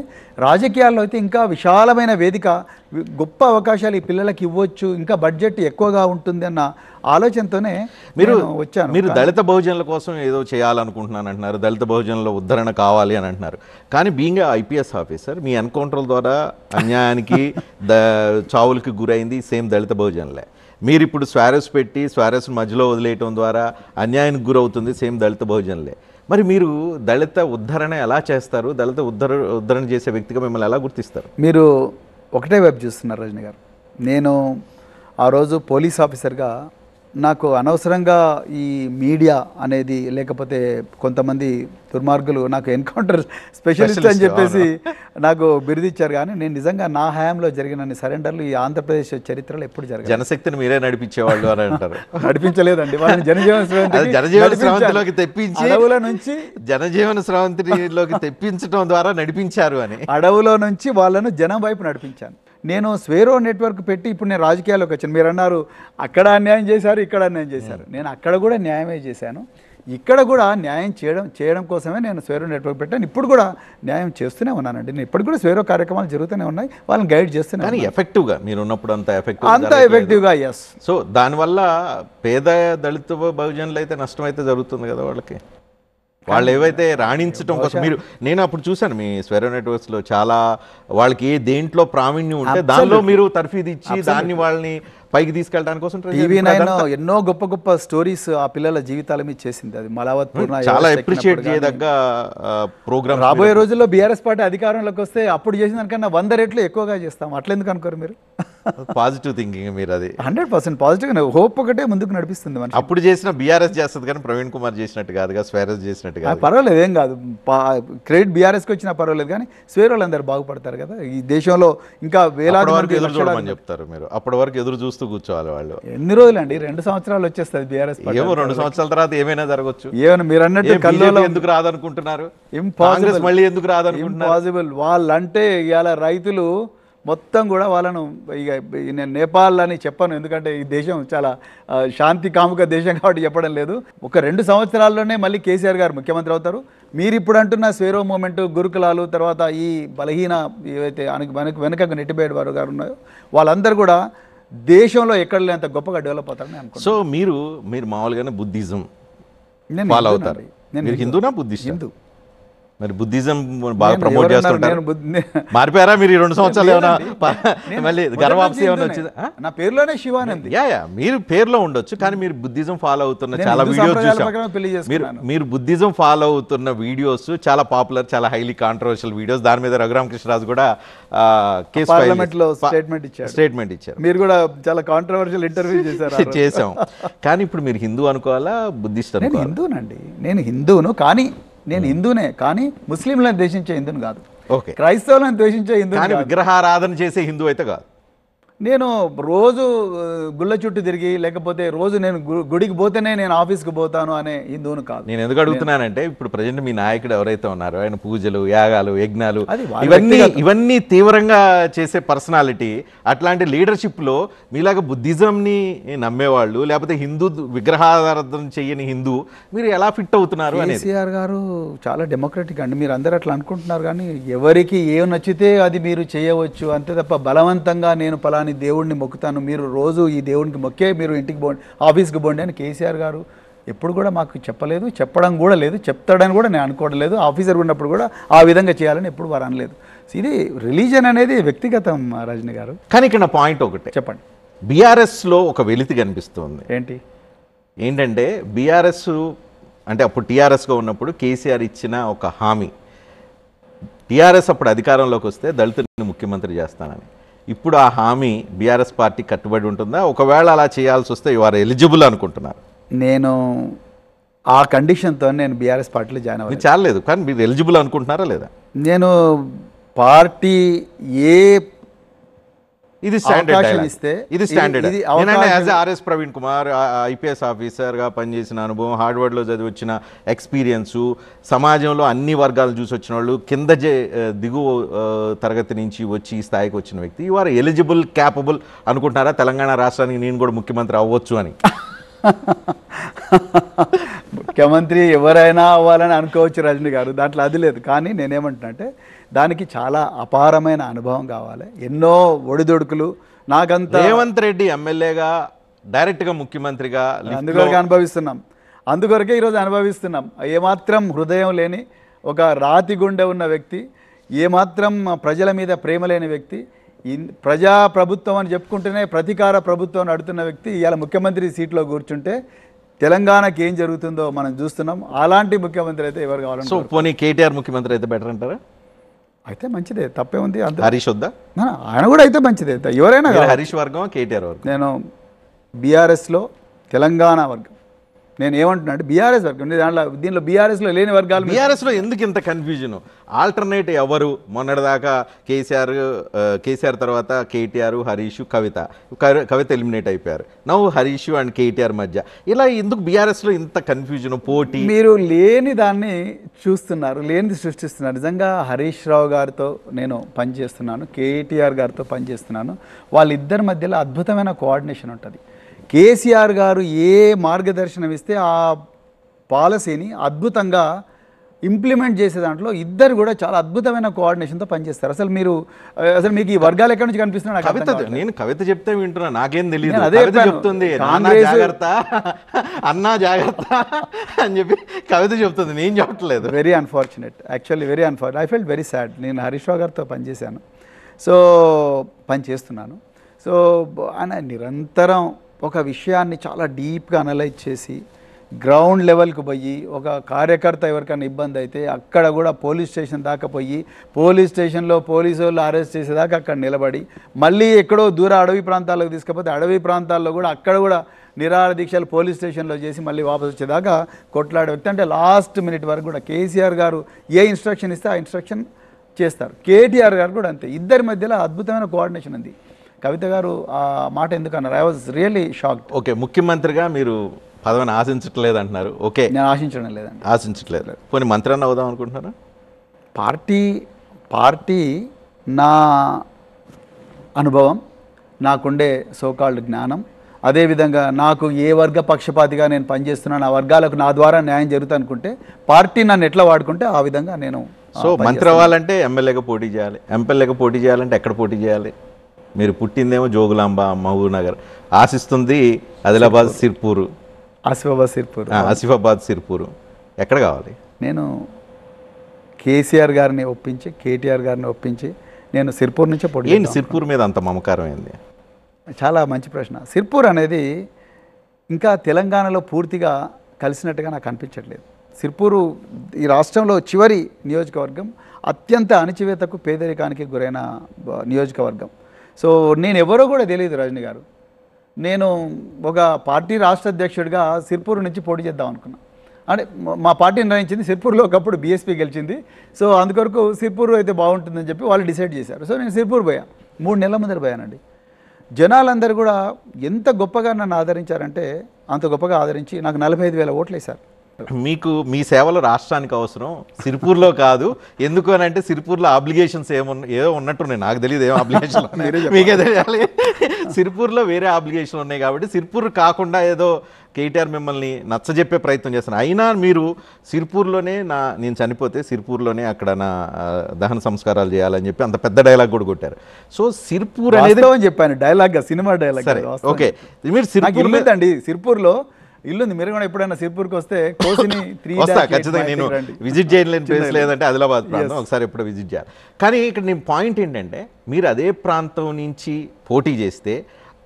రాజకీయాల్లో అయితే ఇంకా విశాలమైన వేదిక, గొప్ప అవకాశాలు ఈ పిల్లలకి ఇవ్వచ్చు, ఇంకా బడ్జెట్ ఎక్కువగా ఉంటుంది అన్న ఆలోచనతోనే మీరు వచ్చాను. మీరు దళిత బహుజనుల కోసం ఏదో చేయాలనుకుంటున్నాను అంటున్నారు, దళిత బహుజనుల ఉద్ధరణ కావాలి అని అంటున్నారు. కానీ బీయింగ్ ఐపీఎస్ ఆఫీసర్ మీ ఎన్కౌంటర్ల ద్వారా అన్యాయానికి చావులకి గురైంది సేమ్ దళిత బహుజనులే. మీరు ఇప్పుడు స్వారస్ పెట్టి స్వారస్ మధ్యలో వదిలేయటం ద్వారా అన్యాయానికి గురవుతుంది సేమ్ దళిత బహుజనులే. మరి మీరు దళిత ఉద్ధరణ ఎలా చేస్తారు? దళిత ఉద్ధరణ చేసే వ్యక్తిగా మిమ్మల్ని ఎలా గుర్తిస్తారు? మీరు ఒకటే వైపు చూస్తున్నారు రజనీ గారు. నేను ఆ రోజు పోలీస్ ఆఫీసర్గా నాకు అనవసరంగా ఈ మీడియా అనేది, లేకపోతే కొంతమంది దుర్మార్గులు నాకు ఎన్కౌంటర్ స్పెషలిస్ట్ అని చెప్పేసి నాకు బిరుదిచ్చారు. కానీ నేను నిజంగా నా హయాంలో జరిగిన సరెండర్లు ఈ ఆంధ్రప్రదేశ్ చరిత్రలో ఎప్పుడు జరిగాయి. జనశక్తిని మీరే నడిపించేవాళ్ళు అని అంటారు. నడిపించలేదండి, వాళ్ళని జనజీవన స్రవంతిలోకి తెప్పించి, అడవుల నుంచి జనజీవన స్రవంతిలోకి తెప్పించడం ద్వారా నడిపించారు అని, అడవులో నుంచి వాళ్ళను జనం వైపు నడిపించాను. నేను స్వేరో నెట్వర్క్ పెట్టి ఇప్పుడు నేను రాజకీయాల్లోకి వచ్చాను. మీరు అన్నారు అక్కడ అన్యాయం చేశారు, ఇక్కడ అన్యాయం చేశారు. నేను అక్కడ కూడా న్యాయమే చేశాను, ఇక్కడ కూడా న్యాయం చేయడం కోసమే నేను స్వేరో నెట్వర్క్ పెట్టాను. ఇప్పుడు కూడా న్యాయం చేస్తూనే ఉన్నానండి. నేను ఇప్పటికి కూడా స్వేరో కార్యక్రమాలు జరుగుతూనే ఉన్నాయి, వాళ్ళని గైడ్ చేస్తూనే. కానీ ఎఫెక్టివ్గా మీరు ఉన్నప్పుడు అంత ఎఫెక్టివ్గా ఎస్. సో దానివల్ల పేద దళిత బహుజనులు అయితే నష్టం అయితే జరుగుతుంది కదా వాళ్ళకి. వాళ్ళు ఏవైతే రాణించడం కోసం నేను అప్పుడు చూశాను మీ స్వెరో నెట్వర్క్స్లో చాలా వాళ్ళకి దేంట్లో ప్రావీణ్యం ఉంటే దానిలో మీరు తర్ఫీదు ఇచ్చి దాన్ని వాళ్ళని పైకి తీసుకెళ్ళడానికి కోసం TV9 ఎన్నో గొప్ప గొప్ప స్టోరీస్ ఆ పిల్లల జీవితాల మీద చేసింది. అది మలావత్ పూర్ణ చాలా అప్రిషియేట్ చేయదగ్గ ప్రోగ్రామ్. రాబోయే రోజుల్లో బీఆర్ఎస్ పార్టీ అధికారంలోకి వస్తే అప్పుడు చేసిన దానికన్నా 100 రెట్లు ఎక్కువగా చేస్తాం. అట్లెందుకు అనుకోరు మీరు? పాజిటివ్ థింకింగ్ మీరు, అది 100% పాజిటివ్ హోప్ ఒకటే ముందుకు నడిపిస్తుంది. అప్పుడు చేసిన బీఆర్ఎస్ చేస్తుంది కానీ ప్రవీణ్ కుమార్ చేసినట్టు కాదుగా, స్వేరస్ చేసినట్టు కాదు. పర్వాలేదు, ఏం కాదు, క్రెడిట్ బీఆర్ఎస్కి వచ్చినా పర్వాలేదు, కానీ స్వేరోలు అందరు బాగుపడతారు కదా ఈ దేశంలో. ఇంకా వేలాది మంది ఎదురు చూడమని చెప్తారు మీరు, అప్పటి వరకు ఎదురు చూస్తూ కూర్చోవాలి వాళ్ళు. ఎన్ని రోజులండి? 2 సంవత్సరాలు వచ్చేస్తుంది బీఆర్ఎస్. ఏమో 2 సంవత్సరాల తర్వాత ఏమైనా జరగచ్చు. ఏమైనా మీరు అన్నట్టు కల్లోలో ఎందుకు రాదనుకుంటున్నారు? ఇంపాసిబుల్. మళ్ళీ ఎందుకు రాదనుకుంటున్నారు? ఇంపాసిబుల్. వాళ్ళంటే ఇవాళ రైతులు మొత్తం కూడా వాళ్ళను, ఇక నేను నేపాల్ అని చెప్పను ఎందుకంటే ఈ దేశం చాలా శాంతి కాముక దేశం కాబట్టి చెప్పడం లేదు. ఒక 2 సంవత్సరాల్లోనే మళ్ళీ కేసీఆర్ గారు ముఖ్యమంత్రి అవుతారు. మీరు ఇప్పుడు అంటున్న స్వేరో మూమెంట్, గురుకులాలు, తర్వాత ఈ బలహీన ఏవైతే వెనక నెట్టిబేడ్ వారు గారు ఉన్నాయో వాళ్ళందరూ కూడా దేశంలో ఎక్కడ లేనంత గొప్పగా డెవలప్ అవుతారని అనుకుంటున్నాను. సో మీరు మామూలుగానే బుద్ధిజం ఫాలో అవుతారు. మీరు హిందూనా బుద్ధిస్ట్? హిందూ. మరి బుద్ధిజం బాగా ప్రమోట్ చేస్తుంటారు. మారిపోయారా మీరు ఈ 2 సంవత్సరాలు? ఏమైనా మళ్ళీ గర్వాప్సి ఏమైనా వచ్చింది? నా పేరులోనే శివానంద్. మీరు పేరులో ఉండొచ్చు కానీ మీరు బుద్ధిజం ఫాలో అవుతున్న చాలా వీడియోస్ చూసాం. మీరు బుద్ధిజం ఫాలో అవుతున్న వీడియోస్ చాలా పాపులర్, చాలా హైలీ కాంట్రవర్షియల్ వీడియోస్. దాని మీద రఘురామకృష్ణరాజు కూడా కేసు పార్లమెంట్లో స్టేట్మెంట్ ఇచ్చారు. మీరు కూడా చాలా కాంట్రవర్షియల్ ఇంటర్వ్యూ చేశాం. కానీ ఇప్పుడు మీరు హిందూ అనుకోవాలా బుద్ధిస్ట్ అనుకోవాలా? హిందూనండి, నేను హిందూను. కానీ నేను హిందూనే, కానీ ముస్లింలను ద్వేషించే హిందూని కాదు, క్రైస్తవులను ద్వేషించే హిందూ, విగ్రహారాధన చేసే హిందూ అయితే కాదు. నేను రోజు గుళ్ళ చుట్టూ తిరిగి, లేకపోతే రోజు నేను గుడికి పోతేనే నేను ఆఫీస్కి పోతాను అనే హిందువును కాదు. నేను ఎందుకు అడుగుతున్నానంటే ఇప్పుడు ప్రజెంట్ మీ నాయకుడు ఎవరైతే ఉన్నారో ఆయన పూజలు, యాగాలు, యజ్ఞాలు ఇవన్నీ తీవ్రంగా చేసే పర్సనాలిటీ. అట్లాంటి లీడర్షిప్లో మీలాగా బుద్ధిజంని నమ్మేవాళ్ళు, లేకపోతే హిందూ విగ్రహారాధన చెయ్యని హిందూ మీరు ఎలా ఫిట్ అవుతున్నారు అనేది. కేసీఆర్ గారు చాలా డెమోక్రటిక్ అండి. మీరు అందరూ అట్లా అనుకుంటున్నారు, కానీ ఎవరికి ఏం నచ్చితే అది మీరు చేయవచ్చు అంతే తప్ప బలవంతంగా నేను పలాని దేవుడిని మొక్కుతాను, మీరు రోజు ఈ దేవుడికి మొక్కే మీరు ఇంటికి పోండి, ఆఫీస్కి పోండి అని కేసీఆర్ గారు ఎప్పుడు కూడా మాకు చెప్పలేదు, చెప్పడం కూడా లేదు, చెప్తాడని కూడా నేను అనుకోవడం లేదు. ఆఫీసర్ ఉన్నప్పుడు కూడా ఆ విధంగా చేయాలని ఎప్పుడు వారు అనలేదు. ఇది రిలీజన్ అనేది వ్యక్తిగతం రజనీ గారు. కానీ ఇక్కడ పాయింట్ ఒకటి చెప్పండి. బీఆర్ఎస్లో ఒక వెలితి కనిపిస్తుంది. ఏంటంటే బీఆర్ఎస్ అంటే అప్పుడు టీఆర్ఎస్గా ఉన్నప్పుడు కేసీఆర్ ఇచ్చిన ఒక హామీ, టీఆర్ఎస్ అప్పుడు అధికారంలోకి వస్తే దళితుడిని ముఖ్యమంత్రి చేస్తానని. ఇప్పుడు ఆ హామీ బీఆర్ఎస్ పార్టీ కట్టుబడి ఉంటుందా? ఒకవేళ అలా చేయాల్సి వస్తే యు ఆర్ ఎలిజిబుల్ అనుకుంటున్నారు? నేను ఆ కండిషన్తో నేను బీఆర్ఎస్ పార్టీలో జాయిన్ మీరు అవ్వాలి. చాలలేదు కానీ మీరు ఎలిజిబుల్ అనుకుంటున్నారా లేదా? నేను పార్టీ ఏ ఇది స్టాండర్డ్ అవకాశం డైలాగ్. ఇస్తే ఇది స్టాండర్డ్. ఇది నేనంటే అవకాశం- as RS Praveen Kumar IPS ఆఫీసర్గా పనిచేసిన అనుభవం, హార్డ్వర్డ్లో చదివి వచ్చిన ఎక్స్పీరియన్సు, సమాజంలో అన్ని వర్గాలు చూసి వచ్చిన వాళ్ళు, కింద దిగువ తరగతి నుంచి వచ్చి ఈ స్థాయికి వచ్చిన వ్యక్తి, యు ఆర్ ఎలిజిబుల్, క్యాపబుల్ అనుకుంటున్నారా తెలంగాణ రాష్ట్రానికి నేను కూడా ముఖ్యమంత్రి అవ్వచ్చు అని? ముఖ్యమంత్రి ఎవరైనా అవ్వాలని అనుకోవచ్చు రజనీ గారు, దాంట్లో అది లేదు. కానీ నేనేమంటున్నా అంటే దానికి చాలా అపారమైన అనుభవం కావాలి, ఎన్నో ఒడిదొడుకులు. నాకంతా రేవంత్ రెడ్డి ఎమ్మెల్యేగా డైరెక్ట్గా ముఖ్యమంత్రిగా అందుకొరకే అనుభవిస్తున్నాం, అందుకొరకే ఈరోజు అనుభవిస్తున్నాం. ఏమాత్రం హృదయం లేని ఒక రాతి గుండె ఉన్న వ్యక్తి, ఏమాత్రం ప్రజల మీద ప్రేమ లేని వ్యక్తి, ప్రజా ప్రభుత్వం అని చెప్పుకుంటేనే ప్రతీకార ప్రభుత్వం నడుతున్న వ్యక్తి ఇవాళ ముఖ్యమంత్రి సీట్లో కూర్చుంటే తెలంగాణకి ఏం జరుగుతుందో మనం చూస్తున్నాం. అలాంటి ముఖ్యమంత్రి అయితే ఎవరు కావాలంటే సో పోనీ కేటీఆర్ ముఖ్యమంత్రి అయితే బెటర్ అంటారా? అయితే మంచిదే, తప్పే ఉంది. అంత హరీష్ వద్దా? ఆయన కూడా అయితే మంచిదే, ఎవరైనా మీరు కావాలి. హరీష్ వర్గం కేటీఆర్ వర్గం? నేను బీఆర్ఎస్లో తెలంగాణ వర్గం. నేను ఏమంటున్నా అంటే బీఆర్ఎస్ వర్గం, దీనిలో బీఆర్ఎస్లో లేని వర్గాలు. బీఆర్ఎస్లో ఎందుకు ఇంత కన్ఫ్యూజన్? ఆల్టర్నేట్ ఎవరు? మొన్నటిదాకా కేసీఆర్ తర్వాత కేటీఆర్, హరీష్, కవిత ఎలిమినేట్ అయిపోయారు. నవ్వు హరీష్ అండ్ కేటీఆర్ మధ్య ఇలా ఎందుకు బీఆర్ఎస్లో ఇంత కన్ఫ్యూజన్, పోటీ? మీరు లేని దాన్ని చూస్తున్నారు, లేనిది సృష్టిస్తున్నారు. నిజంగా హరీష్ రావు గారితో నేను పనిచేస్తున్నాను, కేటీఆర్ గారితో పనిచేస్తున్నాను. వాళ్ళిద్దరి మధ్యలో అద్భుతమైన కోఆర్డినేషన్ ఉంటుంది. కేసీఆర్ గారు ఏ మార్గదర్శనం ఇస్తే ఆ పాలసీని అద్భుతంగా ఇంప్లిమెంట్ చేసే దాంట్లో ఇద్దరు కూడా చాలా అద్భుతమైన కోఆర్డినేషన్తో పనిచేస్తారు. అసలు మీకు ఈ వర్గాలు ఎక్కడి నుంచి కనిపిస్తున్నాయి? కవిత, నేను కవిత చెప్తే వింటున్నా, నాకేం తెలియదు. నేను అదే కవిత చెప్తుంది జాగ్రత్త అన్నా జాగ్రత్త అని చెప్పి కవిత చెప్తుంది, నేను చెప్పట్లేదు. Very unfortunate, actually very unfortunate. I felt very sad. నేను హరీష్ రావు గారితో పనిచేశాను, పనిచేస్తున్నాను. సో ఆయన నిరంతరం ఒక విషయాన్ని చాలా డీప్గా అనలైజ్ చేసి గ్రౌండ్ లెవెల్కి పోయి, ఒక కార్యకర్త ఎవరికైనా ఇబ్బంది అయితే అక్కడ కూడా పోలీస్ స్టేషన్ దాకా పోయి, పోలీస్ స్టేషన్లో పోలీసు వాళ్ళు అరెస్ట్ చేసేదాకా అక్కడ నిలబడి, మళ్ళీ ఎక్కడో దూర అడవి ప్రాంతాలకు తీసుకపోతే అడవి ప్రాంతాల్లో కూడా అక్కడ కూడా నిరాహార దీక్షలు పోలీస్ స్టేషన్లో చేసి మళ్ళీ వాపసు వచ్చేదాకా కొట్లాడే వ్యక్తి. అంటే లాస్ట్ మినిట్ వరకు కూడా కేసీఆర్ గారు ఏ ఇన్స్ట్రక్షన్ ఇస్తే ఆ ఇన్స్ట్రక్షన్ చేస్తారు. కేటీఆర్ గారు కూడా అంతే. ఇద్దరి మధ్యలో అద్భుతమైన కోఆర్డినేషన్ ఉంది. కవిత గారు ఆ మాట ఎందుకన్నారు? I was really shocked. Okay, ముఖ్యమంత్రిగా మీరు పదవిని ఆశించట్లేదు అంటున్నారు. ఓకే, నేను ఆశించడం లేదండి. ఆశించట్లేదు. పోనీ మంత్రి అన్న అవుదాం అనుకుంటున్నారా? పార్టీ నా అనుభవం, నాకుండే సోకాల్డ్ జ్ఞానం, అదేవిధంగా నాకు ఏ వర్గ పక్షపాతిగా నేను పనిచేస్తున్నాను, ఆ వర్గాలకు నా ద్వారా న్యాయం జరుగుతుంది అనుకుంటే పార్టీ నన్ను ఎట్లా వాడుకుంటే ఆ విధంగా నేను. సో మంత్రి అవ్వాలంటే ఎమ్మెల్యేగా పోటీ చేయాలి, ఎంపీఎల్ఏగా పోటీ చేయాలంటే ఎక్కడ పోటీ చేయాలి? మీరు పుట్టిందేమో జోగులాంబ, మహబూబ్ నగర్, ఆశిస్తుంది ఆదిలాబాద్, సిర్పూరు, ఆసిఫాబాద్, సిర్పూరు. ఎక్కడ కావాలి? నేను కేసీఆర్ గారిని ఒప్పించి, కేటీఆర్ గారిని ఒప్పించి నేను సిర్పూర్ నుంచే పోటీ. ఏంటి సిర్పూర్ మీద అంత మమకారం ఏంది? చాలా మంచి ప్రశ్న. సిర్పూర్ అనేది ఇంకా తెలంగాణలో పూర్తిగా కలిసినట్టుగా నాకు అనిపించట్లేదు. సిర్పూరు ఈ రాష్ట్రంలో చివరి నియోజకవర్గం, అత్యంత అణచివేతకు, పేదరికానికి గురైన నియోజకవర్గం. సో నేను ఎవరో కూడా తెలియదు రజనీ గారు. నేను ఒక పార్టీ రాష్ట్ర అధ్యక్షుడిగా సిర్పూర్ నుంచి పోటీ చేద్దాం అనుకున్నాను. అంటే మా పార్టీ నిర్ణయించింది, సిర్పూర్లో ఒకప్పుడు బీఎస్పీ గెలిచింది, సో అందుకొరకు సిర్పూర్ అయితే బాగుంటుందని చెప్పి వాళ్ళు డిసైడ్ చేశారు. సో నేను సిర్పూర్ పోయా, 3 నెలల ముందర పోయానండి. జనాలందరూ కూడా ఎంత గొప్పగా నన్ను ఆదరించారంటే అంత గొప్పగా ఆదరించి నాకు 45,000 ఓట్లు వేశారు. మీకు మీ సేవలు రాష్ట్రానికి అవసరం, సిర్పూర్లో కాదు. ఎందుకు అని అంటే సిర్పూర్లో ఆబ్లిగేషన్స్ ఏదో ఉన్నట్టున్నాయి, నాకు తెలియదు ఏం ఆబ్లిగేషన్ మీకే తెలియాలి. సిర్పూర్లో వేరే ఆబ్లిగేషన్లు ఉన్నాయి కాబట్టి సిర్పూర్ కాకుండా ఏదో కేటీఆర్ మిమ్మల్ని నచ్చజెప్పే ప్రయత్నం చేస్తున్నారు. అయినా మీరు సిర్పూర్లోనే నేను చనిపోతే సిర్పూర్లోనే అక్కడ నా దహన సంస్కారాలు చేయాలని చెప్పి అంత పెద్ద డైలాగ్ కూడా కొట్టారు. సో సిర్పూర్ అనేది చెప్పాను, డైలాగ్, సినిమా డైలాగ్. ఓకే, మీరు సిర్పూర్ అండి, సిర్పూర్లో ఇల్లుంది. మీరు కూడా ఎప్పుడైనా సిర్పూర్కి వస్తే కోసిని వస్తా ఖచ్చితంగా. నేను విజిట్ చేయలేని ప్లేస్ లేదంటే ఆదిలాబాద్ ప్రాంతం ఒకసారి ఎప్పుడు విజిట్ చేయాలి. కానీ ఇక్కడ నేను పాయింట్ ఏంటంటే, మీరు అదే ప్రాంతం నుంచి పోటీ చేస్తే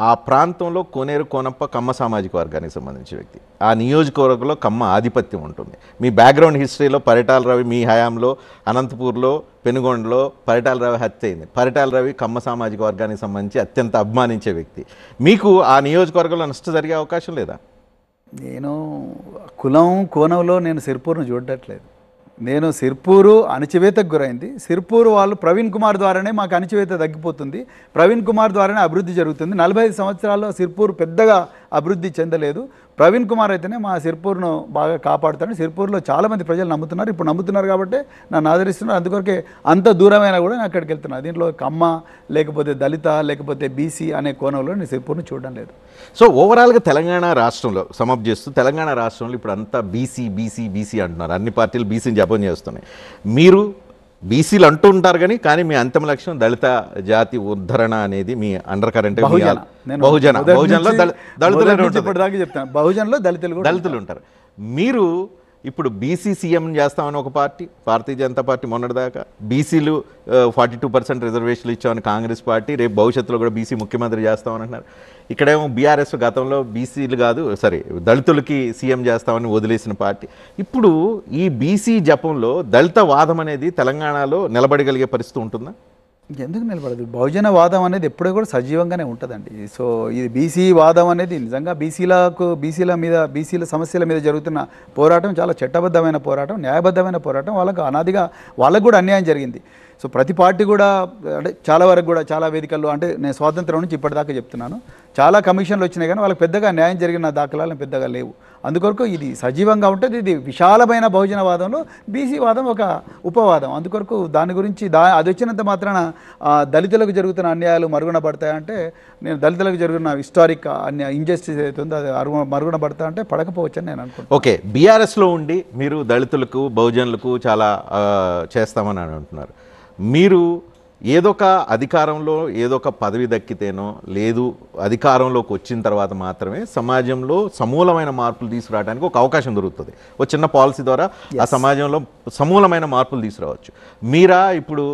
ఆ ప్రాంతంలో కోనేరు కోనప్ప కమ్మ సామాజిక వర్గానికి సంబంధించిన వ్యక్తి, ఆ నియోజకవర్గంలో కమ్మ ఆధిపత్యం ఉంటుంది. మీ బ్యాక్గ్రౌండ్ హిస్టరీలో పరిటాల రవి మీ హయాంలో అనంతపూర్లో, పెనుగొండలో పరిటాల రవి హత్య అయింది. పరిటాల రవి కమ్మ సామాజిక వర్గానికి సంబంధించి అత్యంత అభిమానించే వ్యక్తి. మీకు ఆ నియోజకవర్గంలో నష్టం జరిగే అవకాశం లేదా? నేను కులం కోణంలో నేను సిర్పూర్ను చూడట్లేదు. నేను సిర్పూరు అణచివేతకు గురైంది. సిర్పూరు వాళ్ళు ప్రవీణ్ కుమార్ ద్వారానే మాకు అణచివేత తగ్గిపోతుంది, ప్రవీణ్ కుమార్ ద్వారానే అభివృద్ధి జరుగుతుంది. 45 సంవత్సరాల్లో సిర్పూర్ పెద్దగా అభివృద్ధి చెందలేదు. ప్రవీణ్ కుమార్ అయితేనే మా సిర్పూర్ను బాగా కాపాడుతాడు. సిర్పూర్లో చాలామంది ప్రజలు నమ్ముతున్నారు, ఇప్పుడు నమ్ముతున్నారు కాబట్టి నన్ను ఆదరిస్తున్నారు. అందుకొరకే అంత దూరమైనా కూడా నేను అక్కడికి వెళ్తున్నాను. దీంట్లో కమ్మ లేకపోతే దళిత లేకపోతే బీసీ అనే కోణంలో నేను సిర్పూర్ను చూడడం లేదు. సో ఓవరాల్గా తెలంగాణ రాష్ట్రంలో సమప్ చేస్తూ తెలంగాణ రాష్ట్రంలో ఇప్పుడు అంతా బీసీ బీసీ బీసీ అంటున్నారు, అన్ని పార్టీలు బీసీని జపం చేస్తున్నాయి. మీరు బీసీలు అంటూ ఉంటారు కానీ మీ అంతిమ లక్ష్యం దళిత జాతి ఉద్ధరణ అనేది మీ అండర్ కరెంట్. బహుజనలో దళితులు ఉంటారు. మీరు ఇప్పుడు బీసీ సీఎం చేస్తామని ఒక పార్టీ, భారతీయ జనతా పార్టీ మొన్నటిదాకా బీసీలు 42% రిజర్వేషన్లు ఇచ్చామని కాంగ్రెస్ పార్టీ, రేపు భవిష్యత్తులో కూడా బీసీ ముఖ్యమంత్రి చేస్తామని అంటున్నారు. ఇక్కడేమో బీఆర్ఎస్ గతంలో బీసీలు కాదు దళితులకి సీఎం చేస్తామని వదిలేసిన పార్టీ. ఇప్పుడు ఈ బీసీ జపంలో దళిత వాదం అనేది తెలంగాణలో నిలబడగలిగే పరిస్థితి ఉంటుందా? ఎందుకు నిలబడదు? బహుజన వాదం అనేది ఎప్పుడూ కూడా సజీవంగానే ఉంటుందండి. సో ఇది బీసీ వాదం అనేది నిజంగా బీసీల సమస్యల మీద జరుగుతున్న పోరాటం చాలా చట్టబద్ధమైన పోరాటం, న్యాయబద్ధమైన పోరాటం. వాళ్ళకు అనాదిగా వాళ్ళకు కూడా అన్యాయం జరిగింది. సో ప్రతి పార్టీ కూడా అంటే చాలా వరకు కూడా చాలా వేదికల్లో, అంటే నేను స్వాతంత్రం నుంచి ఇప్పటిదాకా చెప్తున్నాను, చాలా కమిషన్లు వచ్చినాయి కానీ వాళ్ళకి పెద్దగా న్యాయం జరిగిన దాఖలాలు పెద్దగా లేవు. అందుకొరకు ఇది సజీవంగా ఉంటుంది. ఇది విశాలమైన బహుజన వాదంలో బీసీ వాదం ఒక ఉపవాదం. అందుకొరకు దాని గురించి అది వచ్చినంత మాత్రాన దళితులకు జరుగుతున్న అన్యాయాలు మరుగున పడతాయంటే, నేను దళితులకు జరుగుతున్న హిస్టారిక్ ఇంజస్టిస్ అవుతుందో అది మరుగున పడతా అంటే పడకపోవచ్చని నేను అనుకుంటున్నాను. ఓకే, బీఆర్ఎస్లో ఉండి మీరు దళితులకు బహుజనులకు చాలా చేస్తామని అంటున్నారు. మీరు ఏదొక అధికారంలో ఏదొక పదవి దక్కితేనో లేదు అధికారంలోకి వచ్చిన తర్వాత మాత్రమే సమాజంలో సమూలమైన మార్పులు తీసుకురావడానికి ఒక అవకాశం దొరుకుతుంది. ఒక చిన్న పాలసీ ద్వారా ఆ సమాజంలో సమూలమైన మార్పులు తీసుకురావచ్చు. మీరా ఇప్పుడు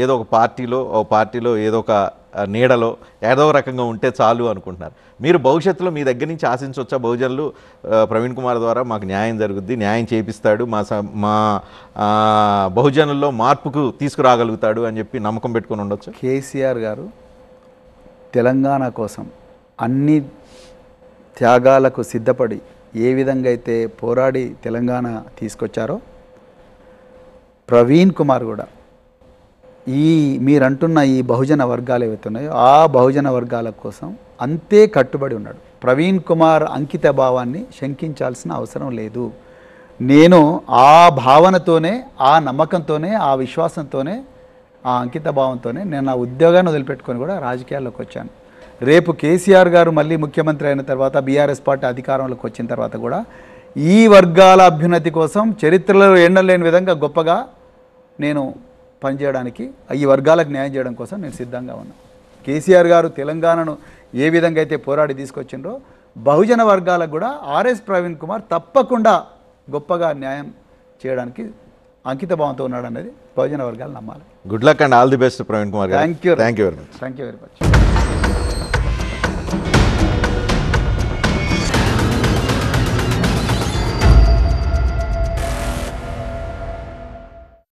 ఏదో ఒక పార్టీలో ఏదో ఒక నీడలో ఏదో రకంగా ఉంటే చాలు అనుకుంటున్నారు. మీరు భవిష్యత్తులో మీ దగ్గర నుంచి ఆశించవచ్చా? బహుజనులు ప్రవీణ్ కుమార్ ద్వారా మాకు న్యాయం జరుగుద్ది, న్యాయం చేపిస్తాడు, మా బహుజనుల్లో మార్పుకు తీసుకురాగలుగుతాడు అని చెప్పి నమ్మకం పెట్టుకొని ఉండొచ్చు. కేసీఆర్ గారు తెలంగాణ కోసం అన్ని త్యాగాలకు సిద్ధపడి ఏ విధంగా అయితే పోరాడి తెలంగాణ తీసుకొచ్చారో, ప్రవీణ్ కుమార్ కూడా మీరంటున్న ఈ బహుజన వర్గాలు ఏవైతే ఉన్నాయో ఆ బహుజన వర్గాల కోసం అంతే కట్టుబడి ఉన్నాడు. ప్రవీణ్ కుమార్ అంకిత భావాన్ని శంకించాల్సిన అవసరం లేదు. నేను ఆ భావనతోనే, ఆ నమ్మకంతోనే, ఆ విశ్వాసంతోనే, ఆ అంకిత భావంతోనే నేను నా ఉద్యోగాన్ని వదిలిపెట్టుకొని కూడా రాజకీయాల్లోకి వచ్చాను. రేపు కేసీఆర్ గారు మళ్ళీ ముఖ్యమంత్రి అయిన తర్వాత, బీఆర్ఎస్ పార్టీ అధికారంలోకి వచ్చిన తర్వాత కూడా ఈ వర్గాల అభ్యున్నతి కోసం చరిత్రలో ఎన్నలేని విధంగా గొప్పగా నేను పనిచేయడానికి, ఈ వర్గాలకు న్యాయం చేయడం కోసం నేను సిద్ధంగా ఉన్నాను. కేసీఆర్ గారు తెలంగాణను ఏ విధంగా అయితే పోరాడి తీసుకొచ్చిండ్రో బహుజన వర్గాలకు కూడా ఆర్ఎస్ ప్రవీణ్ కుమార్ తప్పకుండా గొప్పగా న్యాయం చేయడానికి అంకిత భావంతో ఉన్నాడు అనేది బహుజన వర్గాలు నమ్మాలి. Good luck and all the best Praveen Kumar garu. Thank you very much.